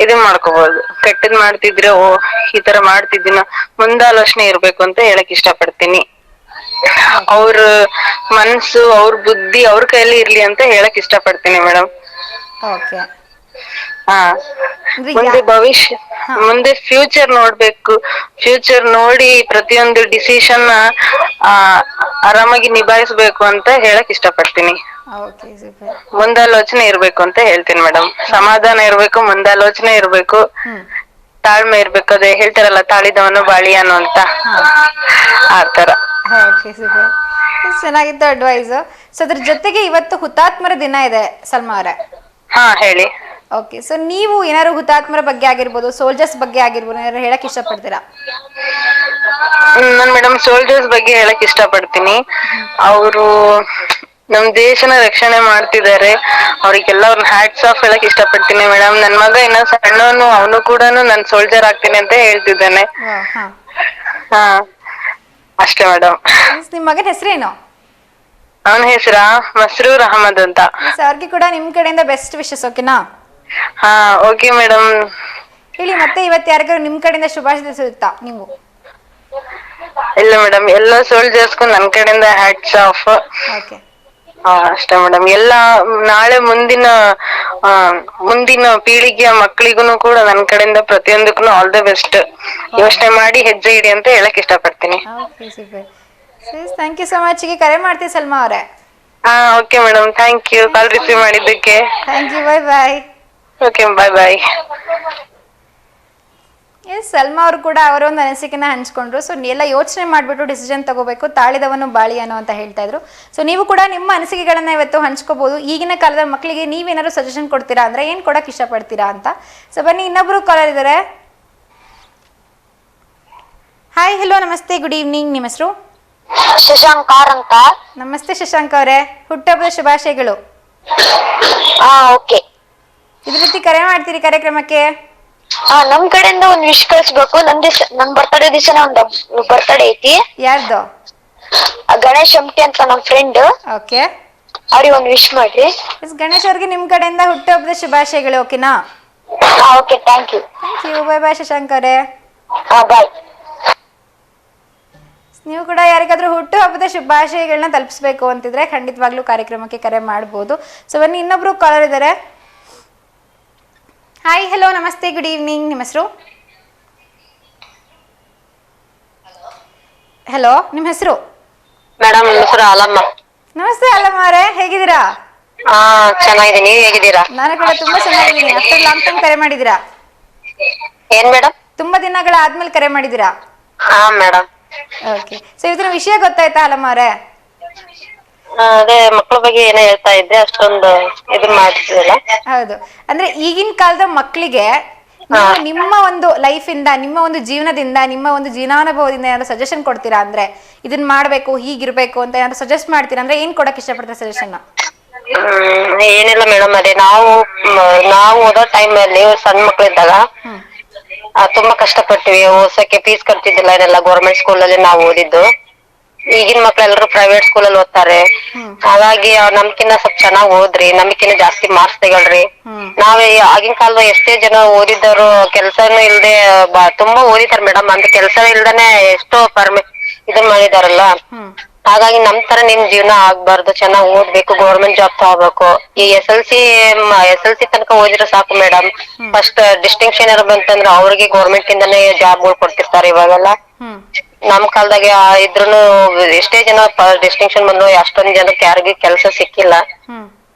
[SPEAKER 2] ಇದು ಮಾಡ್ಕೋಬಹುದು. ಕೆಟ್ಟದ್ ಮಾಡ್ತಿದ್ರೆ ಈ ತರ ಮಾಡ್ತಿದ್ದೀನೋ ಮುಂದಾಲೋಚನೆ ಇರ್ಬೇಕು ಅಂತ ಹೇಳಕ್ ಇಷ್ಟಪಡ್ತೀನಿ. ಅವ್ರ ಮನ್ಸು, ಅವ್ರ ಬುದ್ಧಿ ಅವ್ರ ಕೈಯಲ್ಲಿ ಇರ್ಲಿ ಅಂತ ಹೇಳಕ್ ಇಷ್ಟಪಡ್ತೀನಿ ಮೇಡಮ್.
[SPEAKER 1] ಓಕೆ.
[SPEAKER 2] ಮುಂದೆ ಭವಿಷ್ಯ, ಮುಂದೆ ಫ್ಯೂಚರ್ ನೋಡ್ಬೇಕು. ಫ್ಯೂಚರ್ ನೋಡಿ ಪ್ರತಿಯೊಂದು ಡಿಸಿಷನ್ ಆರಾಮಾಗಿ ನಿಭಾಯಿಸ್ಬೇಕು ಅಂತ ಹೇಳಕ್ ಇಷ್ಟಪಡ್ತೀನಿ. ಮುಂದಾಲೋಚನೆ ಇರ್ಬೇಕು ಅಂತ ಹೇಳ್ತೀನಿ ಮೇಡಮ್. ಸಮಾಧಾನ ಇರ್ಬೇಕು, ಮುಂದಾಲೋಚನೆ ಇರ್ಬೇಕು, ತಾಳ್ಮೆ ಇರ್ಬೇಕು. ಅದೇ ಹೇಳ್ತಾರಲ್ಲ, ತಾಳಿದವನು ಬಾಳಿಯಾನು ಅಂತ, ಆತರ.
[SPEAKER 1] ಚೆನ್ನಾಗಿತ್ತು ಅಡ್ವೈಸ್. ಸೊ ಅದ್ರ ಜೊತೆಗೆ ಇವತ್ತು ಹುತಾತ್ಮರ ದಿನ ಇದೆ ಸಲ್ಮಾ ಅವರೇ.
[SPEAKER 2] ಹೇಳಿ.
[SPEAKER 1] ಓಕೆ. ಸೊ ನೀವು ಏನಾದ್ರು ಹುತಾತ್ಮರ ಬಗ್ಗೆ ಆಗಿರ್ಬೋದು, ಸೋಲ್ಜರ್ಸ್ ಬಗ್ಗೆ ಆಗಿರ್ಬೋದು, ಏನಾದ್ರು ಹೇಳಕ್ ಇಷ್ಟಪಡ್ತೀರಾ?
[SPEAKER 2] ನಾನ್ ಮೇಡಮ್ ಸೋಲ್ಜರ್ಸ್ ಬಗ್ಗೆ ಹೇಳಕ್ ಇಷ್ಟಪಡ್ತೀನಿ. ಅವರು ನಮ್ ದೇಶನ ರಕ್ಷಣೆ ಮಾಡ್ತಿದ್ದಾರೆ. ಅವ್ರಿಗೆಲ್ಲ ಅವ್ರನ್ನ ಹ್ಯಾಟ್ಸ್ ಆಫ್ ಹೇಳಕ್ ಇಷ್ಟಪಡ್ತೀನಿ ಮೇಡಮ್. ನನ್ ಮಗ ಇನ್ನ ಸಣ್ಣವನು, ಅವನು ಕೂಡ ನನ್ ಸೋಲ್ಜರ್ ಆಗ್ತೀನಿ ಅಂತ ಹೇಳ್ತಿದ್ದಾನೆ. ಅಷ್ಟೇ ಮೇಡಮ್.
[SPEAKER 1] ನಿಮ್ ಮಗನ ಹೆಸರೇನು?
[SPEAKER 2] ಅವನ ಹೆಸರಾ ಮಸ್ರೂರ್ ಅಹಮದ್ ಅಂತ.
[SPEAKER 1] ಅವ್ರಿಗೆ ಕೂಡ ನಿಮ್ ಕಡೆಯಿಂದ ಬೆಸ್ಟ್ ವಿಶಸ್. ಓಕೆನಾ?
[SPEAKER 2] Okay madam.
[SPEAKER 1] ಹೇಳಿ. ಮತ್ತೆ ಇವತ್ತು ಯಾರಿಗಾರು ನಿಮ್ ಕಡೆಯಿಂದ ಶುಭಾಶಯ ಸಿಗುತ್ತಾ ನೀವು?
[SPEAKER 2] ಇಲ್ಲ ಮೇಡಮ್, ಎಲ್ಲ ಸೋಲ್ಜರ್ಸ್ಗೂ ನನ್ ಕಡೆಯಿಂದ ಹ್ಯಾಟ್ಸ್ ಆಫ್.
[SPEAKER 1] ಓಕೆ.
[SPEAKER 2] ಅಷ್ಟೇ ಮೇಡಮ್. ಎಲ್ಲ ನಾಳೆ ಮುಂದಿನ ಪೀಳಿಗೆಯ ಮಕ್ಕಳಿಗೂ ಕೂಡ ನನ್ ಕಡೆಯಿಂದ ಪ್ರತಿಯೊಂದಕ್ಕೂ ಆಲ್ ದ ಬೆಸ್ಟ್. ಯೋಚನೆ ಮಾಡಿ ಹೆಜ್ಜೆ ಇಡಿ ಅಂತ ಹೇಳಕ್ ಇಷ್ಟಪಡ್ತೀನಿ.
[SPEAKER 1] Thank you so much. ಈಗ ಕರೆ ಮಾಡ್ತೀವಿ ಸಲ್ಮಾ ಅವರೇ.
[SPEAKER 2] Okay madam, thank you call receive ಮಾಡಿದ್ದಕ್ಕೆ.
[SPEAKER 1] Thank you. Bye bye.
[SPEAKER 2] Okay, bye bye.
[SPEAKER 1] Yes, Salma ಅವರು ಕೂಡ ಅವರ ಒಂದು ಅನಿಸಿಕೆನ ಹಂಚ್ಕೊಂಡ್ರು. ಸೊ ಎಲ್ಲ ಯೋಚನೆ ಮಾಡಿಬಿಟ್ಟು ಡಿಸಿಷನ್ ತಗೋಬೇಕು, ತಾಳಿದವನು ಬಾಳಿಯಾನು ಅಂತ ಹೇಳ್ತಾ ಇದ್ರು. ಸೊ ನೀವು ಕೂಡ ನಿಮ್ಮ ಅನಿಸಿಕೆಗಳನ್ನ ಇವತ್ತು ಹಂಚ್ಕೋಬಹುದು. ಈಗಿನ ಕಾಲದ ಮಕ್ಕಳಿಗೆ ನೀವೇನಾದ್ರು ಸಜೆಷನ್ ಕೊಡ್ತೀರಾ ಅಂದ್ರೆ ಏನ್ ಕೊಡಕ್ ಇಷ್ಟಪಡ್ತೀರಾ ಅಂತ. ಸೊ ಬನ್ನಿ, ಇನ್ನೊಬ್ರು ಕಾಲರ್ ಇದ್ದಾರೆ. ಹಾಯ್, ಹಲೋ, ನಮಸ್ತೆ, ಗುಡ್ ಈವ್ನಿಂಗ್. ನಿಮ್ಮ ಹೆಸರು?
[SPEAKER 5] ಶಶಾಂಕಾರ್ ಅಂತ.
[SPEAKER 1] ನಮಸ್ತೆ ಶಶಾಂಕ್ ಅವರೇ, ಹುಟ್ಟುಹಬ್ಬದ ಶುಭಾಶಯಗಳು.
[SPEAKER 5] ಓಕೆ.
[SPEAKER 1] ಇದ್ರ ರೀತಿ ಕರೆ ಮಾಡ್ತೀರಿ ಕಾರ್ಯಕ್ರಮಕ್ಕೆ?
[SPEAKER 5] ನಮ್ ಕಡೆಯಿಂದ ಒಂದ್ ವಿಶ್ ಕಳಿಸ್ಬೇಕು. ನಮ್ ಬರ್ತಡೇ ದಿವಸನ ಒಂದ್ ಬರ್ತಡೇ ಐತಿ.
[SPEAKER 1] ಯಾರ್ದು?
[SPEAKER 5] ಗಣೇಶ್ ಎಮ್ಟಿ ಅಂತ ನಮ್ ಫ್ರೆಂಡ್.
[SPEAKER 1] ಓಕೆ.
[SPEAKER 5] ಅವ್ರಿಗೆ ಒಂದ್ ವಿಶ್ ಮಾಡ್ರಿ.
[SPEAKER 1] ಗಣೇಶ್ ಅವ್ರಿಗೆ ನಿಮ್ ಕಡೆಯಿಂದ ಹುಟ್ಟುಹಬ್ಬದ ಶುಭಾಶಯಗಳು. ಓಕೆನಾ?
[SPEAKER 5] Okay, thank you.
[SPEAKER 1] Thank you. Bye bye Shashank ಅವರೇ.
[SPEAKER 5] ಬಾಯ್.
[SPEAKER 1] ನೀವು ಕೂಡ ಯಾರಿಗಾದ್ರೂ ಹುಟ್ಟು ಹಬ್ಬದ ಶುಭಾಶಯಗಳನ್ನ ತಲುಪಿಸ್ಬೇಕು ಅಂತಿದ್ರೆ ಖಂಡಿತವಾಗ್ಲೂ ಕಾರ್ಯಕ್ರಮಕ್ಕೆ ಕರೆ ಮಾಡ್ಬೋದು. ಸೊ ಬನ್ನಿ, ಇನ್ನೊಬ್ರು ಕಾಲರ್ ಇದ್ದಾರೆ. ಹಾಯ್, ಹಲೋ, ನಮಸ್ತೆ, ಗುಡ್ ಈವ್ನಿಂಗ್. ನಿಮ್ಮ ಹೆಸರು? ಹಲೋ, ನಿಮ್ಮ ಹೆಸರು?
[SPEAKER 2] ಮೇಡಮ್, ನನ್ನ ಹೆಸರು ಆಲಮ್ಮ.
[SPEAKER 1] ನಮಸ್ತೆ ಆಲಮ್ಮ ಅವರೇ, ಹೇಗಿದ್ದೀರಾ?
[SPEAKER 2] ಚೆನ್ನಾಗಿದ್ದೀನಿ, ನೀವು ಹೇಗಿದ್ದೀರಾ?
[SPEAKER 1] ನಾನು ಕೂಡ ತುಂಬಾ ಚೆನ್ನಾಗಿದ್ದೀನಿ. ಆಫ್ಟರ್ ಲಾಂಗ್ ಟೈಮ್ ಕರೆ ಮಾಡಿದ್ದೀರಾ?
[SPEAKER 2] ಏನ್ ಮೇಡಮ್?
[SPEAKER 1] ತುಂಬಾ ದಿನಗಳ ಆದ್ಮೇಲೆ ಕರೆ ಮಾಡಿದ್ದೀರಾ?
[SPEAKER 2] ಮೇಡಮ್.
[SPEAKER 1] ಓಕೆ. ಸೊ ಇವತ್ತಿನ ವಿಷಯ ಗೊತ್ತಾಯ್ತಾ ಆಲಮ್ಮ ಅವರೇ?
[SPEAKER 2] ಅದೇ ಮಕ್ಕಳ ಬಗ್ಗೆ ಏನೋ ಹೇಳ್ತಾ ಇದ್ದೆ, ಅಷ್ಟೊಂದು ಇದು ಮಾಡ್ತಿದ್ದಿಲ್ಲ.
[SPEAKER 1] ಹೌದು. ಅಂದ್ರೆ ಈಗಿನ ಕಾಲದ ಮಕ್ಕಳಿಗೆ ನಿಮ್ಮ ಒಂದು ಲೈಫ್ ಇಂದ, ನಿಮ್ಮ ಒಂದು ಜೀವನದಿಂದ, ನಿಮ್ಮ ಒಂದು ಜೀವನಾನುಭವದಿಂದ ಏನಾದ್ರು ಸಜೆಷನ್ ಕೊಡ್ತೀರಾ ಅಂದ್ರೆ ಇದನ್ನ ಮಾಡ್ಬೇಕು, ಹೀಗಿರ್ಬೇಕು ಅಂತ ಏನಾದ್ರು ಸಜೆಸ್ಟ್ ಮಾಡ್ತೀರಾ ಅಂದ್ರೆ ಏನ್ ಕೊಡಕ್ ಇಷ್ಟಪಡ್ತೀರಾ ಸಜೆಷನ್?
[SPEAKER 2] ಏನಿಲ್ಲ ಮೇಡಮ್, ಅದೇ ನಾವು ಓದೋ ಟೈಮ್ ಅಲ್ಲಿ ಸಣ್ಣ ಮಕ್ಳಿದ್ದಾಗ ತುಂಬಾ ಕಷ್ಟಪಟ್ಟಿವಿ. ಓದ್ಸಕ್ಕೆ ಫೀಸ್ ಕಟ್ತಿದ್ದಿಲ್ಲ, ಏನೆಲ್ಲ ಗೌರ್ಮೆಂಟ್ ಸ್ಕೂಲಲ್ಲಿ ನಾವು ಓದಿದ್ದು. ಈಗಿನ ಮಕ್ಳೆಲ್ಲರೂ ಪ್ರೈವೇಟ್ ಸ್ಕೂಲಲ್ಲಿ ಓದ್ತಾರೆ. ಹಾಗಾಗಿ ನಮ್ಕಿನ್ನ ಸ್ವಲ್ಪ ಚೆನ್ನಾಗ್ ಓದ್ರಿ, ನಮ್ಕಿನ್ನ ಜಾಸ್ತಿ ಮಾರ್ಕ್ಸ್ ತಗೊಳ್ರಿ. ನಾವೇ ಆಗಿನ ಕಾಲದ ಎಷ್ಟೇ ಜನ ಓದಿದ್ದವರು ಕೆಲ್ಸನೂ ಇಲ್ದೆ ತುಂಬಾ ಓದಿದಾರೆ ಮೇಡಮ್, ಅಂತ ಕೆಲ್ಸ ಇಲ್ದೇನೆ ಎಷ್ಟೋ ಇದನ್ ಮಾಡಿದಾರಲ್ಲ. ಹಾಗಾಗಿ ನಮ್ ತರ ನಿಮ್ ಜೀವನ ಆಗ್ಬಾರ್ದು, ಚೆನ್ನಾಗ್ ಓದ್ಬೇಕು, ಗೌರ್ಮೆಂಟ್ ಜಾಬ್ ತಗೋಬೇಕು. ಈ ಎಸ್ ಎಲ್ ಸಿ ತನಕ ಓದಿದ್ರೆ ಸಾಕು ಮೇಡಮ್. ಫಸ್ಟ್ ಡಿಸ್ಟಿಂಕ್ಷನ್ ಏನಾರು ಬಂತಂದ್ರೆ ಅವ್ರಿಗೆ ಗೌರ್ಮೆಂಟ್ ಇಂದಾನೆ ಜಾಬ್ಗಳು ಕೊಡ್ತಿರ್ತಾರೆ ಇವಾಗೆಲ್ಲ. ನಮ್ ಕಾಲದಾಗ ಇದ್ರೂನು ಎಷ್ಟೇ ಜನ ಡಿಸ್ಟಿಂಕ್ಷನ್ ಬಂದ್ರು ಅಷ್ಟೊಂದ್ ಜನಕ್ಕೆ ಯಾರಿಗೂ ಕೆಲ್ಸ ಸಿಕ್ಕಿಲ್ಲ.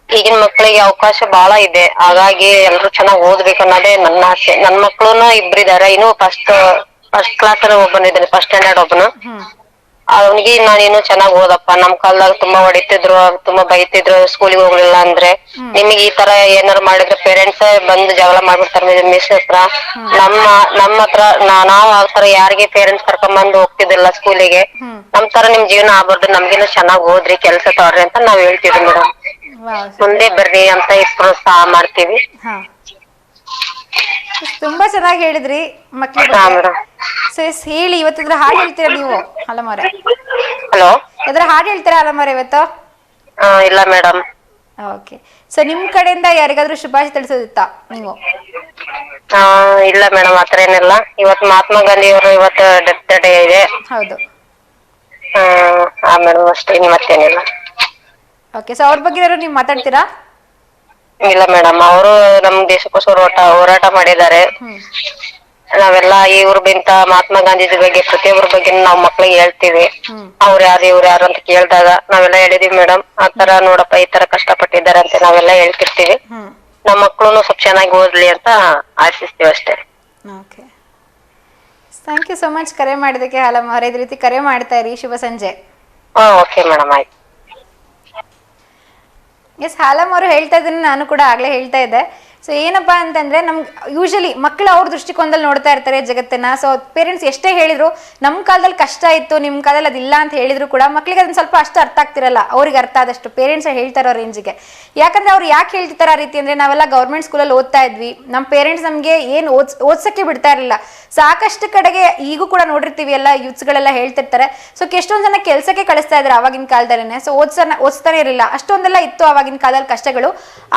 [SPEAKER 2] ಈಗಿನ ಮಕ್ಳಿಗೆ ಅವಕಾಶ ಬಹಳ ಇದೆ, ಹಾಗಾಗಿ ಎಲ್ರು ಚೆನ್ನಾಗ್ ಓದ್ಬೇಕು ಅನ್ನೋದೇ ನನ್ನ ಆಸೆ. ನನ್ ಮಕ್ಳುನು ಇಬ್ರಿದಾರೆ, ಇನ್ನು ಫಸ್ಟ್ ಕ್ಲಾಸ್ ಅಲ್ಲಿ ಒಬ್ಬನಿದ್ದಾನೆ, ಫಸ್ಟ್ ಸ್ಟ್ಯಾಂಡರ್ಡ್ ಒಬ್ಬನು. ಅವ್ನಿಗೆ ನೀನು ಚೆನ್ನಾಗ್ ಓದಪ್ಪ, ನಮ್ ಕಾಲದಾಗ ತುಂಬಾ ಹೊಡಿತಿದ್ರು, ತುಂಬಾ ಬೈತಿದ್ರು ಸ್ಕೂಲಿಗೆ ಹೋಗ್ಲಿಲ್ಲ ಅಂದ್ರೆ. ನಿಮಗೆ ಈ ತರ ಏನಾರು ಮಾಡಿದ್ರೆ ಪೇರೆಂಟ್ಸ್ ಬಂದು ಜಗಳ ಮಾಡ್ಬಿಡ್ತಾರೆ ಮಿಸ್ ಹತ್ರ. ನಮ್ಮ ಹತ್ರ ನಾವ್ ಆ ತರ ಯಾರಿಗೆ ಪೇರೆಂಟ್ಸ್ ಕರ್ಕೊಂಡ್ ಹೋಗ್ತಿದಿಲ್ಲ ಸ್ಕೂಲಿಗೆ. ನಮ್ ತರ ನಿಮ್ ಜೀವನ ಆಗ್ಬಾರ್ದು, ನಮ್ಗಿನ್ನ ಚೆನ್ನಾಗ್ ಓದ್ರಿ, ಕೆಲ್ಸ ತಗೊಳ್ರಿ ಅಂತ ನಾವ್ ಹೇಳ್ತೀವಿ ಮೇಡಮ್. ಮುಂದೆ ಬರ್ರಿ ಅಂತ ಪ್ರೋತ್ಸಾಹ ಮಾಡ್ತೀವಿ.
[SPEAKER 1] ತುಂಬಾ ಚೆನ್ನಾಗಿ ಹೇಳಿದ್ರಿ ಮಕ್ಳಿಗೆ. ಹೇಳಿ, ಇವತ್ತಿದ್ರ ಹಾಡು ಹೇಳ್ತೀರಾ ನೀವು ಅಲಮಾರೆ?
[SPEAKER 2] ಹಲೋ,
[SPEAKER 1] ಇದ್ರ ಹಾಡು ಹೇಳ್ತೀರಾ ಅಲಮಾರೆ ಇವತ್ತು?
[SPEAKER 2] ಇಲ್ಲ ಮೇಡಮ್.
[SPEAKER 1] ಓಕೆ, ಸೊ ನಿಮ್ ಕಡೆಯಿಂದ ಯಾರಿಗಾದ್ರೂ ಶುಭಾಶಯ ತಿಳಿಸೋದಿತ್ತಾ ನೀವು?
[SPEAKER 2] ಇಲ್ಲ ಮೇಡಮ್, ಆತರ ಏನಿಲ್ಲ. ಇವತ್ತು ಮಹಾತ್ಮ ಗಾಂಧಿ ಅವರು ಇವತ್ತು ಡೆತ್ ಡೇ ಇದೆ.
[SPEAKER 1] ಹೌದು.
[SPEAKER 2] ಮೇಡಮ್ ಅಷ್ಟೇ, ಮತ್ತೇನಿಲ್ಲ.
[SPEAKER 1] ಓಕೆ, ಸೊ ಅವ್ರ ಬಗ್ಗೆ ನೀವು ಮಾತಾಡ್ತೀರಾ?
[SPEAKER 2] ಇಲ್ಲ ಮೇಡಮ್, ಅವರು ನಮ್ ದೇಶಕ್ಕೋಸ್ಕರ ಹೋರಾಟ ಮಾಡಿದ್ದಾರೆ. ನಾವೆಲ್ಲ ಇವ್ರಗಿಂತ ಮಹಾತ್ಮ ಗಾಂಧೀಜಿ ಬಗ್ಗೆ ಪ್ರತಿಯೊಬ್ಬರ ಬಗ್ಗೆ ನಾವ್ ಮಕ್ಳಿಗೆ ಹೇಳ್ತೀವಿ. ಅವ್ರ ಯಾರು ಇವ್ರ ಯಾರು ಅಂತ ಕೇಳಿದಾಗ ನಾವೆಲ್ಲ ಹೇಳಿದೀವಿ ಮೇಡಮ್, ಆತರ ನೋಡಪ್ಪ ಈ ತರ ಕಷ್ಟಪಟ್ಟಿದ್ದಾರೆ ಅಂತ ನಾವೆಲ್ಲ ಹೇಳ್ತಿರ್ತೀವಿ. ನಮ್ಮ ಮಕ್ಳುನು ಸ್ವಲ್ಪ ಚೆನ್ನಾಗಿ ಓದ್ಲಿ ಅಂತ ಆಶಿಸ್ತೀವಿ ಅಷ್ಟೇ.
[SPEAKER 1] Okay, thank you so much ಕರೆ ಮಾಡಿದಕ್ಕೆ ಹಾಲಮ್ಮ. ಇದೇ ರೀತಿ ಕರೆ ಮಾಡ್ತಾ ಇರಿ. ಶುಭ ಸಂಜೆ.
[SPEAKER 2] ಓಕೆ ಮೇಡಮ್, ಆಯ್ತು.
[SPEAKER 1] ಎಸ್, ಹಾಲಮ್ಮ ಅವರು ಹೇಳ್ತಾ ಇದ್ದೀನಿ, ನಾನು ಕೂಡ ಆಗ್ಲೇ ಹೇಳ್ತಾ ಇದ್ದೆ. ಸೊ ಏನಪ್ಪಾ ಅಂತಂದ್ರೆ ನಮ್ಗೆ ಯೂಶಲಿ ಮಕ್ಕಳು ಅವ್ರ ದೃಷ್ಟಿಕೋನದಲ್ಲಿ ನೋಡ್ತಾ ಇರ್ತಾರೆ ಜಗತ್ತನ್ನ. ಸೊ ಪೇರೆಂಟ್ಸ್ ಎಷ್ಟೇ ಹೇಳಿದ್ರು, ನಮ್ಮ ಕಾಲದಲ್ಲಿ ಕಷ್ಟ ಇತ್ತು, ನಿಮ್ಮ ಕಾಲದಲ್ಲಿ ಅದಿಲ್ಲ ಅಂತ ಹೇಳಿದ್ರು ಕೂಡ ಮಕ್ಳಿಗೆ ಅದನ್ನ ಸ್ವಲ್ಪ ಅಷ್ಟು ಅರ್ಥ ಆಗ್ತಿರಲ್ಲ. ಅವ್ರಿಗೆ ಅರ್ಥ ಆದಷ್ಟು ಪೇರೆಂಟ್ಸ್ ಹೇಳ್ತಾರೋ ರೇಂಜಿಗೆ. ಯಾಕಂದ್ರೆ ಅವ್ರು ಯಾಕೆ ಹೇಳ್ತಿರ್ತಾರೆ ಆ ರೀತಿ ಅಂದ್ರೆ, ನಾವೆಲ್ಲ ಗೌರ್ಮೆಂಟ್ ಸ್ಕೂಲಲ್ಲಿ ಓದ್ತಾ ಇದ್ವಿ, ನಮ್ಮ ಪೇರೆಂಟ್ಸ್ ನಮಗೆ ಏನು ಓದ್ಸಕ್ಕೆ ಬಿಡ್ತಾ ಇರಲಿಲ್ಲ. ಸಾಕಷ್ಟು ಕಡೆಗೆ ಈಗೂ ಕೂಡ ನೋಡಿರ್ತೀವಿ, ಎಲ್ಲ ಯೂತ್ಸ್ಗಳೆಲ್ಲ ಹೇಳ್ತಿರ್ತಾರೆ. ಸೊ ಎಷ್ಟೊಂದು ಜನ ಕೆಲಸಕ್ಕೆ ಕಳಿಸ್ತಾ ಇದ್ದಾರೆ ಆವಾಗಿನ ಕಾಲದಲ್ಲೇ. ಸೊ ಓದಿಸ್ತಾನೆ ಇರಲಿಲ್ಲ, ಅಷ್ಟೊಂದೆಲ್ಲ ಇತ್ತು ಆವಾಗಿನ ಕಾಲದಲ್ಲಿ ಕಷ್ಟಗಳು.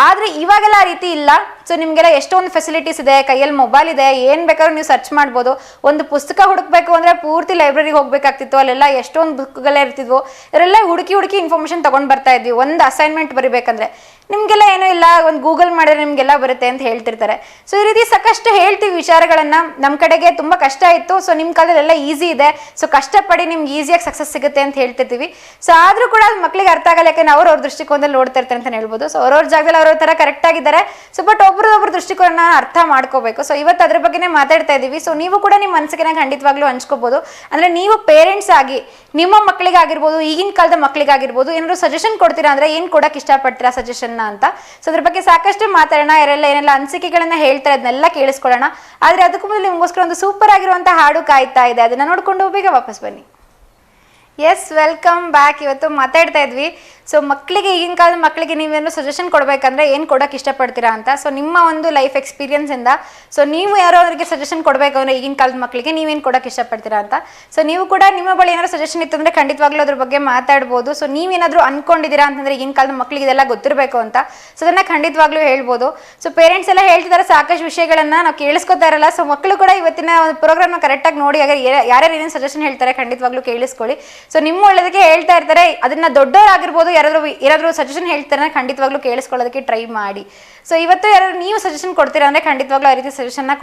[SPEAKER 1] ಆದ್ರೆ ಇವಾಗೆಲ್ಲ ಆ ರೀತಿ ಇಲ್ಲ. ಸೊ ನಿಮ್ಗೆಲ್ಲ ಎಷ್ಟೊಂದು ಫೆಸಿಲಿಟೀಸ್ ಇದೆ, ಕೈಯಲ್ಲಿ ಮೊಬೈಲ್ ಇದೆ, ಏನ್ ಬೇಕಾದ್ರೂ ನೀವು ಸರ್ಚ್ ಮಾಡ್ಬೋದು. ಒಂದು ಪುಸ್ತಕ ಹುಡುಕ್ಬೇಕು ಅಂದ್ರೆ ಪೂರ್ತಿ ಲೈಬ್ರರಿಗೆ ಹೋಗ್ಬೇಕಾಗ್ತಿತ್ತು, ಅಲ್ಲೆಲ್ಲ ಎಷ್ಟೊಂದು ಬುಕ್ಗಳೇ ಇರ್ತಿದ್ವು. ಇವರೆಲ್ಲ ಹುಡುಕಿ ಇನ್ಫಾರ್ಮೇಶನ್ ತಗೊಂಡ್ ಬರ್ತಾ ಇದ್ವಿ. ಒಂದು ಅಸೈನ್ಮೆಂಟ್ ಬರಿಬೇಕಂದ್ರೆ ನಿಮ್ಗೆಲ್ಲ ಏನೂ ಇಲ್ಲ, ಒಂದು ಗೂಗಲ್ ಮಾಡಿದ್ರೆ ನಿಮ್ಗೆಲ್ಲ ಬರುತ್ತೆ ಅಂತ ಹೇಳ್ತಿರ್ತಾರೆ. ಸೊ ಈ ರೀತಿ ಸಾಕಷ್ಟು ಹೇಳ್ತೀವಿ ವಿಚಾರಗಳನ್ನ. ನಮ್ಮ ಕಡೆಗೆ ತುಂಬಾ ಕಷ್ಟ ಇತ್ತು, ಸೊ ನಿಮ್ ಕಾಲದಲ್ಲೆಲ್ಲ ಈಸಿ ಇದೆ, ಸೊ ಕಷ್ಟಪಡಿ ನಿಮ್ಗೆ ಈಸಿಯಾಗಿ ಸಕ್ಸಸ್ ಸಿಗುತ್ತೆ ಅಂತ ಹೇಳ್ತಿರ್ತೀವಿ. ಸೊ ಆದ್ರೂ ಕೂಡ ಮಕ್ಳಿಗೆ ಅರ್ಥ ಆಗಲ್ಲ, ಯಾಕಂದ್ರೆ ಅವ್ರ ದೃಷ್ಟಿಕೋನದಲ್ಲಿ ನೋಡ್ತಾ ಇರ್ತಾರೆ ಅಂತ ಹೇಳ್ಬೋದು. ಸೊ ಅವ್ರವ್ರ ಜಾಗದಲ್ಲಿ ಅವ್ರ ತರ ಕರೆಕ್ಟ್ ಆಗಿದ್ದಾರೆ. ಸೊ ಬಟ್ ಒಬ್ರ ದೃಷ್ಟಿಕೋನ ಅರ್ಥ ಮಾಡ್ಕೋಬೇಕು. ಸೊ ಇವತ್ತು ಅದ್ರ ಬಗ್ಗೆನೇ ಮಾತಾಡ್ತಾ ಇದೀವಿ. ಸೊ ನೀವು ಕೂಡ ನಿಮ್ಮ ಮನಸ್ಸಿಗೆ ಖಂಡಿತವಾಗ್ಲೂ ಹಂಚ್ಕೋಬಹುದು. ಅಂದ್ರೆ ನೀವು ಪೇರೆಂಟ್ಸ್ ಆಗಿ ನಿಮ್ಮ ಮಕ್ಕಳಿಗಾಗಿರ್ಬೋದು, ಈಗಿನ ಕಾಲದ ಮಕ್ಕಳಿಗಾಗಿರ್ಬೋದು, ಏನಾದ್ರು ಸಜೆಷನ್ ಕೊಡ್ತೀರಾ ಅಂದ್ರೆ ಏನ್ ಕೊಡಕ್ ಇಷ್ಟಪಡ್ತೀರಾ ಸಜೆಷನ್ ಅಂತ? ಸೊ ಅದ್ರ ಬಗ್ಗೆ ಸಾಕಷ್ಟು ಮಾತಾಡೋಣ. ಏನೆಲ್ಲ ಅನಿಸಿಕೆಗಳನ್ನ ಹೇಳ್ತಾರೆ ಅದನ್ನೆಲ್ಲ ಕೇಳಿಸ್ಕೊಳ್ಳೋಣ. ಆದ್ರೆ ಅದಕ್ಕೂ ಮೊದಲು ನಿಮಗೋಸ್ಕರ ಒಂದು ಸೂಪರ್ ಆಗಿರುವಂತಹ ಹಾಡು ಕಾಯ್ತಾ ಇದೆ, ಅದನ್ನ ನೋಡ್ಕೊಂಡು ಬೇಗ ವಾಪಸ್ ಬನ್ನಿ. Yes, welcome back. ಇವತ್ತು ಮಾತಾಡ್ತಾ ಇದ್ವಿ ಸೊ ಮಕ್ಕಳಿಗೆ, ಈಗಿನ ಕಾಲದ ಮಕ್ಕಳಿಗೆ ನೀವೇನು ಸಜೆಷನ್ ಕೊಡಬೇಕಂದ್ರೆ ಏನು ಕೊಡೋಕೆ ಇಷ್ಟಪಡ್ತೀರಾ ಅಂತ. ಸೊ ನಿಮ್ಮ ಒಂದು ಲೈಫ್ ಎಕ್ಸ್ಪೀರಿಯನ್ಸಿಂದ ಸೊ ನೀವು ಯಾರೋ ಅವರಿಗೆ ಸಜೆಷನ್ ಕೊಡಬೇಕು ಅಂದರೆ ಈಗಿನ ಕಾಲದ ಮಕ್ಕಳಿಗೆ ನೀವೇನು ಕೊಡೋಕೆ ಇಷ್ಟಪಡ್ತೀರಾ ಅಂತ. ಸೊ ನೀವು ಕೂಡ ನಿಮ್ಮ ಬಳಿ ಏನಾದ್ರು ಸಜೆಷನ್ ಇತ್ತು ಅಂದರೆ ಖಂಡಿತವಾಗ್ಲೂ ಅದ್ರ ಬಗ್ಗೆ ಮಾತಾಡ್ಬೋದು. ಸೊ ನೀವೇನಾದರೂ ಅನ್ಕೊಂಡಿದ್ದೀರಾ ಅಂತಂದರೆ ಈಗಿನ ಕಾಲದ ಮಕ್ಕಳಿಗೆ ಇದೆಲ್ಲ ಗೊತ್ತಿರಬೇಕು ಅಂತ, ಸೊ ಅದನ್ನು ಖಂಡಿತವಾಗ್ಲೂ ಹೇಳ್ಬೋದು. ಸೊ ಪೇರೆಂಟ್ಸ್ ಎಲ್ಲ ಹೇಳ್ತಿದ್ದಾರೆ ಸಾಕಷ್ಟು ವಿಷಯಗಳನ್ನು ನಾವು ಕೇಳಿಸ್ಕೊತಾ ಇರಲ್ಲ. ಸೊ ಮಕ್ಕಳು ಕೂಡ ಇವತ್ತಿನ ಪ್ರೋಗ್ರಾಮ್ನ ಕರೆಕ್ಟಾಗಿ ನೋಡಿ ಯಾರ್ಯಾರು ಏನೇನು ಸಜೆಷನ್ ಹೇಳ್ತಾರೆ ಖಂಡಿತವಾಗ್ಲೂ ಕೇಳಿಸ್ಕೊಳ್ಳಿ. ಸೊ ನಿಮ್ಮ ಒಳ್ಳೇದಕ್ಕೆ ಹೇಳ್ತಾ ಇರ್ತಾರೆ, ಅದನ್ನ ದೊಡ್ಡವರಾಗಿರ್ಬೋದು ಯಾರಾದ್ರೂ ಸಜೆಷನ್ ಹೇಳ್ತಾರೆ ಖಂಡಿತವಾಗ್ಲೂ ಕೇಳಿಸ್ಕೊಳ್ಳೋದಕ್ಕೆ ಟ್ರೈ ಮಾಡಿ. ಸೊ ಇವತ್ತು ಯಾರಾದ್ರು ನೀವು ಸಜೆಷನ್ ಕೊಡ್ತೀರಾ ಅಂದ್ರೆ ಖಂಡಿತವಾಗ್ಲೂ ಆ ರೀತಿ ಸಜೆಷನ್ನ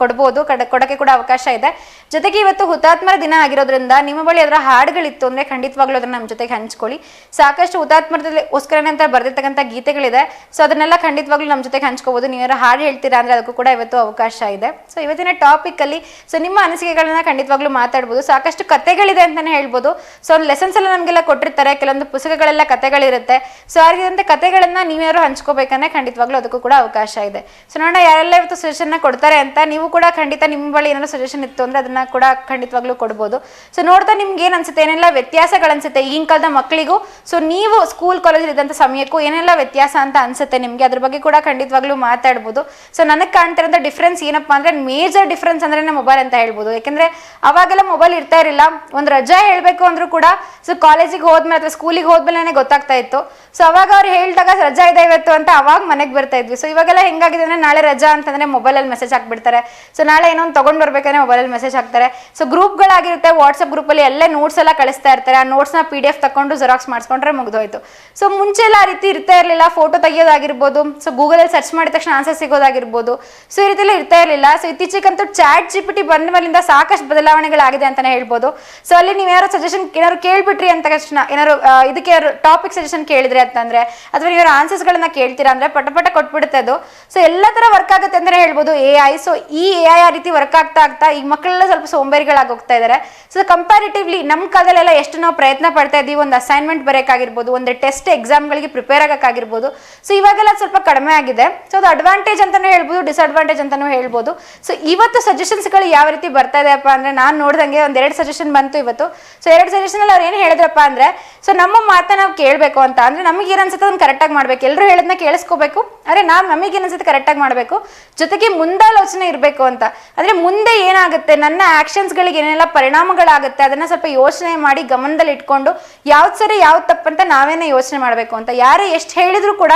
[SPEAKER 1] ಕೊಡ್ಬೋದು, ಕೊಡಕ್ಕೆ ಕೂಡ ಅವಕಾಶ ಇದೆ. ಜೊತೆಗೆ ಇವತ್ತು ಹುತಾತ್ಮರ ದಿನ ಆಗಿರೋದ್ರಿಂದ ನಿಮ್ಮ ಬಳಿ ಅದರ ಹಾಡುಗಳಿತ್ತು ಅಂದ್ರೆ ಖಂಡಿತವಾಗ್ಲೂ ಅದನ್ನ ನಮ್ಮ ಜೊತೆಗೆ ಹಂಚ್ಕೊಳ್ಳಿ. ಸಾಕಷ್ಟು ಹುತಾತ್ಮರದಕ್ಕೋಸ್ಕರನೇ ಅಂತ ಬರ್ದಿರ್ತಕ್ಕಂಥ ಗೀತೆಗಳಿದೆ. ಸೊ ಅದನ್ನೆಲ್ಲ ಖಂಡಿತವಾಗ್ಲೂ ನಮ್ಮ ಜೊತೆಗೆ ಹಂಚ್ಕೋಬಹುದು. ನೀವ್ಯಾರು ಹಾಡು ಹೇಳ್ತೀರಾ ಅಂದ್ರೆ ಅದಕ್ಕೂ ಕೂಡ ಇವತ್ತು ಅವಕಾಶ ಇದೆ. ಸೊ ಇವತ್ತಿನ ಟಾಪಿಕ್ ಅಲ್ಲಿ ಸೊ ನಿಮ್ಮ ಅನಿಸಿಕೆಗಳನ್ನ ಖಂಡಿತವಾಗ್ಲೂ ಮಾತಾಡ್ಬೋದು. ಸಾಕಷ್ಟು ಕಥೆಗಳಿದೆ ಅಂತಾನೆ ಹೇಳ್ಬೋದು. ಸೊ ಒಂದು ಲೆಸನ್ಸ್ ಎಲ್ಲ ನಮಗೆಲ್ಲ ಕೊಟ್ಟಿರ್ತಾರೆ, ಕೆಲವೊಂದು ಪುಸ್ತಕಗಳೆಲ್ಲ ಕಥೆಗಳಿರುತ್ತೆ. ಸೊ ಆಗಿರುವಂಥ ಕಥೆಗಳನ್ನ ನೀವ್ಯಾರು ಹಂಚ್ಕೋಬೇಕಂದ್ರೆ ಖಂಡಿತವಾಗ್ಲೂ ಅದಕ್ಕೂ ಕೂಡ ಅವಕಾಶ ಇದೆ. ಸೊ ನೋಡೋಣ ಯಾರೆಲ್ಲ ಇವತ್ತು ಸಜೆಷನ್ನ ಕೊಡ್ತಾರೆ ಅಂತ. ನೀವು ಕೂಡ ಖಂಡಿತ ನಿಮ್ಮ ಬಳಿ ಏನಾದ್ರು ಸಜೆಷನ್ ಇತ್ತು ಅಂದ್ರೆ ಅದನ್ನ ಕೂಡ ಖಂಡಿತವಾಗ್ಲೂ ಕೊಡ್ಬೋದು. ಸೊ ನೋಡ್ತಾ ನಿಮ್ಗೆ ಏನ್ ಅನ್ಸುತ್ತೆ, ಏನೆಲ್ಲ ವ್ಯತ್ಯಾಸಗಳನ್ಸುತ್ತೆ ಈಗಿನ ಕಾಲದ ಮಕ್ಕಳಿಗೂ, ಸೊ ನೀವು ಸ್ಕೂಲ್ ಕಾಲೇಜ್ ಇದ್ದಂಥ ಸಮಯಕ್ಕೂ ಏನೆಲ್ಲ ವ್ಯತ್ಯಾಸ ಅಂತ ಅನ್ಸುತ್ತೆ ನಿಮ್ಗೆ, ಅದ್ರ ಬಗ್ಗೆ ಕೂಡ ಖಂಡಿತವಾಗ್ಲೂ ಮಾತಾಡ್ಬೋದು. ಸೊ ನನಗೆ ಕಾಣ್ತಿರೋಂಥ ಡಿಫ್ರೆನ್ಸ್ ಏನಪ್ಪಾ ಅಂದ್ರೆ ಮೇಜರ್ ಡಿಫ್ರೆನ್ಸ್ ಅಂದ್ರೆ ಮೊಬೈಲ್ ಅಂತ ಹೇಳ್ಬೋದು. ಯಾಕಂದ್ರೆ ಅವಾಗೆಲ್ಲ ಮೊಬೈಲ್ ಇರ್ತಾ ಇರಲಿಲ್ಲ. ಒಂದು ರಜಾ ಹೇಳ್ಬೇಕು ಅಂದ್ರೂ ಕೂಡ ಸೊ ಕಾಲೇಜಿಗೆ ಹೋದ್ಮೇಲೆ ಅಥವಾ ಸ್ಕೂಲಿಗೆ ಹೋದ್ಮೇಲೆ ಗೊತ್ತಾಗ್ತಾ ಇತ್ತು. ಸೊ ಅವಾಗ ಅವ್ರು ಹೇಳಿದಾಗ ರಜಾ ಇದೆ ಇವತ್ತು ಅಂತ ಅವಾಗ ಮನೆಗೆ ಬರ್ತಾ ಇದ್ವಿ. ಸೊ ಇವಾಗೆಲ್ಲ ಹೆಂಗಾಗಿದೆ ಅಂದ್ರೆ ನಾಳೆ ರಜಾ ಅಂತಂದ್ರೆ ಮೊಬೈಲಲ್ಲಿ ಮೆಸೇಜ್ ಹಾಕ್ಬಿಡ್ತಾರೆ. ಸೊ ನಾಳೆ ಏನೋ ಒಂದು ತಗೊಂಡ್ ಬರ್ಬೇಕಂದ್ರೆ ಮೊಬೈಲಲ್ಲಿ ಮೆಸೇಜ್ ಹಾಕ್ತಾರೆ. ಸೊ ಗ್ರೂಪ್ಗಳಾಗಿರುತ್ತೆ, ವಾಟ್ಸಪ್ ಗ್ರೂಪಲ್ಲಿ ಎಲ್ಲ ನೋಟ್ಸ್ ಎಲ್ಲ ಕಳಿಸ್ತಾ ಇರ್ತಾರೆ. ಆ ನೋಟ್ಸ್ನ PDF ತಗೊಂಡು ಜೆರಾಕ್ಸ್ ಮಾಡಿಸ್ಕೊಂಡ್ರೆ ಮುಗಿದೋಯ್ತು. ಸೊ ಮುಂಚೆ ಎಲ್ಲ ಆ ರೀತಿ ಇರ್ತಾ ಇರಲಿಲ್ಲ. ಫೋಟೋ ತೆಗಿಯೋದಾಗಿರ್ಬೋದು, ಸೊ ಗೂಗಲಲ್ಲಿ ಸರ್ಚ್ ಮಾಡಿದ ತಕ್ಷಣ ಆನ್ಸರ್ ಸಿಗೋದಾಗಿರ್ಬೋದು, ಸೊ ಈ ರೀತಿ ಎಲ್ಲ ಇರ್ತಾ ಇರಲಿಲ್ಲ. ಸೊ ಇತ್ತೀಚೆಗಂತೂ ChatGPT ಬಂದ ಮೇಲಿಂದ ಸಾಕಷ್ಟು ಬದಲಾವಣೆಗಳಾಗಿದೆ ಅಂತಾನೆ ಹೇಳ್ಬೋದು. ಸೊ ಅಲ್ಲಿ ನೀವು ಯಾರೋ ಸಜೆಷನ್ ಏನಾದ್ರು ಕೇಳ್ಬಿಟ್ರಿ ಅಂತ ತಕ್ಷಣ ಏನಾದ್ರು ಇದಕ್ಕೆ ಟಾಪಿಕ್ ಸಜೆಷನ್ ಕೇಳಿದ್ರೆ ಅಂತಂದ್ರೆ ಅಥವಾ ನೀವು ಆನ್ಸರ್ಸ್ಗಳನ್ನ ಕೇಳ್ತೀರಾ ಅಂದ್ರೆ ಪಟ ಕೊಟ್ಬಿಡುತ್ತೆ ಅದು. ಸೊ ಎಲ್ಲ ತರ ವರ್ಕ್ ಆಗುತ್ತೆ ಅಂತ ಹೇಳ್ಬೋದು AI. ಸೊ ಈ AI ಆ ರೀತಿ ವರ್ಕ್ ಆಗ್ತಾ ಈಗ ಮಕ್ಕಳೆಲ್ಲ ಸ್ವಲ್ಪ ಸೋಂಬೇರಿಗಳಾಗಿ ಹೋಗ್ತಾ ಇದ್ದಾರೆ. ಸೊ ಕಂಪ್ಯಾರಿಟಿವ್ಲಿ ನಮ್ಮ ಕಾಲದಲ್ಲೆಲ್ಲ ಎಷ್ಟು ನಾವು ಪ್ರಯತ್ನ ಪಡ್ತಾ ಇದೀವಿ, ಒಂದು ಅಸೈನ್ಮೆಂಟ್ ಬರೆಯೋಕ್ಕಾಗಿರ್ಬೋದು, ಒಂದು ಟೆಸ್ಟ್ ಎಕ್ಸಾಮ್ಗಳಿಗೆ ಪ್ರಿಪೇರ್ ಆಗೋಕ್ಕಾಗಿರ್ಬೋದು. ಸೊ ಇವಾಗೆಲ್ಲ ಸ್ವಲ್ಪ ಕಡಿಮೆ ಆಗಿದೆ. ಸೊ ಅದು ಅಡ್ವಾಂಟೇಜ್ ಅಂತಾನೂ ಹೇಳ್ಬೋದು, ಡಿಸ್ಅಡ್ವಾಂಟೇಜ್ ಅಂತಾನೂ ಹೇಳ್ಬೋದು. ಸೊ ಇವತ್ತು ಸಜೆಷನ್ಸ್ಗಳು ಯಾವ ರೀತಿ ಬರ್ತಾ ಇದೆಯಪ್ಪ ಅಂದ್ರೆ ನಾನು ನೋಡ್ದಂಗೆ ಒಂದ್ 2 ಸಜೆಷನ್ ಬಂತು ಇವತ್ತು. ಸೊ 2 ಸಜೆಷನ್ ಅಲ್ಲಿ ಅವ್ರು ಏನು ಹೇಳಿದ್ರಪ್ಪ ಅಂದ್ರೆ, ಸೊ ನಮ್ಮ ಮಾತನ್ನ ನಾವು ಕೇಳಬೇಕು ಅಂತ ಅಂದ್ರೆ ನಮಗೆ ಏನ್ ಅನ್ಸುತ್ತೆ ಅದನ್ನ ಕರೆಕ್ಟಾಗಿ ಮಾಡ್ಬೇಕು, ಎಲ್ಲರೂ ಹೇಳೋದನ್ನ ಕೇಳಿಸ್ಕೋಬೇಕು, ಆದ್ರೆ ನಮಗೆ ಏನ್ ಅನ್ಸುತ್ತೆ ಕರೆಕ್ಟಾಗಿ ಮಾಡಬೇಕು, ಜೊತೆಗೆ ಮುಂದಾಲೋಚನೆ ಇರಬೇಕು ಅಂತ. ಅಂದ್ರೆ ಮುಂದೆ ಏನಾಗುತ್ತೆ, ನನ್ನ ಆಕ್ಷನ್ಸ್ಗಳಿಗೆ ಏನೆಲ್ಲ ಪರಿಣಾಮಗಳಾಗುತ್ತೆ ಅದನ್ನ ಸ್ವಲ್ಪ ಯೋಚನೆ ಮಾಡಿ ಗಮನದಲ್ಲಿ ಇಟ್ಕೊಂಡು ಯಾವ್ದು ಸರಿ ಯಾವ್ದು ತಪ್ಪಂತ ನಾವೇನೇ ಯೋಚನೆ ಮಾಡಬೇಕು ಅಂತ. ಯಾರೇ ಎಷ್ಟು ಹೇಳಿದ್ರು ಕೂಡ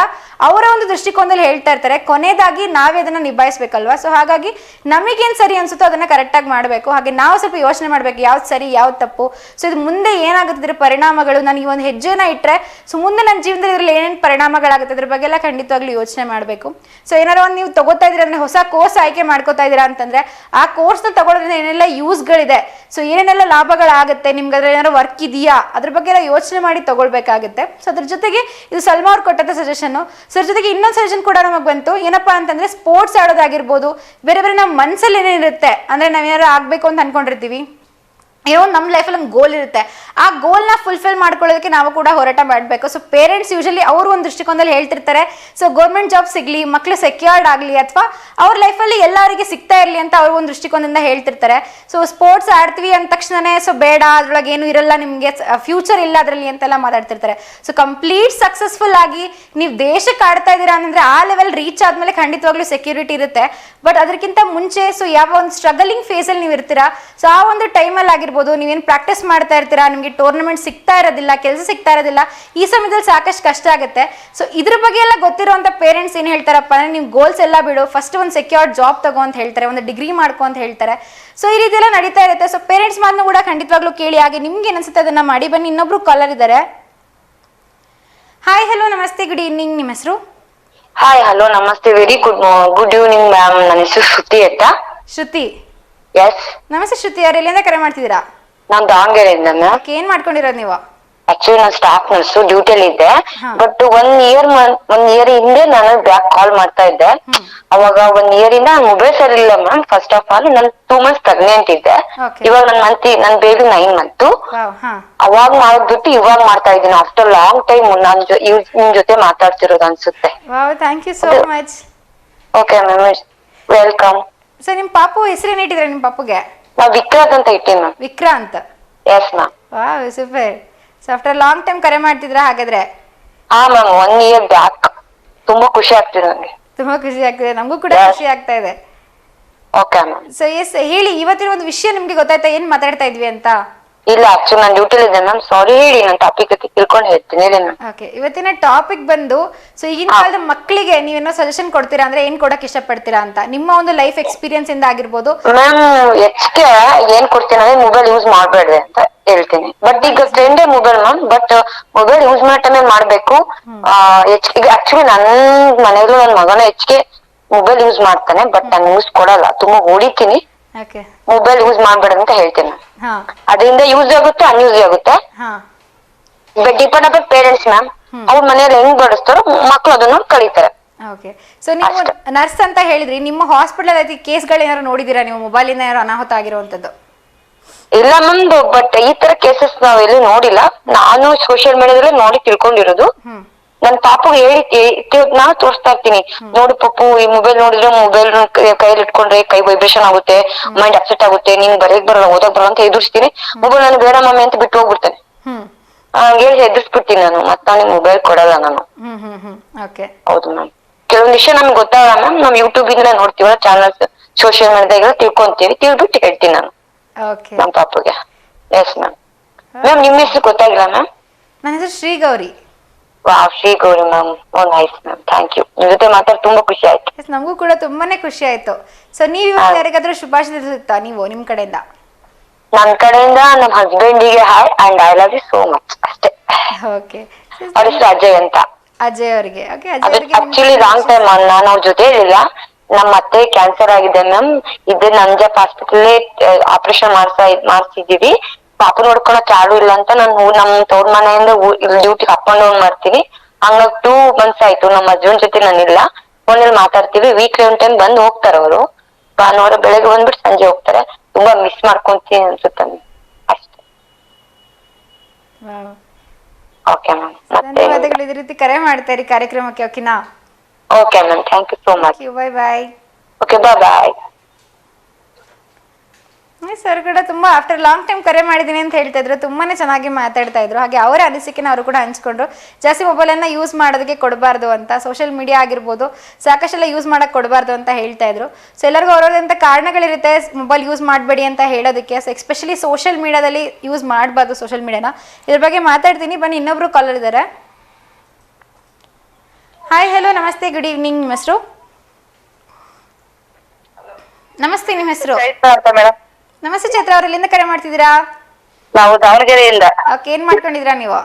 [SPEAKER 1] ಅವರ ಒಂದು ದೃಷ್ಟಿಕೋನದಲ್ಲಿ ಹೇಳ್ತಾ ಇರ್ತಾರೆ, ಕೊನೆಯದಾಗಿ ನಾವೇ ಅದನ್ನ ನಿಭಾಯಿಸ್ಬೇಕಲ್ವಾ. ಸೊ ಹಾಗಾಗಿ ನಮಗೇನ್ ಸರಿ ಅನ್ಸುತ್ತೋ ಅದನ್ನ ಕರೆಕ್ಟಾಗಿ ಮಾಡಬೇಕು. ಹಾಗೆ ನಾವು ಸ್ವಲ್ಪ ಯೋಚನೆ ಮಾಡ್ಬೇಕು ಯಾವ್ದು ಸರಿ ಯಾವ್ದು ತಪ್ಪು. ಸೊ ಇದು ಮುಂದೆ ಏನಾಗುತ್ತೆ ಪರಿಣಾಮಗಳು, ನಾನು ಈ ಒಂದು ಹೆಜ್ಜೆನ ಇಟ್ಟರೆ ಸೊ ಮುಂದೆ ನನ್ನ ಜೀವನದಲ್ಲಿ ಇದ್ರಲ್ಲಿ ಏನೇನು ಪರಿಣಾಮಗಳಾಗುತ್ತೆ ಅದ್ರ ಬಗ್ಗೆ ಎಲ್ಲ ಖಂಡಿತವಾಗ್ಲೂ ಯೋಚನೆ ಮಾಡಬೇಕು. ಸೊ ಏನಾರು ಒಂದು ನೀವು ತಗೋತಾ ಇದ್ದೀರಾ ಅಂದ್ರೆ ಹೊಸ ಕೋರ್ಸ್ ಆಯ್ಕೆ ಮಾಡ್ಕೋತಾ ಇದ್ದೀರಾ ಅಂತಂದ್ರೆ ಆ ಕೋರ್ಸ್ನ ತಗೊಳ್ಳೋದ್ರಿಂದ ಏನೆಲ್ಲ ಯೂಸ್ಗಳಿದೆ, ಸೊ ಏನೇನೆಲ್ಲ ಲಾಭಗಳಾಗುತ್ತೆ, ನಿಮ್ಗೆ ಅದ್ರ ಏನಾದ್ರು ವರ್ಕ್ ಇದೆಯಾ ಅದ್ರ ಬಗ್ಗೆ ಎಲ್ಲ ಯೋಚನೆ ಮಾಡಿ ತಗೊಳ್ಬೇಕಾಗುತ್ತೆ. ಸೊ ಅದ್ರ ಜೊತೆಗೆ ಇದು ಸಲ್ಮಾ ಅವ್ರು ಕೊಟ್ಟಂತ ಸಜೆಷನ್. ಸೊ ಅದ್ರ ಜೊತೆಗೆ ಇನ್ನೊಂದು ಸಜೆಷನ್ ಕೂಡ ನಮಗೆ ಬಂತು, ಏನಪ್ಪಾ ಅಂತಂದ್ರೆ ಸ್ಪೋರ್ಟ್ಸ್ ಆಡೋದಾಗಿರ್ಬೋದು, ಬೇರೆ ನಮ್ಮ ಮನಸ್ಸಲ್ಲಿ ಏನೇನಿರುತ್ತೆ ಅಂದ್ರೆ ನಾವೇನಾರು ಆಗ್ಬೇಕು ಅಂತ ಅನ್ಕೊಂಡಿರ್ತೀವಿ, ಏನೋ ನಮ್ಮ ಲೈಫಲ್ಲಿ ಒಂದು ಗೋಲ್ ಇರುತ್ತೆ, ಆ ಗೋಲ್ನ ಫುಲ್ಫಿಲ್ ಮಾಡ್ಕೊಳ್ಳೋದಕ್ಕೆ ನಾವು ಕೂಡ ಹೋರಾಟ ಮಾಡಬೇಕು. ಸೊ ಪೇರೆಂಟ್ಸ್ ಯೂಶಲಿ ಅವರು ಒಂದು ದೃಷ್ಟಿಕೋನದಲ್ಲಿ ಹೇಳ್ತಿರ್ತಾರೆ, ಸೊ ಗೌರ್ಮೆಂಟ್ ಜಾಬ್ ಸಿಗಲಿ, ಮಕ್ಕಳು ಸೆಕ್ಯೂರ್ಡ್ ಆಗಲಿ ಅಥವಾ ಅವ್ರ ಲೈಫಲ್ಲಿ ಎಲ್ಲರಿಗೆ ಸಿಗ್ತಾ ಇರಲಿ ಅಂತ ಅವ್ರು ಒಂದು ದೃಷ್ಟಿಕೋನದಿಂದ ಹೇಳ್ತಿರ್ತಾರೆ. ಸೊ ಸ್ಪೋರ್ಟ್ಸ್ ಆಡ್ತೀವಿ ಅಂದ ತಕ್ಷಣನೇ ಸೊ ಬೇಡ ಅದ್ರೊಳಗೆ ಏನು ಇರಲ್ಲ, ನಿಮಗೆ ಫ್ಯೂಚರ್ ಇಲ್ಲ ಅದರಲ್ಲಿ ಅಂತೆಲ್ಲ ಮಾತಾಡ್ತಿರ್ತಾರೆ. ಸೊ ಕಂಪ್ಲೀಟ್ ಸಕ್ಸಸ್ಫುಲ್ ಆಗಿ ನೀವು ದೇಶಕ್ಕೆ ಆಡ್ತಾ ಇದ್ದೀರಾ ಅಂತಂದ್ರೆ ಆ ಲೆವೆಲ್ ರೀಚ್ ಆದ್ಮೇಲೆ ಖಂಡಿತವಾಗ್ಲೂ ಸೆಕ್ಯೂರಿಟಿ ಇರುತ್ತೆ. ಬಟ್ ಅದಕ್ಕಿಂತ ಮುಂಚೆ ಸೊ ಯಾವ ಒಂದು ಸ್ಟ್ರಗಲಿಂಗ್ ಫೇಸಲ್ಲಿ ನೀವು ಇರ್ತೀರಾ, ಸೊ ಆ ಒಂದು ಟೈಮಲ್ಲಿ ಆಗಿರ್ಬೋದು ನೀವೇನು ಪ್ರಾಕ್ಟೀಸ್ ಮಾಡ್ತಾ ಇರ್ತೀರಾ, ನಿಮಗೆ ಟೂರ್ನಮೆಂಟ್ ಸಿಗ್ತಾ ಇರೋದಿಲ್ಲ, ಕೆಲಸ ಸಿಗ್ತಾ ಇರೋದಿಲ್ಲ, ಈ ಸಮಯದಲ್ಲಿ ಸಾಕಷ್ಟು ಕಷ್ಟ ಆಗುತ್ತೆ. ಸೊ ಇದ್ರ ಬಗ್ಗೆ ಎಲ್ಲ ಗೊತ್ತಿರುವಂತ ಪೇರೆಂಟ್ಸ್ ಏನ್ ಹೇಳ್ತಾರಪ್ಪ ಅಂದ್ರೆ ನೀವು ಗೋಲ್ಸ್ ಎಲ್ಲ ಬಿಡು, ಫಸ್ಟ್ ಒಂದು ಸೆಕ್ಯೂರ್ಡ್ ಜಾಬ್ ತಗೋ ಅಂತ ಹೇಳ್ತಾರೆ, ಒಂದು ಡಿಗ್ರಿ ಮಾಡ್ಕೊ ಅಂತ ಹೇಳ್ತಾರೆ. ಸೊ ಈ ರೀತಿ ಎಲ್ಲ ನಡೀತಾ ಇರುತ್ತೆ. ಸೊ ಪೇರೆಂಟ್ಸ್ ಮಾತನ್ನು ಕೂಡ ಖಂಡಿತವಾಗ್ಲೂ ಕೇಳಿ. ಹಾಗೆ ನಿಮ್ಗೆ ಏನಿಸುತ್ತೆ ಅದನ್ನ ಮಾಡಿ ಬನ್ನಿ. ಇನ್ನೊಬ್ರು ಕಾಲರ್ ಇದ್ದಾರೆ. ಹಾಯ್ ಹಲೋ ನಮಸ್ತೆ, ಗುಡ್ ಈವ್ನಿಂಗ್, ನಿಮ್ಮ ಹೆಸರು?
[SPEAKER 6] ಹಾಯ್ ಹಲೋ ನಮಸ್ತೆ, ವೆರಿ ಗುಡ್ ಈವ್ನಿಂಗ್ ಮ್ಯಾಮ್. ನನ್ನ ಹೆಸರು ಶ್ರುತಿ ಅಂತ.
[SPEAKER 1] ಶ್ರುತಿ?
[SPEAKER 6] ಎಸ್.
[SPEAKER 1] ನಮಸ್ತೆ ಶ್ರುತಿ, ಯಾರು ಎಲ್ಲಿಂದ ಕರೆ ಮಾಡ್ತಿದ್ದೀರಾ?
[SPEAKER 6] ನಾನ್ ದಾವಣಗೆರೆಯಿಂದ ಮ್ಯಾಮ್.
[SPEAKER 1] ಏನ್ ಮಾಡ್ಕೊಂಡಿರೋದು ನೀವು?
[SPEAKER 6] ಆಕ್ಚುಲಿ ನಾನು ಸ್ಟಾಫ್ ನರ್ಸು, ಡ್ಯೂಟಿಯಲ್ಲಿ ಇದ್ದೆ. ಬಟ್ 1 ಇಯರ್ ಹಿಂದೆ ನಾನು ಬ್ಯಾಕ್ ಕಾಲ್ ಮಾಡ್ತಾ ಇದ್ದೆ. ಅವಾಗ 1 ಇಯರ್ ಇಂದ ಮೊಬೈಲ್ ಸರಿ ಇಲ್ಲ ಮ್ಯಾಮ್. ಫಸ್ಟ್ ಆಫ್ ಆಲ್ ನಾನು 2 months ಪ್ರೆಗ್ನೆಂಟ್ ಇದ್ದೆ. ಇವಾಗ ನನ್ ಬೇಬಿ 9 months. ಅವಾಗ ಮಾಡ್ಬಿಟ್ಟು ಇವಾಗ ಮಾಡ್ತಾ ಇದ್ದೀನಿ ಆಫ್ಟರ್ ಲಾಂಗ್ ಟೈಮ್. ನಾನು ನಿಮ್ ಜೊತೆ ಮಾತಾಡ್ತಿರೋದು ಅನ್ಸುತ್ತೆ.
[SPEAKER 1] Thank you so much.
[SPEAKER 6] Okay ma'am, welcome.
[SPEAKER 1] So ನಿಮ್ ಪಾಪು ಹೆಸರೇನ್ ಇಟ್ಟಿದ್ರೆ ನಿಮ್ ಪಾಪುಗೆ?
[SPEAKER 6] ನಾವ್ ವಿಕ್ರಾಂತ್ ಅಂತ ಇಟ್ಟಿನಿ ma'am.
[SPEAKER 1] Vikrant?
[SPEAKER 6] Yes ma'am.
[SPEAKER 1] Wow, super. So after long time ಕರೆ ಮಾಡ್ತಿದ್ರಾ ಹಾಗಾದ್ರೆ?
[SPEAKER 6] ಹಾ ಮ್ಯಾಮ್, 1 year ಬ್ಯಾಕ್. ತುಂಬಾ ಖುಷಿ ಆಗ್ತಿದೆ ನಂಗೆ.
[SPEAKER 1] ತುಂಬಾ ಖುಷಿ ಆಗ್ತಿದೆ, ನಮಗೂ ಕೂಡ ಖುಷಿ ಆಗ್ತಾ ಇದೆ.
[SPEAKER 6] Okay ma'am.
[SPEAKER 1] ಸೊ ಎಸ್, ಹೇಳಿ ಇವತ್ತಿನ ಒಂದು ವಿಷಯ ನಿಮ್ಗೆ ಗೊತ್ತಾಯ್ತಾ ಏನ್ ಮಾತಾಡ್ತಾ ಇದ್ವಿ ಅಂತ?
[SPEAKER 6] ಇಲ್ಲ, ಆಕ್ಚುಲಿ ನಾನು ಡ್ಯೂಟಿಲಿ ಇದ್ದೆ ಮ್ಯಾಮ್. ಸಾರಿ, ಹೇಳಿ, ನಾನು ಟಾಪಿಕ್ ತಿಳ್ಕೊಂಡು ಹೇಳ್ತೀನಿ. ಹೇಳಿ ಮ್ಯಾಮ್.
[SPEAKER 1] ಓಕೆ, ಇವತ್ತಿನ ಟಾಪಿಕ್ ಬಂದು ಸೊ ಈಗಿನ ಕಾಲದ ಮಕ್ಕಳಿಗೆ ನೀವೇನೋ ಸಜೆಷನ್ ಕೊಡ್ತೀರಾ ಅಂದ್ರೆ ಏನ್ ಕೊಡಕ್ ಇಷ್ಟಪಡ್ತೀರಾ ಅಂತ, ನಿಮ್ಮ ಒಂದು ಲೈಫ್ ಎಕ್ಸ್ಪೀರಿಯನ್ಸ್ ಇಂದ ಆಗಿರ್ಬೋದು.
[SPEAKER 6] ಮ್ಯಾಮ್, ಹೆಚ್ಚಿಗೆ ಏನ್ ಕೊಡ್ತೀನಿ ಅಂದ್ರೆ ಮೊಬೈಲ್ ಯೂಸ್ ಮಾಡ್ಬೇಡ್ರಿ ಅಂತ ಹೇಳ್ತೀನಿ. ಬಟ್ ಈಗ ಟ್ರೆಂಡೇ mobile ma'am. But mobile use ಮಾಡೋ ಟೈಮ್ ಮಾಡ್ಬೇಕು. ಹೆಚ್ಚಿಗೆ ಆಕ್ಚುಲಿ ನನ್ನ ಮನೆಯಲ್ಲೂ ನನ್ನ ಮಗನ ಹೆಚ್ಚಿಗೆ ಮೊಬೈಲ್ ಯೂಸ್ ಮಾಡ್ತಾನೆ. ಬಟ್ ನಾನು ಯೂಸ್ ಕೊಡಲ್ಲ, ತುಂಬಾ ಹೊಡಿತೀನಿ. ಮೊಬೈಲ್ ಯೂಸ್ ಮಾಡ್ಬೇಡ ಅಂತ ಹೇಳ್ತೀನಿ. ಅದರಿಂದ ಯೂಸ್ ಆಗುತ್ತೆ, ಅನ್ಯೂಸ್ ಆಗುತ್ತೆ. But depend upon parents ma'am. ಅವ್ರ ಮನೆಯಲ್ಲಿ ಹೆಂಗ್ ಬಡಿಸ್ತಾರೋ ಮಕ್ಳು ಅದನ್ನ ಕಲಿತಾರೆ.
[SPEAKER 1] ಓಕೆ, ಸೊ ನೀವು ನರ್ಸ್ ಅಂತ ಹೇಳಿದ್ರಿ, ನಿಮ್ಮ ಹಾಸ್ಪಿಟಲ್ ಕೇಸ್ಗಳು ಏನಾದ್ರು ನೋಡಿದೀರಾ ನೀವು? ಮೊಬೈಲ್ ಇಂದ ಏನಾದ್ರು ಅನಾಹುತ ಆಗಿರುವಂತದ್ದು?
[SPEAKER 6] ಇಲ್ಲ ನಮ್ದು ಬಟ್ ಈ ತರ ಕೇಸಸ್ ನಾವ್ ಎಲ್ಲಿ ನೋಡಿಲ್ಲ. ನಾನು ಸೋಷಿಯಲ್ ಮೀಡಿಯಾದಲ್ಲೇ ನೋಡಿ ತಿಳ್ಕೊಂಡಿರೋದು. ನನ್ ಪಾಪುಗೆ ನಾನು ತೋರಿಸ್ತಾ ಇರ್ತೀನಿ, ನೋಡು ಪಪ್ಪು ಈ ಮೊಬೈಲ್ ನೋಡಿದ್ರೆ ಮೊಬೈಲ್ ಕೈಯಲ್ಲಿ ಇಟ್ಕೊಂಡ್ರೆ ಕೈ ವೈಬ್ರೇಷನ್ ಆಗುತ್ತೆ, ಮೈಂಡ್ ಅಪ್ಸೆಟ್ ಆಗುತ್ತೆ, ನೀನ್ ಬರೆಯಕ್ ಬರಲ್ಲ ಓದಕ್ ಬರಲ್ಲ ಅಂತ ಎದುರಿಸ್ತೀನಿ. ಮೊಬೈಲ್ ನಾನು ಬೇಡ ಮಮ್ಮಿ ಅಂತ ಬಿಟ್ಟು ಹೋಗ್ಬಿಡ್ತೇನೆ. ಹಂಗೇಳಿ ಎದುರಿಸ್ಬಿಡ್ತೀನಿ ನಾನು, ಮತ್ತೆ ನಾನು ಮೊಬೈಲ್ ಕೊಡಲ್ಲ ನಾನು. ಹೌದು ಮ್ಯಾಮ್. ಕೆಲವೊಂದ್ ವಿಷಯ ನಮ್ಗೆ ಗೊತ್ತಾಗಲ್ಲ ಮ್ಯಾಮ್, ನಮ್ ಯೂಟ್ಯೂಬ್ ಇಂದ ನೋಡ್ತೀವಲ್ಲ ಚಾನಲ್ಸ್, ಸೋಷಿಯಲ್ ಮೀಡಿಯಾದಾಗ ತಿಳ್ಕೊಂತೀವಿ, ತಿಳ್ಬಿಟ್ಟು ಹೇಳ್ತೀನಿ ನಾನು ನಮ್ ಪಾಪುಗೆ. Yes ma'am. ಮ್ಯಾಮ್ ನಿಮ್ ಹೆಸರು ಗೊತ್ತಾಗಿಲ್ಲ ಮ್ಯಾಮ್?
[SPEAKER 1] ನನ್ನ ಹೆಸರು Shrigauri.
[SPEAKER 6] Shri Gauri ma'am. Nice ma'am, thank you. ನಿಮ್ ಜೊತೆ ಮಾತಾಡಿ ತುಂಬಾ ಖುಷಿ ಆಯ್ತು.
[SPEAKER 1] ನಮಗೂ ಕೂಡ ತುಂಬಾನೇ ಖುಷಿ ಆಯ್ತು. ಸೊ ನೀವ್ ಇವತ್ತು ಯಾರಿಗಾದ್ರೂ ಶುಭಾಶಯ ತಿಳಿಸುತ್ತಾ ನೀವು ನಿಮ್ ಕಡೆಯಿಂದ?
[SPEAKER 6] ನನ್ ಕಡೆಯಿಂದ ನಮ್ ಹಸ್ಬೆಂಡಿಗೆ hi and I love you so much ಅಷ್ಟೇ.
[SPEAKER 1] ಓಕೆ.
[SPEAKER 6] ಅವ್ರ ಹೆಸರು ಅಜಯ್ ಅಂತ.
[SPEAKER 1] ಅಜಯ್ ಅವ್ರಿಗೆ. ಓಕೆ.
[SPEAKER 6] ಆಕ್ಚುಲಿ ರಾಂಗ್ ಟೈಮ್ ನಾನು ಅವ್ರ ಜೊತೆ ಇರ್ಲಿಲ್ಲ. ನಮ್ಮ ಅತ್ತೆ ಕ್ಯಾನ್ಸರ್ ಆಗಿದೆ ಮ್ಯಾಮ್. ಇದೇ ನಂಜಪ್ ಹಾಸ್ಪಿಟಲ್ ಆಪರೇಷನ್ ಮಾಡ್ಸಿದೀವಿ. ಪಾಪ ನೋಡ್ಕೊಳಕ್ ಯಾರು ಇಲ್ಲ ಅಂತ ನಾನು ನಮ್ ತವ್ರ ಮನೆಯಿಂದ ಡ್ಯೂಟಿಗೆ ಅಪ್ ಅಂಡ್ ಡೌನ್ ಮಾಡ್ತೀನಿ. ಹಂಗಾಗಿ 2 months ಆಯ್ತು ನಮ್ಮ ಹಸ್ಬೆಂಡ್ ಜೊತೆ ನಾನಿಲ್ಲ. ಫೋನಲ್ಲಿ ಮಾತಾಡ್ತೀವಿ. ವೀಕ್ಲಿ ಒನ್ ಟೈಮ್ ಬಂದು ಹೋಗ್ತಾರೆ ಅವರು. ಭಾನುವಾರ ಬೆಳಗ್ಗೆ ಬಂದ್ಬಿಟ್ಟು ಸಂಜೆ ಹೋಗ್ತಾರೆ. ತುಂಬಾ ಮಿಸ್ ಮಾಡ್ಕೊಂತೀನಿ ಅನ್ಸುತ್ತೆ ಅಷ್ಟೇ. Okay ma'am.
[SPEAKER 1] ಧನ್ಯವಾದಗಳು. ಇದೇ ರೀತಿ ಕರೆ ಮಾಡ್ತಾ ಇರಿ ಕಾರ್ಯಕ್ರಮಕ್ಕೆ. ಓಕೆನಾ?
[SPEAKER 6] Okay ma'am, thank you so much.
[SPEAKER 1] Bye bye.
[SPEAKER 6] Okay, bye bye.
[SPEAKER 1] Sir ಕೂಡ ತುಂಬಾ ಆಫ್ಟರ್ ಲಾಂಗ್ ಟೈಮ್ ಕರೆ ಮಾಡಿದೀನಿ ಅಂತ ಹೇಳ್ತಾ ಇದ್ರು. ತುಂಬಾನೇ ಚೆನ್ನಾಗಿ ಮಾತಾಡ್ತಾ ಇದ್ರು. ಹಾಗೆ ಅವರ ಅನಿಸಿಕೆನ ಅವರು ಕೂಡ ಹಂಚ್ಕೊಂಡ್ರು. ಜಾಸ್ತಿ ಮೊಬೈಲನ್ನು ಯೂಸ್ ಮಾಡೋದಕ್ಕೆ ಕೊಡಬಾರ್ದು ಅಂತ, ಸೋಷಿಯಲ್ ಮೀಡಿಯಾ ಆಗಿರ್ಬೋದು ಸಾಕಷ್ಟೆಲ್ಲ ಯೂಸ್ ಮಾಡಕ್ಕೆ ಕೊಡಬಾರ್ದು ಅಂತ ಹೇಳ್ತಾ ಇದ್ರು. ಸೊ ಎಲ್ಲರಿಗೂ ಅವರದಂಥ ಕಾರಣಗಳಿರುತ್ತೆ ಮೊಬೈಲ್ ಯೂಸ್ ಮಾಡಬೇಡಿ ಅಂತ ಹೇಳೋದಕ್ಕೆ. ಸೊ ಎಸ್ಪೆಷಲಿ ಸೋಷಿಯಲ್ ಮೀಡಿಯಾದಲ್ಲಿ ಯೂಸ್ ಮಾಡಬಾರ್ದು ಸೋಷಿಯಲ್ ಮೀಡಿಯಾನ. ಇದ್ರ ಬಗ್ಗೆ ಮಾತಾಡ್ತೀನಿ. ಬನ್ನಿ, ಇನ್ನೊಬ್ರು ಕಾಲರ್ ಇದ್ದಾರೆ. ಹಾಯ್, ಹಲೋ, ನಮಸ್ತೆ, ಗುಡ್ ಈವ್ನಿಂಗ್. ನಿಮ್ಮ ಹೆಸರು? ನಮಸ್ತೆ, ನಿಮ್ಮ ಹೆಸರು? ನಮಸ್ತೆ ಚೈತ್ರ ಅವ್ರ. ಎಲ್ಲಿಂದ ಕರೆ ಮಾಡ್ತಿದ್ದೀರಾ?
[SPEAKER 2] ನಾವು ದಾವಣಗೆರೆಯಿಂದ.
[SPEAKER 1] ಓಕೆ. ಏನ್ ಮಾಡ್ಕೊಂಡಿದ್ದೀರಾ ನೀವು?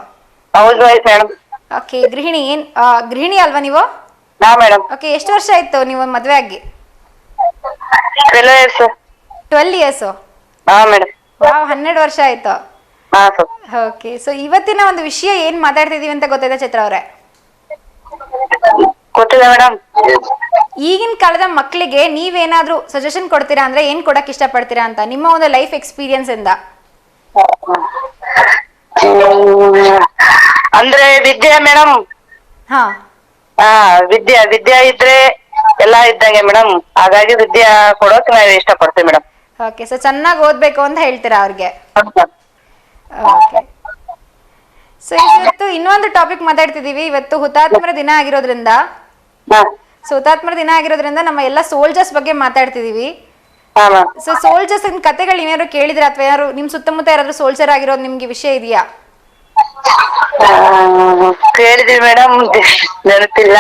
[SPEAKER 2] House wife madam.
[SPEAKER 1] ಓಕೆ. ಗೃಹಿಣಿ ಅಲ್ವಾ ನೀವು?
[SPEAKER 2] ಹಾ ಮೇಡಮ್.
[SPEAKER 1] ಓಕೆ. ಎಷ್ಟು ವರ್ಷ ಆಯ್ತು ನೀವು ಮದ್ವೆ ಆಗಿ?
[SPEAKER 2] 12 years.
[SPEAKER 1] 12 years?
[SPEAKER 2] ಹಾ ಮೇಡಮ್.
[SPEAKER 1] ವಾವ್, 12 ವರ್ಷ ಆಯ್ತು.
[SPEAKER 2] ಹಾ ಸರ್.
[SPEAKER 1] ಓಕೆ. ಸೊ ಇವತ್ತಿನ ಒಂದು ವಿಷಯ ಏನ್ ಮಾತಾಡ್ತಿದೀವಿ ಅಂತ ಗೊತ್ತಾಯ್ತಾ ಚೈತ್ರ ಅವ್ರೆ?
[SPEAKER 2] ಗೊತ್ತಿಲ್ಲ ಮೇಡಮ್.
[SPEAKER 1] ಈಗಿನ ಕಾಲದ ಮಕ್ಕಳಿಗೆ ನೀವೇನಾದ್ರೂ ಸಜೆಷನ್ ಕೊಡ್ತೀರಾ ಅಂದ್ರೆ ಏನ್ ಕೊಡಕ್ ಇಷ್ಟಪಡ್ತೀರಾ ಅಂತ ನಿಮ್ಮ ಒಂದು ಲೈಫ್ ಎಕ್ಸ್ಪೀರಿಯನ್ಸ್ ಇಂದ?
[SPEAKER 2] ಅಂದ್ರೆ ವಿದ್ಯೆ ಮೇಡಮ್.
[SPEAKER 1] ಹಾ,
[SPEAKER 2] ವಿದ್ಯಾ ಇದ್ರೆ ಎಲ್ಲಾ ಇದ್ದಂಗೆ ಮೇಡಮ್. ಹಾಗಾಗಿ ವಿದ್ಯಾ ಕೊಡೋಕೆ ನಾವು ಇಷ್ಟಪಡ್ತೀವಿ ಮೇಡಮ್.
[SPEAKER 1] ಓಕೆ. ಸೊ ಚೆನ್ನಾಗಿ ಓದ್ಬೇಕು ಅಂತ ಹೇಳ್ತೀರಾ ಅವ್ರಿಗೆ? ಓಕೆ. ಸೊ ಇವತ್ತು ಇನ್ನೊಂದು ಟಾಪಿಕ್ ಮಾತಾಡ್ತಿದೀವಿ. ಇವತ್ತು ಹುತಾತ್ಮರ ದಿನ ಆಗಿರೋದ್ರಿಂದ ನಮ್ಮ ಎಲ್ಲ ಸೋಲ್ಜರ್ಸ್ ಬಗ್ಗೆ ಮಾತಾಡ್ತಿದೀವಿ. ಸೊ ಸೋಲ್ಜರ್ಸ್ ಕತೆಗಳು ಏನಾದ್ರು ಕೇಳಿದ್ರೆ ಅಥವಾ ಯಾರು ನಿಮ್ ಸುತ್ತಮುತ್ತ ಯಾರಾದ್ರೂ ಸೋಲ್ಜರ್ ಆಗಿರೋದು ನಿಮ್ಗೆ ವಿಷಯ ಇದೆಯಾ?
[SPEAKER 2] ಕೇಳಿದ್ವಿ ಮೇಡಮ್, ನೆನಪಿಲ್ಲ.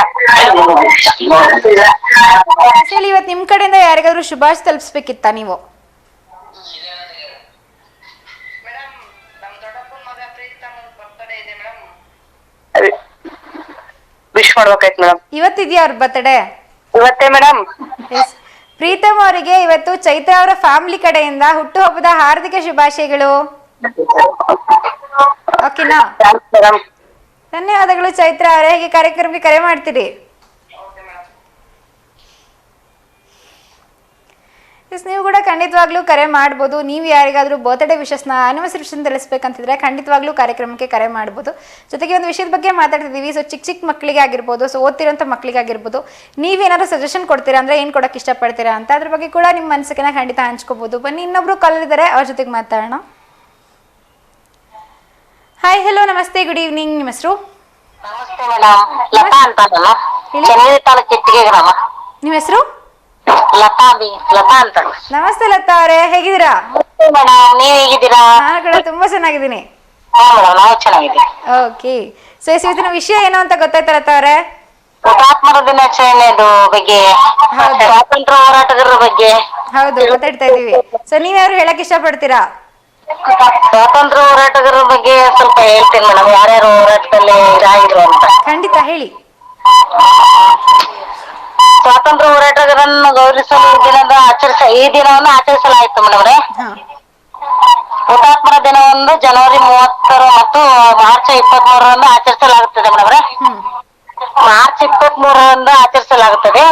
[SPEAKER 1] ಇವತ್ತು ನಿಮ್ ಕಡೆಯಿಂದ ಯಾರಿಗಾದ್ರೂ ಶುಭಾಶಯ ತಲುಪಿಸ್ಬೇಕಿತ್ತಾ ನೀವು?
[SPEAKER 2] Wish ಮಾಡ್ಬೇಕಾಯ್ತು madam.
[SPEAKER 1] ಇವತ್ತಿದ್ಯಾ ಅವ್ರ ಬರ್ತಡೇ?
[SPEAKER 2] ಇವತ್ತೇ ಮೇಡಮ್.
[SPEAKER 1] ಪ್ರೀತಮ್ ಅವರಿಗೆ ಇವತ್ತು ಚೈತ್ರ ಅವರ ಫ್ಯಾಮಿಲಿ ಕಡೆಯಿಂದ ಹುಟ್ಟುಹಬ್ಬದ ಹಾರ್ದಿಕ ಶುಭಾಶಯಗಳು. ಓಕೆನಾ? ಧನ್ಯವಾದಗಳು ಚೈತ್ರ ಅವರೇ. ಹೇಗೆ ಕಾರ್ಯಕ್ರಮಕ್ಕೆ ಕರೆ ಮಾಡ್ತೀರಿ? ನೀವು ಕೂಡ ಖಂಡಿತವಾಗ್ಲೂ ಕರೆ ಮಾಡ್ಬೋದು. ನೀವು ಯಾರಿಗಾದ್ರೂ ಬರ್ತ್ಡೇ ವಿಶಸ್ನ, ಆನಿವರ್ಸರಿ ವಿಷಯ ತಿಳಿಸ್ಬೇಕಂತಿದ್ರೆ ಖಂಡಿತವಾಗ್ಲೂ ಕಾರ್ಯಕ್ರಮಕ್ಕೆ ಕರೆ ಮಾಡ್ಬೋದು. ಜೊತೆಗೆ ಒಂದು ವಿಷಯದ ಬಗ್ಗೆ ಮಾತಾಡ್ತಿದ್ದೀವಿ. ಸೊ ಚಿಕ್ಕ ಮಕ್ಕಳಿಗೆ ಆಗಿರ್ಬೋದು, ಸೊ ಓದ್ತಿರೋಂಥ ಮಕ್ಕಳಿಗಾಗಿರ್ಬೋದು, ನೀವೇನಾದ್ರು ಸಜೆಷನ್ ಕೊಡ್ತೀರಾ ಅಂದ್ರೆ ಏನು ಕೊಡೋಕೆ ಇಷ್ಟಪಡ್ತೀರಾ ಅಂತ, ಅದ್ರ ಬಗ್ಗೆ ಕೂಡ ನಿಮ್ಮ ಮನಸ್ಸಿಗೆ ಖಂಡಿತ ಹಂಚ್ಕೋಬಹುದು. ಬನ್ನಿ, ಇನ್ನೊಬ್ರು ಕಾಲರ್ ಇದ್ದಾರೆ, ಅವ್ರ ಜೊತೆಗೆ ಮಾತಾಡೋಣ. ಹಾಯ್, ಹಲೋ, ನಮಸ್ತೆ, ಗುಡ್ ಈವ್ನಿಂಗ್. ನಿಮ್ಮ ಹೆಸರು?
[SPEAKER 6] ನಮಸ್ತೆ ಮೇಡಮ್. ಲತಾ ಅಂತ. ಚೆನ್ನೈ ತಾಲೂಕು ಚಿಟ್ಟಿಗೆ ಗ್ರಾಮ.
[SPEAKER 1] ನಿಮ್ಮ ಹೆಸರು?
[SPEAKER 6] ಲತಾ ಅಂತ.
[SPEAKER 1] ನಮಸ್ತೆ ಲತಾ ಅವರೇ, ಹೇಗಿದ್ದೀರಾ?
[SPEAKER 6] ಮೇಡಮ್, ನೀವ್ ಹೇಗಿದ್ದೀರಾ?
[SPEAKER 1] ನಾನು ಕೂಡ ತುಂಬಾ ಚೆನ್ನಾಗಿದ್ದೀನಿ.
[SPEAKER 6] ನಾವು ಚೆನ್ನಾಗಿದ್ದೀವಿ.
[SPEAKER 1] ಓಕೆ. ಸೊ ಇವತ್ತಿನ ವಿಷಯ ಏನು ಅಂತ ಗೊತ್ತಾಯ್ತಾ ಲತಾ ಅವರೇ?
[SPEAKER 6] ಹುತಾತ್ಮರ ದಿನಾಚರಣೆದು ಬಗ್ಗೆ, ಸ್ವಾತಂತ್ರ್ಯ ಹೋರಾಟಗಾರರ ಬಗ್ಗೆ.
[SPEAKER 1] ಹೌದು, ಮಾತಾಡ್ತಾ ಇದೀವಿ. ಸೊ ನೀವ್ಯಾರು ಹೇಳಕ್ ಇಷ್ಟಪಡ್ತೀರಾ?
[SPEAKER 6] ಸ್ವಾತಂತ್ರ್ಯ ಹೋರಾಟಗಾರರ ಬಗ್ಗೆ ಸ್ವಲ್ಪ ಹೇಳ್ತೀನಿ ಮೇಡಮ್, ಯಾರ್ಯಾರು ಹೋರಾಟದಲ್ಲಿ ಇದಾಗಿದ್ರು ಅಂತ.
[SPEAKER 1] ಖಂಡಿತ ಹೇಳಿ.
[SPEAKER 6] ಸ್ವಾತಂತ್ರ್ಯ ಹೋರಾಟಗಾರರನ್ನು ಗೌರವಿಸಲು ಈ ದಿನವನ್ನು ಆಚರಿಸಲಾಯಿತು ಮೇಡಮ್ರೆ. ಹುತಾತ್ಮರ ದಿನವನ್ನು ಜನವರಿ 30 ಮತ್ತು ಮಾರ್ಚ್ 23 ಆಚರಿಸಲಾಗುತ್ತದೆ ಮೇಡಮ್ರೆ.
[SPEAKER 2] ಮಾರ್ಚ್ 23ರಂದು ಆಚರಿಸಲಾಗುತ್ತದೆ.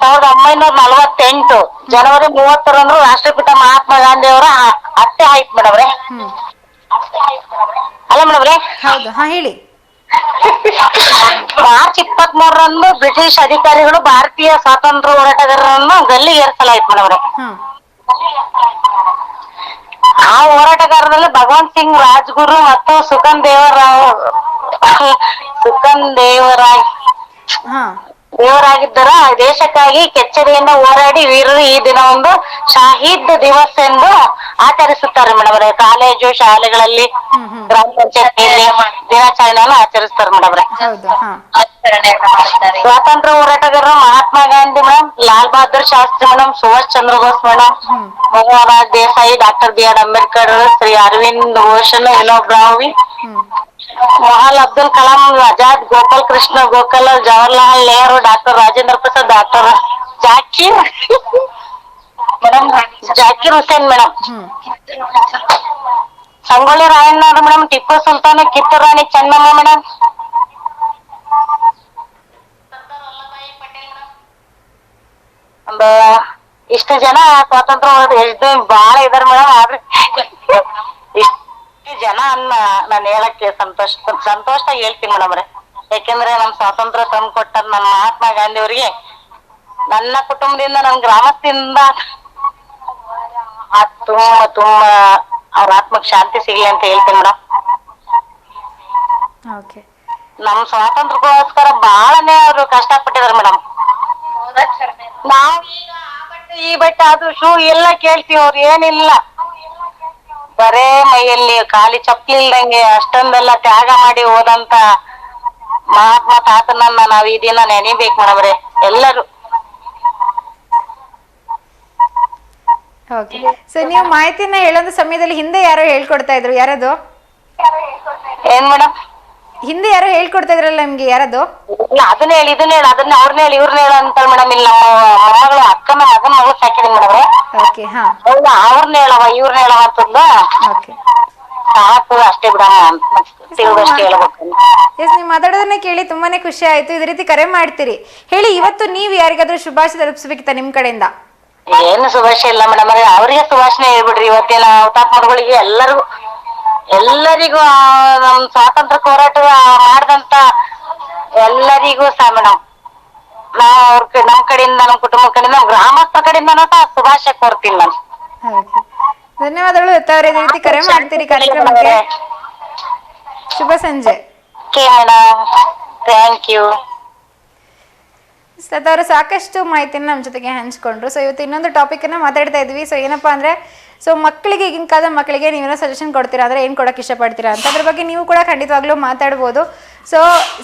[SPEAKER 2] 1948 ಜನವರಿ 30ರಂದು ರಾಷ್ಟ್ರಪಿತ ಮಹಾತ್ಮ ಗಾಂಧಿ ಅವರ ಹತ್ಯೆ ಆಯ್ತು ಮೇಡಮ್ರೆ. ಅಲ್ಲ ಮೇಡಮ್ರೆ,
[SPEAKER 1] ಹೌದು, ಹಾ ಹೇಳಿ.
[SPEAKER 2] ಮಾರ್ಚ್ 23ರಂದು ಬ್ರಿಟಿಷ್ ಅಧಿಕಾರಿಗಳು ಭಾರತೀಯ ಸ್ವಾತಂತ್ರ್ಯ ಹೋರಾಟಗಾರರನ್ನು ಗಲ್ಲಿಗೇರಿಸಲಾಯ್ತು ಮೇಡಮ್ರೆ. ಆ ಹೋರಾಟಗಾರರಲ್ಲಿ ಭಗವಂತ್ ಸಿಂಗ್ ರಾಜ್ಗುರು ಮತ್ತು ಸುಖನ್ ದೇವರಾಗಿದ್ದರು. ದೇಶಕ್ಕಾಗಿ ಕೆಚ್ಚೆದೆಯಿಂದ ಹೋರಾಡಿ ವೀರರು ಈ ದಿನವೊಂದು ಶಾಹೀದ್ ದಿವಸ್ ಎಂದು ಆಚರಿಸುತ್ತಾರೆ ಮೇಡಮ್ರೆ. ಕಾಲೇಜು ಶಾಲೆಗಳಲ್ಲಿ ಗ್ರಾಮ ಪಂಚಾಯತಿಯಲ್ಲಿ ದಿನಾಚರಣೆಯನ್ನು ಆಚರಿಸ್ತಾರೆ ಮೇಡಮ್ರೆ. ಸ್ವಾತಂತ್ರ್ಯ ಹೋರಾಟಗಾರರು Mahatma Gandhi madam, Lal Bahadur Shastri madam, Subhash Chandra Bose madam, Mohammad Desai, doctor B R Ambedkar, Shri Aurobindo Ghosh, Vinoba Bhave, Mohal Abdul Kalam Azad, Gopal Krishna Gokhale, Jawaharlal Nehru, doctor Rajendra Prasad, doctor Zakir Hussain madam, Sangolli Rayanna madam, Tipu Sultan, Kittur Rani Chennamma madam, ಒಂದು ಇಷ್ಟು ಜನ ಸ್ವಾತಂತ್ರ್ಯ ಎಷ್ಟು ಬಾಳ ಇದಾರೆ ಮೇಡಮ್. ಆದ್ರೆ ಇಷ್ಟು ಜನ ನಾನು ಹೇಳಕ್ಕೆ ಸಂತೋಷ ಹೇಳ್ತೀನಿ ಮೇಡಮ್ರೆ. ಯಾಕೆಂದ್ರೆ ನಮ್ ಸ್ವಾತಂತ್ರ್ಯ ತಂದು ಕೊಟ್ಟ ನಮ್ಮ ಮಹಾತ್ಮ ಗಾಂಧಿ ಅವರಿಗೆ ನನ್ನ ಕುಟುಂಬದಿಂದ, ನನ್ನ ಗ್ರಾಮಸ್ಥರಿಂದ ತುಂಬಾ ಅವ್ರ ಆತ್ಮಕ್ ಶಾಂತಿ ಸಿಗ್ಲಿ ಅಂತ ಹೇಳ್ತೀನಿ ಮೇಡಮ್. ನಮ್ ಸ್ವಾತಂತ್ರ್ಯಕ್ಕೋಸ್ಕರ ಬಹಳನೇ ಅವ್ರು ಕಷ್ಟಪಟ್ಟಿದಾರೆ ಮೇಡಮ್. ನಾವ್ ಈಗ ಆ ಬಟ್ಟೆ ಈ ಬಟ್ಟೆ ಅದು ಶೂ ಎಲ್ಲ ಕೇಳ್ತೀವಿ, ಅವ್ರು ಏನಿಲ್ಲ, ಬರೇ ಮೈಯಲ್ಲಿ ಖಾಲಿ ಚಪ್ಪಲಿ ಇಲ್ದಂಗೆ ಅಷ್ಟೊಂದೆಲ್ಲ ತ್ಯಾಗ ಮಾಡಿ ಹೋದಂತ ಮಹಾತ್ಮ ತಾತನನ್ನ ನಾವ್ ಈ ದಿನ ನೆನಿಬೇಕು ಮೇಡಮ್ರೆ ಎಲ್ಲರೂ.
[SPEAKER 1] ಸರ್, ನೀವು ಮಾಹಿತಿನ ಹೇಳೋ ಸಮಯದಲ್ಲಿ ಹಿಂದೆ ಯಾರೋ ಹೇಳ್ಕೊಡ್ತಾ ಇದ್ರು, ಯಾರದು?
[SPEAKER 2] ಏನ್ ಮೇಡಮ್?
[SPEAKER 1] ಹಿಂದೆ ಯಾರೋ ಹೇಳ್ಕೊಡ್ತಾ ಇದ್ರಲ್ಲ ನಿಮ್ಗೆ, ಯಾರದು?
[SPEAKER 2] ಇಲ್ಲ, ಅದನ್ನ ಹೇಳಿ ಇದನ್ನ ಹೇಳಿ ಅದನ್ನ ಅವ್ರನ್ನ ಹೇಳಿ ಇವ್ರನ್ನ ಹೇಳ ಅಂತ ಮೇಡಮ್. ಇಲ್ಲ, ನಮ್ಮ ಮೊಮ್ಮಗಳು ಅಕ್ಕನ ಮಗನ ಮಗಳು ಸಾಕಿದೀನಿ ಮೇಡಮ್. ಅವ್ರನ್ನ ಹೇಳವ ಇವ್ರನ್ನ ಹೇಳವ ಅಂತಂದ ಸಾಕು ಅಷ್ಟೇ ಬಿಡಮ್ಮ ಅಂತ ತಿಳಿದಷ್ಟೇ ಹೇಳ್ಬೇಕು.
[SPEAKER 1] ನೀವು ಮಾತಾಡೋದನ್ನ ಕೇಳಿ ತುಂಬಾನೇ ಖುಷಿ ಆಯ್ತು. ಇದೇ ರೀತಿ ಕರೆ ಮಾಡ್ತೀರಿ. ಹೇಳಿ, ಇವತ್ತು ನೀವು ಯಾರಿಗಾದ್ರೂ ಶುಭಾಶಯ ತಲುಪಿಸ್ಬೇಕಿತ್ತ ನಿಮ್ ಕಡೆಯಿಂದ?
[SPEAKER 2] ಏನು ಶುಭಾಶಯ ಇಲ್ಲ ಮೇಡಮ್, ಅವ್ರಿಗೆ ಶುಭಾಶಯ ಹೇಳ್ಬಿಡ್ರಿ. ಇವತ್ತಿನ ಹುತಾತ್ಮರುಗಳಿಗೆ ಎಲ್ಲರಿಗೂ ನಮ್ ಸ್ವಾತಂತ್ರ್ಯ ಹೋರಾಟ ಮಾಡಿದಂತ ಎಲ್ಲರಿಗೂ ಸಹ ಮೇಡಮ್ ನಾವು ನಮ್ ಕಡೆಯಿಂದ, ನಮ್ ಕುಟುಂಬ ಕಡೆಯಿಂದ, ಗ್ರಾಮಸ್ಥರ ಕಡೆಯಿಂದನೂ ಸಹ ಶುಭಾಶಯ ಕೋರ್ತೀನಿ ನಾನು.
[SPEAKER 1] ಧನ್ಯವಾದಗಳು ಇದೇ ರೀತಿ ಕರೆ ಮಾಡ್ತೀರಿ ಕಾರ್ಯಕ್ರಮಕ್ಕೆ. ಶುಭ ಸಂಜೆ.
[SPEAKER 2] Thank you.
[SPEAKER 1] ಅವರು ಸಾಕಷ್ಟು ಮಾಹಿತಿನ ನಮ್ಮ ಜೊತೆಗೆ ಹಂಚ್ಕೊಂಡ್ರು. ಸೊ ಇವತ್ತು ಇನ್ನೊಂದು ಟಾಪಿಕ್ ಅನ್ನ ಮಾತಾಡ್ತಾ ಇದ್ವಿ. ಸೊ ಏನಪ್ಪಾ ಅಂದ್ರೆ, ಸೊ ಮಕ್ಕಳಿಗೆ, ಈಗಿನ ಕಾಲದ ಮಕ್ಕಳಿಗೆ ನೀವೇನೋ ಸಜೆಷನ್ ಕೊಡ್ತೀರಾ ಅಂದ್ರೆ ಏನು ಕೊಡೋಕೆ ಇಷ್ಟಪಡ್ತೀರಾ ಅಂತ, ಅದ್ರ ಬಗ್ಗೆ ನೀವು ಕೂಡ ಖಂಡಿತವಾಗ್ಲೂ ಮಾತಾಡ್ಬೋದು. ಸೊ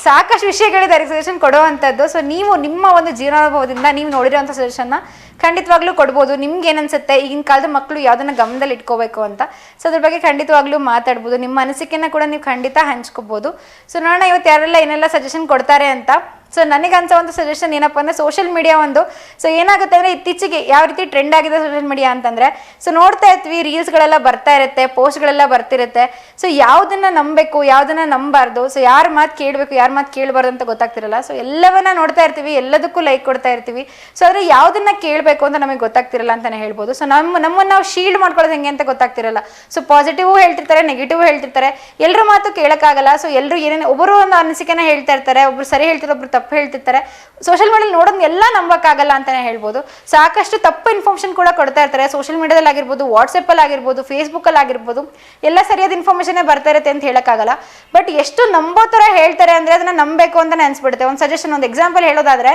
[SPEAKER 1] ಸಾಕಷ್ಟು ವಿಷಯಗಳಿದೆ ಸಜೆಷನ್ ಕೊಡುವಂಥದ್ದು. ಸೊ ನೀವು ನಿಮ್ಮ ಒಂದು ಜೀವನಾನುಭವದಿಂದ ನೀವು ನೋಡಿರೋಂಥ ಸಜೆಷನ್ನ ಖಂಡಿತವಾಗ್ಲೂ ಕೊಡ್ಬೋದು. ನಿಮ್ಗೆ ಏನನ್ಸುತ್ತೆ, ಈಗಿನ ಕಾಲದ ಮಕ್ಕಳು ಯಾವುದನ್ನ ಗಮನದಲ್ಲಿ ಇಟ್ಕೋಬೇಕು ಅಂತ. ಸೊ ಅದ್ರ ಬಗ್ಗೆ ಖಂಡಿತವಾಗ್ಲೂ ಮಾತಾಡ್ಬೋದು. ನಿಮ್ಮ ಅನಿಸಿಕೆನ ಕೂಡ ನೀವು ಖಂಡಿತ ಹಂಚ್ಕೋಬೋದು. ಸೊ ನೋಡೋಣ ಇವತ್ತು ಯಾರೆಲ್ಲ ಏನೆಲ್ಲ ಸಜೆಷನ್ ಕೊಡ್ತಾರೆ ಅಂತ. ಸೊ ನನಗನ್ಸೋ ಒಂದು ಸಜೆಷನ್ ಏನಪ್ಪ ಅಂದರೆ, ಸೋಷಿಯಲ್ ಮೀಡಿಯಾ ಒಂದು, ಸೊ ಏನಾಗುತ್ತೆ ಅಂದರೆ ಇತ್ತೀಚೆಗೆ ಯಾವ ರೀತಿ ಟ್ರೆಂಡ್ ಆಗಿದೆ ಸೋಷಿಯಲ್ ಮೀಡಿಯಾ ಅಂತಂದರೆ, ಸೊ ನೋಡ್ತಾ ಇರ್ತೀವಿ, ರೀಲ್ಸ್ಗಳೆಲ್ಲ ಬರ್ತಾ ಇರುತ್ತೆ, ಪೋಸ್ಟ್ಗಳೆಲ್ಲ ಬರ್ತಿರುತ್ತೆ. ಸೊ ಯಾವುದನ್ನು ನಂಬಬೇಕು, ಯಾವುದನ್ನು ನಂಬಾರ್ದು, ಸೊ ಯಾರ ಮಾತು ಕೇಳಬೇಕು, ಯಾರ ಮಾತು ಕೇಳಬಾರ್ದು ಅಂತ ಗೊತ್ತಾಗ್ತಿರಲ್ಲ. ಸೊ ಎಲ್ಲವನ್ನ ನೋಡ್ತಾ ಇರ್ತೀವಿ, ಎಲ್ಲದಕ್ಕೂ ಲೈಕ್ ಕೊಡ್ತಾ ಇರ್ತೀವಿ. ಸೊ ಆದರೆ ಯಾವುದನ್ನ ಕೇಳಬೇಕು ಅಂತ ನಮಗೆ ಗೊತ್ತಾಗ್ತಿರಲ್ಲ ಅಂತಲೇ ಹೇಳ್ಬೋದು. ಸೊ ನಮ್ಮನ್ನು ನಾವು ಶೀಲ್ಡ್ ಮಾಡ್ಕೊಳ್ಳೋದು ಹೆಂಗೆ ಅಂತ ಗೊತ್ತಾಗ್ತಿರಲ್ಲ. ಸೊ ಪಾಸಿಟಿವ್ ಹೇಳ್ತಿರ್ತಾರೆ, ನೆಗೆಟಿವ್ ಹೇಳ್ತಿರ್ತಾರೆ, ಎಲ್ಲರ ಮಾತು ಕೇಳೋಕ್ಕಾಗಲ್ಲ. ಸೊ ಎಲ್ಲರೂ ಏನೇನು ಒಬ್ಬರು ಒಂದು ಅನಿಸಿಕೆನ ಹೇಳ್ತಾ ಇರ್ತಾರೆ, ಒಬ್ರು ಸರಿ ಹೇಳ್ತಾರೆ, ಒಬ್ರು ತಪ್ಪು ಹೇಳ್ತಿರ್ತಾರೆ. ಸೋಷಿಯಲ್ ಮೀಡಿಯಲ್ಲಿ ನೋಡೋದು ಎಲ್ಲ ನಂಬಕ್ಕಾಗಲ್ಲ ಅಂತಾನೆ ಹೇಳ್ಬೋದು. ಸಾಕಷ್ಟು ತಪ್ಪು ಇನ್ಫಾರ್ಮೇಷನ್ ಕೂಡ ಕೊಡ್ತಾ ಇರ್ತಾರೆ. ಸೋಷಿಯಲ್ ಮೀಡಿಯಾದಲ್ಲಿ ಆಗಿರ್ಬೋದು, ವಾಟ್ಸಪ್ಪಲ್ಲಿ ಆಗಿರ್ಬೋದು, ಫೇಸ್ಬುಕ್ಕಲ್ಲಿ ಆಗಿರ್ಬೋದು, ಎಲ್ಲ ಸರಿಯಾದ ಇನ್ಫಾರ್ಮೇಷನ್ನೇ ಬರ್ತಾ ಇರುತ್ತೆ ಅಂತ ಹೇಳೋಕ್ಕಾಗಲ್ಲ. ಬಟ್ ಎಷ್ಟು ನಂಬೋ ಥರ ಹೇಳ್ತಾರೆ ಅಂದರೆ ಅದನ್ನ ನಂಬಬೇಕು ಅಂತಲೇ ಅನ್ಸ್ಬಿಡುತ್ತೆ. ಒಂದು ಸಜೆಷನ್, ಒಂದು ಎಕ್ಸಾಂಪಲ್ ಹೇಳೋದಾದ್ರೆ,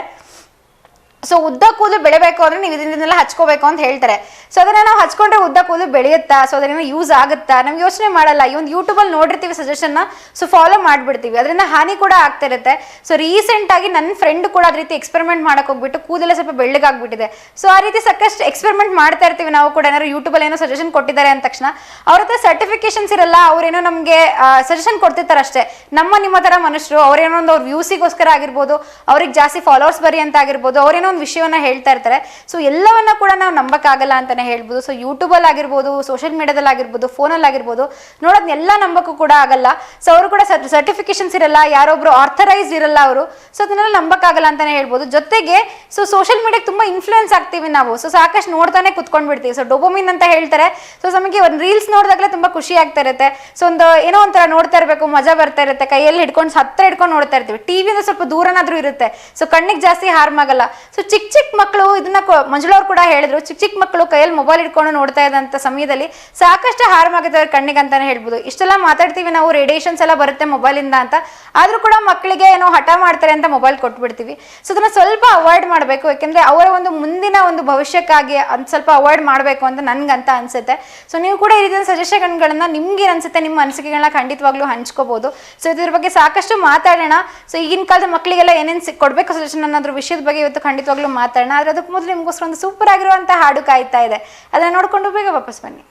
[SPEAKER 1] ಸೊ ಉದ್ದ ಕೂದಲು ಬೆಳಿಬೇಕು ಅಂದ್ರೆ ನೀವು ಇದನ್ನೆಲ್ಲ ಹಚ್ಕೋಬೇಕು ಅಂತ ಹೇಳ್ತಾರೆ. ಸೊ ಅದನ್ನ ನಾವು ಹಚ್ಕೊಂಡ್ರೆ ಉದ್ದ ಕೂದಲು ಬೆಳೆಯುತ್ತಾ, ಸೊ ಅದರಿಂದ ಯೂಸ್ ಆಗುತ್ತಾ, ನಮ್ಗೆ ಯೋಚನೆ ಮಾಡಲ್ಲ. ಈ ಒಂದು ಯೂಟ್ಯೂಬಲ್ಲಿ ನೋಡಿರ್ತೀವಿ ಸಜೆಷನ್ನ, ಸೊ ಫಾಲೋ ಮಾಡಿಬಿಡ್ತೀವಿ, ಅದರಿಂದ ಹಾನಿ ಕೂಡ ಆಗ್ತಾ ಇರುತ್ತೆ. ಸೊ ರೀಸೆಂಟಾಗಿ ನನ್ನ ಫ್ರೆಂಡ್ ಕೂಡ ಅದ ರೀತಿ ಎಕ್ಸ್ಪೆರಿಮೆಂಟ್ ಮಾಡಕ್ಕೆ ಹೋಗ್ಬಿಟ್ಟು ಕೂದಲೇ ಸ್ವಲ್ಪ ಬೆಳ್ಳಗಾಗ್ಬಿಟ್ಟಿದೆ. ಸೊ ಆ ರೀತಿ ಸಾಕಷ್ಟು ಎಕ್ಸ್ಪೆರಿಮೆಂಟ್ ಮಾಡ್ತಾ ಇರ್ತೀವಿ ನಾವು ಕೂಡ. ಏನಾದ್ರು ಯೂಟ್ಯೂಬಲ್ಲಿ ಏನೋ ಸಜೆಷನ್ ಕೊಟ್ಟಿದ್ದಾರೆ ಅಂದ ತಕ್ಷಣ ಅವ್ರ ಹತ್ರ ಸರ್ಟಿಫಿಕೇಶನ್ಸ್ ಇರಲ್ಲ, ಅವ್ರೇನೋ ನಮಗೆ ಸಜೆಷನ್ ಕೊಡ್ತಿರ್ತಾರೆ ಅಷ್ಟೇ. ನಿಮ್ಮ ಥರ ಮನುಷ್ಯರು ಅವ್ರೇನೋ ಒಂದು ಅವ್ರ ವ್ಯೂಸಿಗೋಸ್ಕರ ಆಗಿರ್ಬೋದು, ಅವ್ರಿಗೆ ಜಾಸ್ತಿ ಫಾಲೋವರ್ಸ್ ಬರಿ ಅಂತ ಆಗಿರ್ಬೋದು, ಅವ್ರೇನೋ ಒಂದು ವಿಷಯವನ್ನ ಹೇಳ್ತಾ ಇರ್ತಾರೆ. ಸೊ ಎಲ್ಲವನ್ನ ಕೂಡ ನಾವು ನಂಬಕ್ಕಾಗಲ್ಲ ಅಂತಾನೆ ಹೇಳ್ಬೋದು. ಸೊ ಯೂಟ್ಯೂಬಲ್ಲಿ ಆಗಿರ್ಬೋದು, ಸೋಷಿಯಲ್ ಮೀಡಿಯಾದಲ್ಲಿ ಆಗಿರ್ಬೋದು, ಫೋನಲ್ಲಿ ಆಗಿರ್ಬೋದು, ನೋಡೋದನ್ನೆಲ್ಲ ನಂಬಕ್ಕೂ ಕೂಡ ಆಗಲ್ಲ. ಸೊ ಅವರು ಕೂಡ ಸರ್ಟಿಫಿಕೇಶನ್ಸ್ ಇರಲ್ಲ, ಯಾರೊಬ್ರು ಆರ್ಥರೈಸ್ ಇರಲ್ಲ ಅವರು. ಸೊ ಅದನ್ನೆಲ್ಲ ನಂಬಕ್ಕಾಗಲ್ಲ ಅಂತಾನೆ ಹೇಳ್ಬೋದು. ಜೊತೆಗೆ ಸೊ ಸೋಷಿಯಲ್ ಮೀಡಿಯಾಗೆ ತುಂಬಾ ಇನ್ಫ್ಲೂಯೆನ್ಸ್ ಆಗ್ತೀವಿ ನಾವು. ಸೊ ಸಾಕಷ್ಟು ನೋಡ್ತಾನೆ ಕುತ್ಕೊಂಡ್ಬಿಡ್ತೀವಿ. ಸೊ ಡೋಪಮಿನ್ ಅಂತ ಹೇಳ್ತಾರೆ. ಸೊ ನಮಗೆ ಒಂದು ರೀಲ್ಸ್ ನೋಡಿದಾಗಲೇ ತುಂಬಾ ಖುಷಿ ಆಗ್ತಾ ಇರುತ್ತೆ. ಸೊ ಒಂದು ಏನೋ ಒಂಥರ ನೋಡ್ತಾ ಇರಬೇಕು, ಮಜಾ ಬರ್ತಾ ಇರುತ್ತೆ, ಕೈಯಲ್ಲಿ ಹಿಡ್ಕೊಂಡು ಹತ್ರ ಹಿಡ್ಕೊಂಡು ನೋಡ್ತಾ ಇರ್ತೀವಿ. ಟಿವಿಯಿಂದ ಸ್ವಲ್ಪ ದೂರನಾದ್ರೂ ಇರುತ್ತೆ. ಸೊ ಕಣ್ಣಿಗೆ ಜಾಸ್ತಿ ಹಾರ್ಮ್ ಆಗಲ್ಲ. ಸೊ ಚಿಕ್ಕ ಚಿಕ್ಕ ಮಕ್ಕಳು ಇದನ್ನ ಮಂಜುಳವ್ರು ಕೂಡ ಹೇಳಿದ್ರು, ಚಿಕ್ಕ ಚಿಕ್ಕ ಮಕ್ಕಳು ಕೈಯಲ್ಲಿ ಮೊಬೈಲ್ ಹಿಡ್ಕೊಂಡು ನೋಡ್ತಾ ಇದ್ದಂಥ ಸಮಯದಲ್ಲಿ ಸಾಕಷ್ಟು ಹಾರ್ಮ್ ಆಗುತ್ತೆ ಅವ್ರ ಕಣ್ಣಿಗೆ ಅಂತಾನೆ ಹೇಳ್ಬೋದು. ಇಷ್ಟೆಲ್ಲ ಮಾತಾಡ್ತೀವಿ ನಾವು, ರೇಡಿಯೇಷನ್ಸ್ ಎಲ್ಲ ಬರುತ್ತೆ ಮೊಬೈಲಿಂದ ಅಂತ, ಆದ್ರೂ ಕೂಡ ಮಕ್ಕಳಿಗೆ ಏನೋ ಹಠ ಮಾಡ್ತಾರೆ ಅಂತ ಮೊಬೈಲ್ ಕೊಟ್ಬಿಡ್ತೀವಿ. ಸೊ ಅದನ್ನ ಸ್ವಲ್ಪ ಅವಾಯ್ಡ್ ಮಾಡಬೇಕು. ಯಾಕೆಂದ್ರೆ ಅವರ ಒಂದು ಮುಂದಿನ ಒಂದು ಭವಿಷ್ಯಕ್ಕಾಗಿ ಅದ್ ಸ್ವಲ್ಪ ಅವಾಯ್ಡ್ ಮಾಡಬೇಕು ಅಂತ ನನ್ಗಂತ ಅನ್ಸುತ್ತೆ. ಸೊ ನೀವು ಕೂಡ ಈ ರೀತಿಯ ಸಜೆಷನ್ಗಳನ್ನ ನಿಮ್ಗೆ ಅನ್ಸುತ್ತೆ, ನಿಮ್ಮ ಅನಿಸಿಕೆಗಳನ್ನ ಖಂಡಿತವಾಗ್ಲೂ ಹಂಚ್ಕೋಬಹುದು. ಸೊ ಇದ್ರ ಬಗ್ಗೆ ಸಾಕಷ್ಟು ಮಾತಾಡೋಣ. ಸೊ ಈಗಿನ ಕಾಲದ ಮಕ್ಕಳಿಗೆಲ್ಲ ಏನೇನು ಕೊಡ್ಬೇಕು ಸಜೆಷನ್ ಅನ್ನೋದ್ರ ವಿಷಯದ ಬಗ್ಗೆ ಇವತ್ತು ಖಂಡಿತವಾಗ್ಲೂ ಮಾತಾಡೋಣ. ಆದ್ರೆ ಅದಕ್ಕೆ ಮೊದಲು ನಿಮ್ಗೋಸ್ಕರ ಒಂದು ಸೂಪರ್ ಆಗಿರುವಂತ ಹಾಡು ಕಾಯ್ತಾ ಇದೆ, ಅದನ್ನ ನೋಡ್ಕೊಂಡು ಬೇಗ ವಾಪಸ್ ಬನ್ನಿ.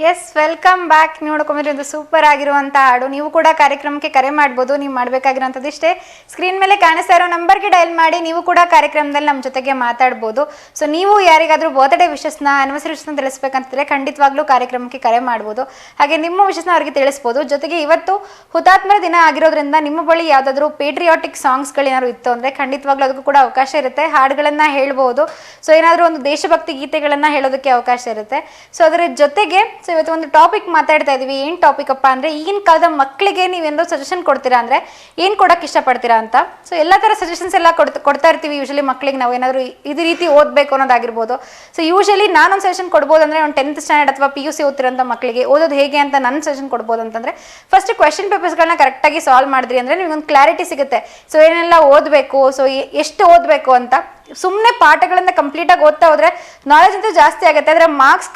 [SPEAKER 1] Yes, welcome back. ನೋಡ್ಕೊಂಡ್ರೆ ಒಂದು ಸೂಪರ್ ಆಗಿರುವಂಥ ಹಾಡು. ನೀವು ಕೂಡ ಕಾರ್ಯಕ್ರಮಕ್ಕೆ ಕರೆ ಮಾಡ್ಬೋದು. ನೀವು ಮಾಡಬೇಕಾಗಿರೋಂಥದ್ದು ಇಷ್ಟೇ, ಸ್ಕ್ರೀನ್ ಮೇಲೆ ಕಾಣಿಸ್ತಾ ಇರೋ ನಂಬರ್ಗೆ ಡಯಲ್ ಮಾಡಿ ನೀವು ಕೂಡ ಕಾರ್ಯಕ್ರಮದಲ್ಲಿ ನಮ್ಮ ಜೊತೆಗೆ ಮಾತಾಡ್ಬೋದು. ಸೊ ನೀವು ಯಾರಿಗಾದ್ರೂ ಬರ್ತ್ಡೇ ವಿಶಸ್ನ, ಆನಿವರ್ಸರಿ ವಿಶಸ್ನ ತಿಳಿಸ್ಬೇಕಂತಿದ್ರೆ ಖಂಡಿತವಾಗ್ಲೂ ಕಾರ್ಯಕ್ರಮಕ್ಕೆ ಕರೆ ಮಾಡ್ಬೋದು. ಹಾಗೆ ನಿಮ್ಮ ವಿಶಸ್ನ ಅವರಿಗೆ ತಿಳಿಸ್ಬೋದು. ಜೊತೆಗೆ ಇವತ್ತು ಹುತಾತ್ಮರ ದಿನ ಆಗಿರೋದ್ರಿಂದ ನಿಮ್ಮ ಬಳಿ ಯಾವುದಾದ್ರೂ ಪೇಟ್ರಿಯಾಟಿಕ್ ಸಾಂಗ್ಸ್ಗಳೇನಾದ್ರು ಇತ್ತು ಅಂದರೆ ಖಂಡಿತವಾಗ್ಲೂ ಅದಕ್ಕೂ ಕೂಡ ಅವಕಾಶ ಇರುತ್ತೆ. ಹಾಡುಗಳನ್ನು ಹೇಳ್ಬೋದು. ಸೊ ಏನಾದರೂ ಒಂದು ದೇಶಭಕ್ತಿ ಗೀತೆಗಳನ್ನು ಹೇಳೋದಕ್ಕೆ ಅವಕಾಶ ಇರುತ್ತೆ. ಸೊ ಅದರ ಜೊತೆಗೆ ಸೊ ಇವತ್ತು ಒಂದು ಟಾಪಿಕ್ ಮಾತಾಡ್ತಾ ಇದೀವಿ. ಏನ್ ಟಾಪಿಕ್ ಅಪ್ಪ ಅಂದ್ರೆ, ಈಗಿನ ಕಾಲದ ಮಕ್ಕಳಿಗೆ ನೀವೇನಾದ್ರು ಸಜೆಷನ್ ಕೊಡ್ತೀರಾ ಅಂದ್ರೆ ಏನ್ ಕೊಡಕ್ ಇಷ್ಟಪಡ್ತೀರಾ ಅಂತ. ಸೊ ಎಲ್ಲಾ ತರ ಸಜೆಷನ್ಸ್ ಎಲ್ಲ ಕೊಡ್ತಾ ಇರ್ತೀವಿ. ಯೂಶಲಿ ಮಕ್ಕಳಿಗೆ ನಾವು ಏನಾದ್ರು ಇದೇ ರೀತಿ ಓದ್ಬೇಕು ಅನ್ನೋದಾಗಿರ್ಬೋದು. ಸೊ ಯೂಶಲಿ ನಾನೊಂದು ಸಜೆಷನ್ ಕೊಡ್ಬೋದು ಅಂದ್ರೆ ಒಂದು 10th ಸ್ಟ್ಯಾಂಡರ್ಡ್ ಅಥವಾ PUC ಓದ್ತಿರೋಂಥ ಮಕ್ಕಳಿಗೆ ಓದೋದು ಹೇಗೆ ಅಂತ ನನ್ನ ಸಜೆಷನ್ ಕೊಡ್ಬೋದು ಅಂತಂದ್ರೆ, ಫಸ್ಟ್ ಕ್ವೆಶ್ಚನ್ ಪೇಪರ್ಸ್ಗಳನ್ನ ಕರೆಕ್ಟಾಗಿ ಸಾಲ್ವ್ ಮಾಡಿದ್ರಿ ಅಂದ್ರೆ ನಿಮ್ಗೆ ಒಂದು ಕ್ಲಾರಿಟಿ ಸಿಗುತ್ತೆ. ಸೊ ಏನೆಲ್ಲ ಓದಬೇಕು, ಸೊ ಎಷ್ಟು ಓದಬೇಕು ಅಂತ. ಸುಮ್ಮನೆ ಪಾಠಗಳನ್ನ ಕಂಪ್ಲೀಟ್ ಆಗಿ ಓದ್ತಾ ಹೋದ್ರೆ ನಾಲೆಜ್ ಅಂತೂ ಜಾಸ್ತಿ ಆಗುತ್ತೆ, ಆದರೆ ಮಾರ್ಕ್ಸ್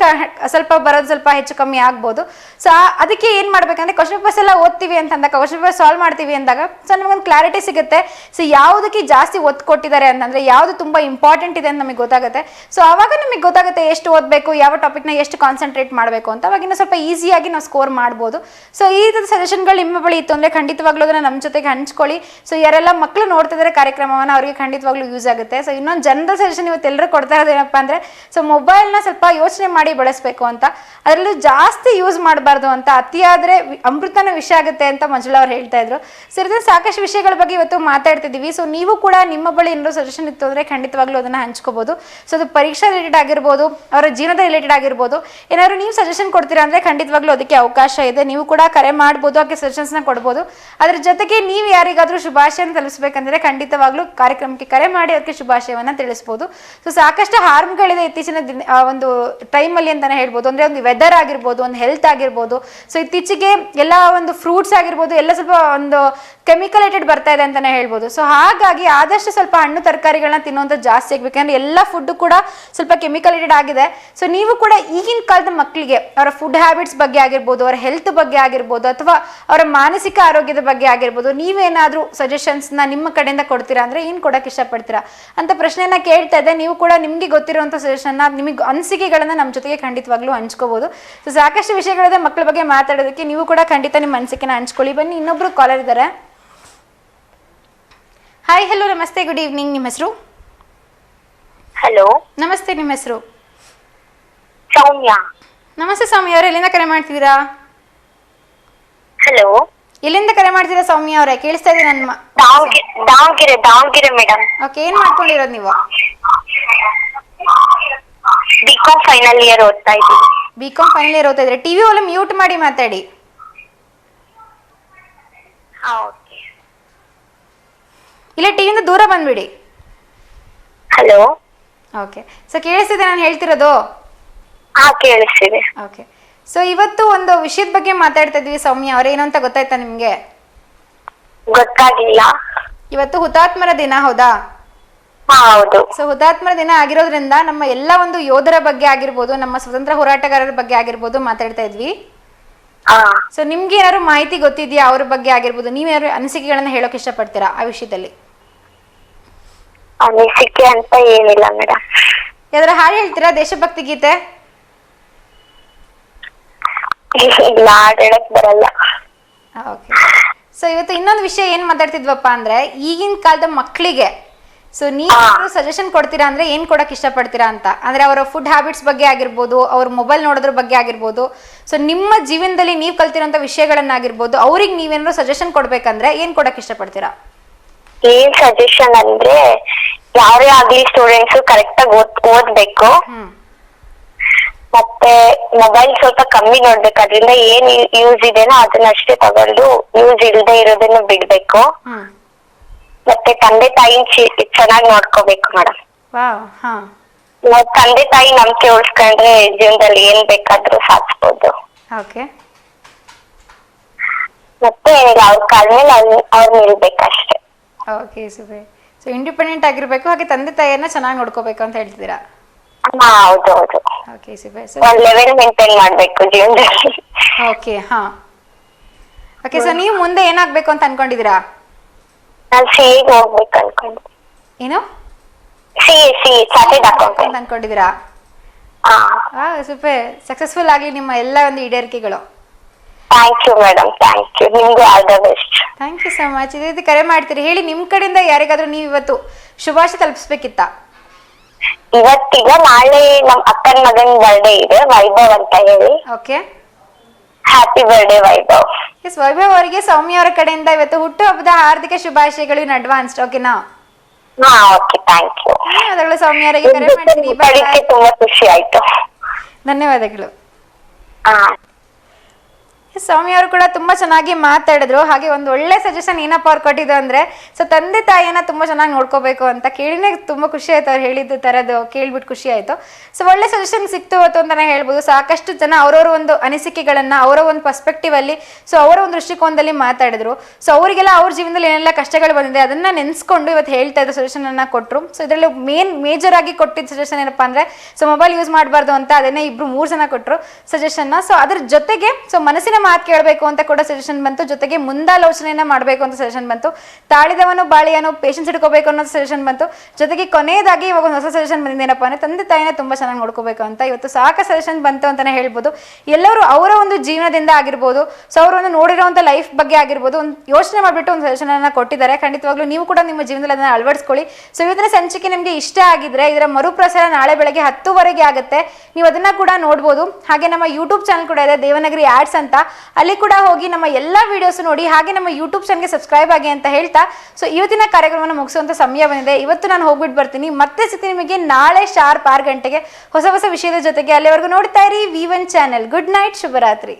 [SPEAKER 1] ಸ್ವಲ್ಪ ಬರೋದು ಸ್ವಲ್ಪ ಹೆಚ್ಚು ಕಮ್ಮಿ ಆಗ್ಬೋದು. ಸೊ ಅದಕ್ಕೆ ಏನ್ ಮಾಡ್ಬೇಕಂದ್ರೆ, ಕ್ವಶನ್ ಪೇಪರ್ಸ್ ಎಲ್ಲ ಓದ್ತೀವಿ ಅಂತ ಅಂದಾಗ, ಕ್ವಶನ್ ಪೇಪರ್ ಸಾಲ್ವ್ ಮಾಡ್ತೀವಿ ಅಂದಾಗ ಸೊ ನಮಗೊಂದು ಕ್ಲಾರಿಟಿ ಸಿಗುತ್ತೆ. ಸೊ ಯಾವುದಕ್ಕೆ ಜಾಸ್ತಿ ಒತ್ತು ಕೊಟ್ಟಿದ್ದಾರೆ ಅಂತಂದ್ರೆ, ಯಾವುದು ತುಂಬಾ ಇಂಪಾರ್ಟೆಂಟ್ ಇದೆ ಅಂತ ನಮಗೆ ಗೊತ್ತಾಗುತ್ತೆ. ಸೊ ಅವಾಗ ನಮಗೆ ಗೊತ್ತಾಗುತ್ತೆ ಎಷ್ಟು ಓದಬೇಕು, ಯಾವ ಟಾಪಿಕ್ನ ಎಷ್ಟು ಕಾನ್ಸಂಟ್ರೇಟ್ ಮಾಡಬೇಕು ಅಂತ. ಅವಾಗ ಇನ್ನೂ ಸ್ವಲ್ಪ ಈಸಿಯಾಗಿ ನಾವು ಸ್ಕೋರ್ ಮಾಡ್ಬೋದು. ಸೊ ಈ ರೀತಿಯ ಸಜೆಷನ್ಗಳು ನಿಮ್ಮ ಬಳಿ ಇತ್ತು ಅಂದ್ರೆ ಖಂಡಿತವಾಗ್ಲೂ ಅದನ್ನ ನಮ್ಮ ಜೊತೆಗೆ ಹಂಚ್ಕೊಳ್ಳಿ. ಸೊ ಯಾರೆಲ್ಲ ಮಕ್ಕಳು ನೋಡ್ತಿದ್ದಾರೆ ಕಾರ್ಯಕ್ರಮವನ್ನು ಅವರಿಗೆ ಖಂಡಿತವಾಗ್ಲೂ ಯೂಸ್ ಆಗುತ್ತೆ. ಸೊ ಇನ್ನೊಂದು ಜನರಲ್ ಸಜೆಷನ್ ಇವತ್ತು ಎಲ್ಲರೂ ಕೊಡ್ತಾ ಇರೋದೇನಪ್ಪ ಅಂದ್ರೆ, ಸೊ ಮೊಬೈಲ್ನ ಸ್ವಲ್ಪ ಯೋಚನೆ ಮಾಡಿ ಬಳಸಬೇಕು ಅಂತ, ಅದರಲ್ಲೂ ಜಾಸ್ತಿ ಯೂಸ್ ಮಾಡಬಾರ್ದು ಅಂತ. ಅತಿಯಾದ್ರೆ ಅಮೃತನ ವಿಷ ಆಗುತ್ತೆ ಅಂತ ಮಂಜುಳಾ ಅವ್ರು ಹೇಳ್ತಾ ಇದ್ರು. ಸೊ ಇದನ್ನ ಸಾಕಷ್ಟು ವಿಷಯಗಳ ಬಗ್ಗೆ ಇವತ್ತು ಮಾತಾಡ್ತಿದ್ದೀವಿ. ಸೊ ನೀವು ಕೂಡ ನಿಮ್ಮ ಬಳಿ ಏನಾದ್ರು ಸಜೆಷನ್ ಇತ್ತು ಅಂದ್ರೆ ಖಂಡಿತವಾಗ್ಲೂ ಅದನ್ನ ಹಂಚ್ಕೋಬಹುದು. ಸೊ ಅದು ಪರೀಕ್ಷಾ ರಿಲೇಟೆಡ್ ಆಗಿರ್ಬೋದು, ಅವರ ಜೀವನದ ರಿಲೇಟೆಡ್ ಆಗಿರ್ಬೋದು, ಏನಾದ್ರು ನೀವು ಸಜೆಷನ್ ಕೊಡ್ತೀರಾ ಅಂದ್ರೆ ಖಂಡಿತವಾಗ್ಲೂ ಅದಕ್ಕೆ ಅವಕಾಶ ಇದೆ. ನೀವು ಕೂಡ ಕರೆ ಮಾಡ್ಬೋದು, ಅದಕ್ಕೆ ಸಜೆಷನ್ಸ್ನ ಕೊಡ್ಬೋದು. ಅದ್ರ ಜೊತೆಗೆ ನೀವು ಯಾರಿಗಾದ್ರೂ ಶುಭಾಶಯನ ತಲುಪಿಸ್ಬೇಕಂದ್ರೆ ಖಂಡಿತವಾಗ್ಲೂ ಕಾರ್ಯಕ್ರಮಕ್ಕೆ ಕರೆ ಮಾಡಿ ಅದಕ್ಕೆ ಶುಭಾಶಯವನ್ನ ತಿಳಿಸಬಹುದು. ಸೊ ಸಾಕಷ್ಟು ಹಾರ್ಮ್ಗಳಿದೆ ಇತ್ತೀಚಿನ ಒಂದು ಟೈಮಲ್ಲಿ ಅಂತಾನೆ ಹೇಳ್ಬೋದು. ಅಂದ್ರೆ ಒಂದು ವೆದರ್ ಆಗಿರ್ಬೋದು, ಒಂದು ಹೆಲ್ತ್ ಆಗಿರ್ಬೋದು. ಸೊ ಇತ್ತೀಚೆಗೆ ಎಲ್ಲ ಒಂದು ಫ್ರೂಟ್ಸ್ ಆಗಿರ್ಬೋದು ಎಲ್ಲ ಸ್ವಲ್ಪ ಒಂದು ಕೆಮಿಕಲೇಟೆಡ್ ಬರ್ತಾ ಇದೆ ಅಂತಾನೆ ಹೇಳ್ಬೋದು. ಸೊ ಹಾಗಾಗಿ ಆದಷ್ಟು ಸ್ವಲ್ಪ ಹಣ್ಣು ತರಕಾರಿಗಳನ್ನ ತಿನ್ನುವಂತ ಜಾಸ್ತಿ ಆಗ್ಬೇಕು. ಯಾಕಂದ್ರೆ ಎಲ್ಲ ಫುಡ್ ಕೂಡ ಸ್ವಲ್ಪ ಕೆಮಿಕಲೇಟೆಡ್ ಆಗಿದೆ. ಸೊ ನೀವು ಕೂಡ ಈಗಿನ ಕಾಲದ ಮಕ್ಕಳಿಗೆ ಅವರ ಫುಡ್ ಹ್ಯಾಬಿಟ್ಸ್ ಬಗ್ಗೆ ಆಗಿರ್ಬೋದು, ಅವರ ಹೆಲ್ತ್ ಬಗ್ಗೆ ಆಗಿರ್ಬೋದು, ಅಥವಾ ಅವರ ಮಾನಸಿಕ ಆರೋಗ್ಯದ ಬಗ್ಗೆ ಆಗಿರ್ಬೋದು, ನೀವೇನಾದ್ರೂ ಸಜೆಷನ್ಸ್ನ ನಿಮ್ಮ ಕಡೆಯಿಂದ ಕೊಡ್ತೀರಾ ಅಂದ್ರೆ ಏನ್ ಕೊಡಕ್ಕೆ ಇಷ್ಟಪಡ್ತೀರಾ ಅಂತ ಪ್ರಶ್ನೆಯನ್ನ ಕೇಳ್ತಾ ಇದ್ದೆ. ನೀವು ಕೂಡ ನಿಮ್ಗೆ ಗೊತ್ತಿರುವಂತ ಸಜೆಷನ್, ನಿಮಗೆ ಅನಿಸಿಕೆಗಳನ್ನ ನಮ್ಮ ಜೊತೆಗೆ ಖಂಡಿತವಾಗ್ಲೂ ಹಂಚ್ಕೋಬಹುದು. ಸೊ ಸಾಕಷ್ಟು ವಿಷಯಗಳಿದೆ ಮಕ್ಕಳ ಬಗ್ಗೆ ಮಾತಾಡೋದಕ್ಕೆ. ನೀವು ಕೂಡ ಖಂಡಿತ ನಿಮ್ಮ ಅನಿಸಿಕೆನ ಹಂಚ್ಕೊಳ್ಳಿ. ಬನ್ನಿ, ಇನ್ನೊಬ್ರು ಕಾಲರ್ ಇದ್ದಾರೆ. ಹಾಯ್, ಹಲೋ, ನಮಸ್ತೆ, ಗುಡ್ ಈವ್ನಿಂಗ್. ನಿಮ್ಮ ಹೆಸರು?
[SPEAKER 5] ಹಲೋ,
[SPEAKER 1] ನಮಸ್ತೆ, ನಿಮ್ಮ ಹೆಸರು?
[SPEAKER 5] ಸೌಮ್ಯ.
[SPEAKER 1] ನಮಸ್ತೆ ಸೌಮ್ಯ ಅವರೇ, ಎಲ್ಲಿಂದ ಕರೆ ಮಾಡ್ತಿದ್ದೀರಾ?
[SPEAKER 5] ಹಲೋ,
[SPEAKER 1] ಎಲ್ಲಿಂದ ಕರೆ ಮಾಡ್ತೀರಾ ಸೌಮ್ಯ ಅವರೇ? ಕೇಳಿಸ್ತಾ ಇದೆ ನನ್ನ?
[SPEAKER 5] ದಾವಣಗೆರೆ ಮೇಡಮ್.
[SPEAKER 1] ಓಕೆ, ಏನ್ ಮಾಡ್ಕೊಂಡಿರೋದು ನೀವು?
[SPEAKER 5] ಬಿಕಾಂ ಫೈನಲ್ ಇಯರ್ ಓದ್ತಾ ಇದ್ದೀನಿ.
[SPEAKER 1] ಬಿಕಾಂ ಫೈನಲ್ ಇಯರ್ ಓದ್ತಾ ಇದ್ರೆ ಟಿವಿ ಒಳ್ಳೆ ಮ್ಯೂಟ್ ಮಾಡಿ ಮಾತಾಡಿ. ಇಲ್ಲ, ಟಿವಿಯಿಂದ ದೂರ ಬಂದ್ಬಿಡಿ.
[SPEAKER 5] ಹಲೋ.
[SPEAKER 1] ಓಕೆ, ಸೊ ಕೇಳಿಸ್ತಿದೆ ನಾನು ಹೇಳ್ತಿರೋದು?
[SPEAKER 5] ಹಾ, ಕೇಳಿಸ್ತಿದೆ.
[SPEAKER 1] ಓಕೆ, ಸೊ ಇವತ್ತು ಒಂದು ವಿಷಯದ ಬಗ್ಗೆ ಮಾತಾಡ್ತಾ ಇದ್ವಿ ಸೌಮ್ಯ ಅವರೇ. ಏನು ಅಂತ ಗೊತ್ತಾಯ್ತಾ ನಿಮ್ಗೆ?
[SPEAKER 5] ಗೊತ್ತಾಗಿಲ್ಲ.
[SPEAKER 1] ಇವತ್ತು ಹುತಾತ್ಮರ ದಿನ, ಹೌದಾ?
[SPEAKER 5] ಹೌದು.
[SPEAKER 1] ಸೊ ಹುತಾತ್ಮರ ದಿನ ಆಗಿರೋದ್ರಿಂದ ನಮ್ಮ ಎಲ್ಲ ಒಂದು ಯೋಧರ ಬಗ್ಗೆ ಆಗಿರ್ಬೋದು, ನಮ್ಮ ಸ್ವತಂತ್ರ ಹೋರಾಟಗಾರರ ಬಗ್ಗೆ ಆಗಿರ್ಬೋದು ಮಾತಾಡ್ತಾ ಇದ್ವಿ. ಸೊ ನಿಮ್ಗೆ ಏನಾದ್ರು ಮಾಹಿತಿ ಗೊತ್ತಿದ್ಯಾ ಅವ್ರ ಬಗ್ಗೆ ಆಗಿರ್ಬೋದು? ನೀವೇನಾದ್ರು ಅನಿಸಿಕೆಗಳನ್ನ ಹೇಳೋಕೆ ಇಷ್ಟಪಡ್ತೀರಾ ಆ ವಿಷಯದಲ್ಲಿ?
[SPEAKER 5] ಅನಿಸಿಕೆ ಅಂತ ಏನಿಲ್ಲ ಮೇಡಮ್.
[SPEAKER 1] ಯಾವ್ದಾರ ಹಾಡು ಹೇಳ್ತೀರಾ, ದೇಶಭಕ್ತಿ ಗೀತೆ?
[SPEAKER 5] ಇಲ್ಲ, ಹಾಡು ಹೇಳಕ್ ಬರಲ್ಲ.
[SPEAKER 1] ಓಕೆ, ಸೊ ಇವತ್ತು ಇನ್ನೊಂದು ವಿಷಯ ಏನ್ ಮಾತಾಡ್ತಿದ್ವಪ್ಪ ಅಂದ್ರೆ, ಈಗಿನ ಕಾಲದ ಮಕ್ಕಳಿಗೆ ಸೊ ನೀವು ಸಜೆಷನ್ ಕೊಡ್ತೀರಾ ಅಂದ್ರೆ ಏನ್ ಕೊಡಕ್ ಇಷ್ಟಪಡ್ತೀರಾ ಅಂತ, ಅಂದ್ರೆ ಅವರ ಫುಡ್ ಹ್ಯಾಬಿಟ್ಸ್ ಬಗ್ಗೆ ಆಗಿರ್ಬೋದು, ಅವ್ರ ಮೊಬೈಲ್ ನೋಡೋದ್ರ ಬಗ್ಗೆ ಆಗಿರ್ಬೋದು, ಸೊ ನಿಮ್ಮ ಜೀವನದಲ್ಲಿ ನೀವು ಕಲ್ತಿರೋಂಥ ವಿಷಯಗಳನ್ನಾಗಿರ್ಬೋದು, ಅವ್ರಿಗೆ ನೀವೇನಾದ್ರು ಸಜೆಷನ್ ಕೊಡ್ಬೇಕಂದ್ರೆ ಏನ್ ಕೊಡಕ್ ಇಷ್ಟಪಡ್ತೀರಾ?
[SPEAKER 5] ಏನ್ ಸಜೆಷನ್ ಅಂದ್ರೆ ಯಾರೇ ಆಗ್ಲಿ ಸ್ಟೂಡೆಂಟ್ಸ್ ಕರೆಕ್ಟ್ ಆಗಿ ಓದ್ಬೇಕು. ಮತ್ತೆ ಮೊಬೈಲ್ ಸ್ವಲ್ಪ ಕಮ್ಮಿ ನೋಡ್ಬೇಕು. ಅದ್ರಿಂದ ಏನ್ ಯೂಸ್ ಇದೆನೋ ಅದನ್ನಷ್ಟೇ ತಗೊಂಡು ಯೂಸ್ ಇಲ್ಲದೆ ಇರೋದನ್ನ ಬಿಡ್ಬೇಕು. ಮತ್ತೆ ತಂದೆ ತಾಯಿ ಚೆನ್ನಾಗಿ ನೋಡ್ಕೋಬೇಕು ಮೇಡಮ್. ನಾವ್ ತಂದೆ ತಾಯಿ ನಂಬಿಕೆ ಉಳಿಸ್ಕೊಂಡ್ರೆ ಜೀವನದಲ್ಲಿ ಏನ್ ಬೇಕಾದ್ರೂ ಸಾಧಿಸ್ಬೋದು. ಮತ್ತೆ ಅವ್ರ ಕಾಲ ಮೇಲೆ ಅವ್ರು ನಿಲ್ಬೇಕಷ್ಟೇ.
[SPEAKER 1] Okay super. ಸೊ ಇಂಡಿಪೆಂಡೆಂಟ್ ಆಗಿರ್ಬೇಕು, ಹಾಗೆ ತಂದೆ ತಾಯಿಯನ್ನ ಚೆನ್ನಾಗಿ ನೋಡ್ಕೋಬೇಕು ಅಂತ ಹೇಳ್ತಿದ್ದೀರಾ?
[SPEAKER 5] ಹೌದು ಹೌದು.
[SPEAKER 1] Okay super.
[SPEAKER 5] ಒಂದ್ ಲೆವೆಲ್ ಮೇಂಟೈನ್ ಮಾಡ್ಬೇಕು ಜೀವನದಲ್ಲಿ.
[SPEAKER 1] Okay okay. ಸೊ ನೀವು ಮುಂದೆ ಏನಾಗ್ಬೇಕು ಅಂತ ಅನ್ಕೊಂಡಿದ್ದೀರಾ?
[SPEAKER 5] ನಾನು ಸಿಎ ಹೋಗ್ಬೇಕು ಅನ್ಕೊಂಡೆ.
[SPEAKER 1] ಏನು?
[SPEAKER 5] ಸಿಎ ಚಾರ್ಟೆಡ್ ಅಕೌಂಟೆಂಟ್
[SPEAKER 1] ಅನ್ಕೊಂಡಿದ್ದೀರಾ? ಸೂಪರ್. ಸಕ್ಸಸ್ಫುಲ್ ಆಗಲಿ ನಿಮ್ಮ ಎಲ್ಲ ಒಂದು ಈಡೇರಿಕೆಗಳು.
[SPEAKER 5] Thank you madam, thank you. ನಿಮ್ಗೂ all the best.
[SPEAKER 1] Thank you so much. ಇದೇ ರೀತಿ ಕರೆ ಮಾಡ್ತೀರಿ. ಹೇಳಿ, ನಿಮ್ ಕಡೆಯಿಂದ ಯಾರಿಗಾದ್ರೂ ನೀವು ಇವತ್ತು ಶುಭಾಶಯ ತಲುಪಿಸ್ಬೇಕಿತ್ತ?
[SPEAKER 5] ಇವತ್ತೀಗ ನಾಳೆ ನಮ್ ಅಕ್ಕನ ಮಗನ್ ಬರ್ಡೇ ಇದೆ, ವೈಭವ್ ಅಂತ ಹೇಳಿ.
[SPEAKER 1] Okay,
[SPEAKER 5] happy birthday Vaibhav.
[SPEAKER 1] Yes, Vaibhav ಅವರಿಗೆ ಸೌಮ್ಯ ಅವರ ಕಡೆಯಿಂದ ಇವತ್ತು ಹುಟ್ಟುಹಬ್ಬದ ಹಾರ್ದಿಕ ಶುಭಾಶಯಗಳು ಇನ್ ಅಡ್ವಾನ್ಸ್. ಓಕೆನಾ?
[SPEAKER 5] Okay, thank you.
[SPEAKER 1] ಧನ್ಯವಾದಗಳು ಸೌಮ್ಯ ಅವರಿಗೆ, ಕರೆ ಮಾಡ್ತೀನಿ.
[SPEAKER 5] ತುಂಬಾ ಖುಷಿ ಆಯ್ತು.
[SPEAKER 1] ಧನ್ಯವಾದಗಳು. ಸೌಮ್ಯ ಅವರು ಕೂಡ ತುಂಬಾ ಚೆನ್ನಾಗಿ ಮಾತಾಡಿದ್ರು. ಹಾಗೆ ಒಂದು ಒಳ್ಳೆ ಸಜೆಷನ್ ಏನಪ್ಪ ಅವ್ರು ಕೊಟ್ಟಿದ್ದು ಅಂದ್ರೆ, ಸೊ ತಂದೆ ತಾಯಿಯನ್ನ ತುಂಬಾ ಚೆನ್ನಾಗಿ ನೋಡ್ಕೋಬೇಕು ಅಂತ ಕೇಳಿನೇ ತುಂಬಾ ಖುಷಿ ಆಯ್ತು. ಅವ್ರು ಹೇಳಿದ್ದು ತರದ್ದು ಕೇಳ್ಬಿಟ್ಟು ಖುಷಿ ಆಯ್ತು. ಸೊ ಒಳ್ಳೆ ಸಜೆಷನ್ ಸಿಕ್ತು ಇವತ್ತು ಅಂತಾನೆ ಹೇಳ್ಬೋದು. ಸಾಕಷ್ಟು ಜನ ಅವರವರ ಒಂದು ಅನಿಸಿಕೆಗಳನ್ನ, ಅವರ ಒಂದು ಪರ್ಸ್ಪೆಕ್ಟಿವ್ ಅಲ್ಲಿ, ಸೊ ಅವರ ಒಂದು ದೃಷ್ಟಿಕೋನದಲ್ಲಿ ಮಾತಾಡಿದ್ರು. ಸೊ ಅವರಿಗೆಲ್ಲ ಅವ್ರ ಜೀವನದಲ್ಲಿ ಏನೆಲ್ಲ ಕಷ್ಟಗಳು ಬಂದಿದೆ ಅದನ್ನ ನೆನೆಸ್ಕೊಂಡು ಇವತ್ತು ಹೇಳ್ತಾ ಇದ್ರು, ಸಜೆಷನ್ ಅನ್ನ ಕೊಟ್ಟರು. ಸೊ ಇದರಲ್ಲಿ ಮೇಜರ್ ಆಗಿ ಕೊಟ್ಟಿದ್ದ ಸಜೆಷನ್ ಏನಪ್ಪಾ ಅಂದ್ರೆ, ಸೊ ಮೊಬೈಲ್ ಯೂಸ್ ಮಾಡಬಾರ್ದು ಅಂತ ಅದನ್ನೇ 2-3 ಜನ ಕೊಟ್ಟರು ಸಜೆಷನ್. ಸೊ ಅದ್ರ ಜೊತೆಗೆ ಸೊ ಮನಸ್ಸಿನ ಮಾತು ಕೇಳಬೇಕು ಅಂತ ಕೂಡ ಸಜೆಷನ್ ಬಂತು. ಜೊತೆಗೆ ಮುಂದಾಲೋಚನೆಯನ್ನ ಮಾಡಬೇಕು ಅಂತ ಸಜೆಷನ್ ಬಂತು. ತಾಳಿದವನು ಬಾಳಿಯನು, ಪೇಷನ್ಸ್ ಇಟ್ಕೋಬೇಕು ಅನ್ನೋ ಸಜೆಷನ್ ಬಂತು. ಜೊತೆಗೆ ಕೊನೆಯದಾಗಿ ಇವಾಗ ಒಂದು ಹೊಸ ಸಜೆಷನ್ ಬಂದಿದ್ದೇನಪ್ಪ ಅಂದ್ರೆ, ತಂದೆ ತಾಯಿನ ತುಂಬಾ ಚೆನ್ನಾಗಿ ನೋಡ್ಕೋಬೇಕು ಅಂತ. ಇವತ್ತು ಸಾಕು ಸಜೆಷನ್ ಬಂತು ಅಂತಾನೆ ಹೇಳ್ಬೋದು. ಎಲ್ಲರೂ ಅವರ ಒಂದು ಜೀವನದಿಂದ ಆಗಿರ್ಬೋದು, ಸೊ ಅವರು ಒಂದು ನೋಡಿರೋಂಥ ಲೈಫ್ ಬಗ್ಗೆ ಆಗಿರ್ಬೋದು, ಒಂದು ಯೋಚನೆ ಮಾಡಿಬಿಟ್ಟು ಒಂದು ಸಜೆಷನ್ ಅನ್ನ ಕೊಟ್ಟಿದ್ದಾರೆ. ಖಂಡಿತವಾಗ್ಲೂ ನೀವು ಕೂಡ ನಿಮ್ಮ ಜೀವನದಲ್ಲಿ ಅದನ್ನ ಅಳವಡಿಸ್ಕೊಳ್ಳಿ. ಸೊ ಇವತ್ತಿನ ಸಂಚಿಕೆ ನಿಮಗೆ ಇಷ್ಟ ಆಗಿದ್ರೆ ಇದರ ಮರುಪ್ರಸಾರ ನಾಳೆ ಬೆಳಗ್ಗೆ 10:00 ಆಗುತ್ತೆ. ನೀವು ಅದನ್ನ ಕೂಡ ನೋಡ್ಬೋದು. ಹಾಗೆ ನಮ್ಮ ಯೂಟ್ಯೂಬ್ ಚಾನಲ್ ಕೂಡ ಇದೆ, ದೇವನಗರಿ ಆಡ್ಸ್ ಅಂತ. ಅಲ್ಲಿ ಕೂಡ ಹೋಗಿ ನಮ್ಮ ಎಲ್ಲ ವಿಡಿಯೋಸ್ ನೋಡಿ. ಹಾಗೆ ನಮ್ಮ ಯೂಟ್ಯೂಬ್ ಚಾನಲ್ಗೆ ಸಬ್ಸ್ಕ್ರೈಬ್ ಆಗಿ ಅಂತ ಹೇಳ್ತಾ, ಸೊ ಇವತ್ತಿನ ಕಾರ್ಯಕ್ರಮವನ್ನು ಮುಗಿಸುವಂತ ಸಮಯ ಬಂದಿದೆ. ಇವತ್ತು ನಾನು ಹೋಗ್ಬಿಟ್ಟು ಬರ್ತೀನಿ. ಮತ್ತೆ ಸಿಗ್ತೀನಿ ನಿಮಗೆ ನಾಳೆ ಶಾರ್ಪ್ 6 ಗಂಟೆಗೆ ಹೊಸ ವಿಷಯದ ಜೊತೆಗೆ. ಅಲ್ಲಿವರೆಗೂ ನೋಡ್ತಾ ಇರಿ V1 ಚಾನೆಲ್. ಗುಡ್ ನೈಟ್, ಶುಭರಾತ್ರಿ.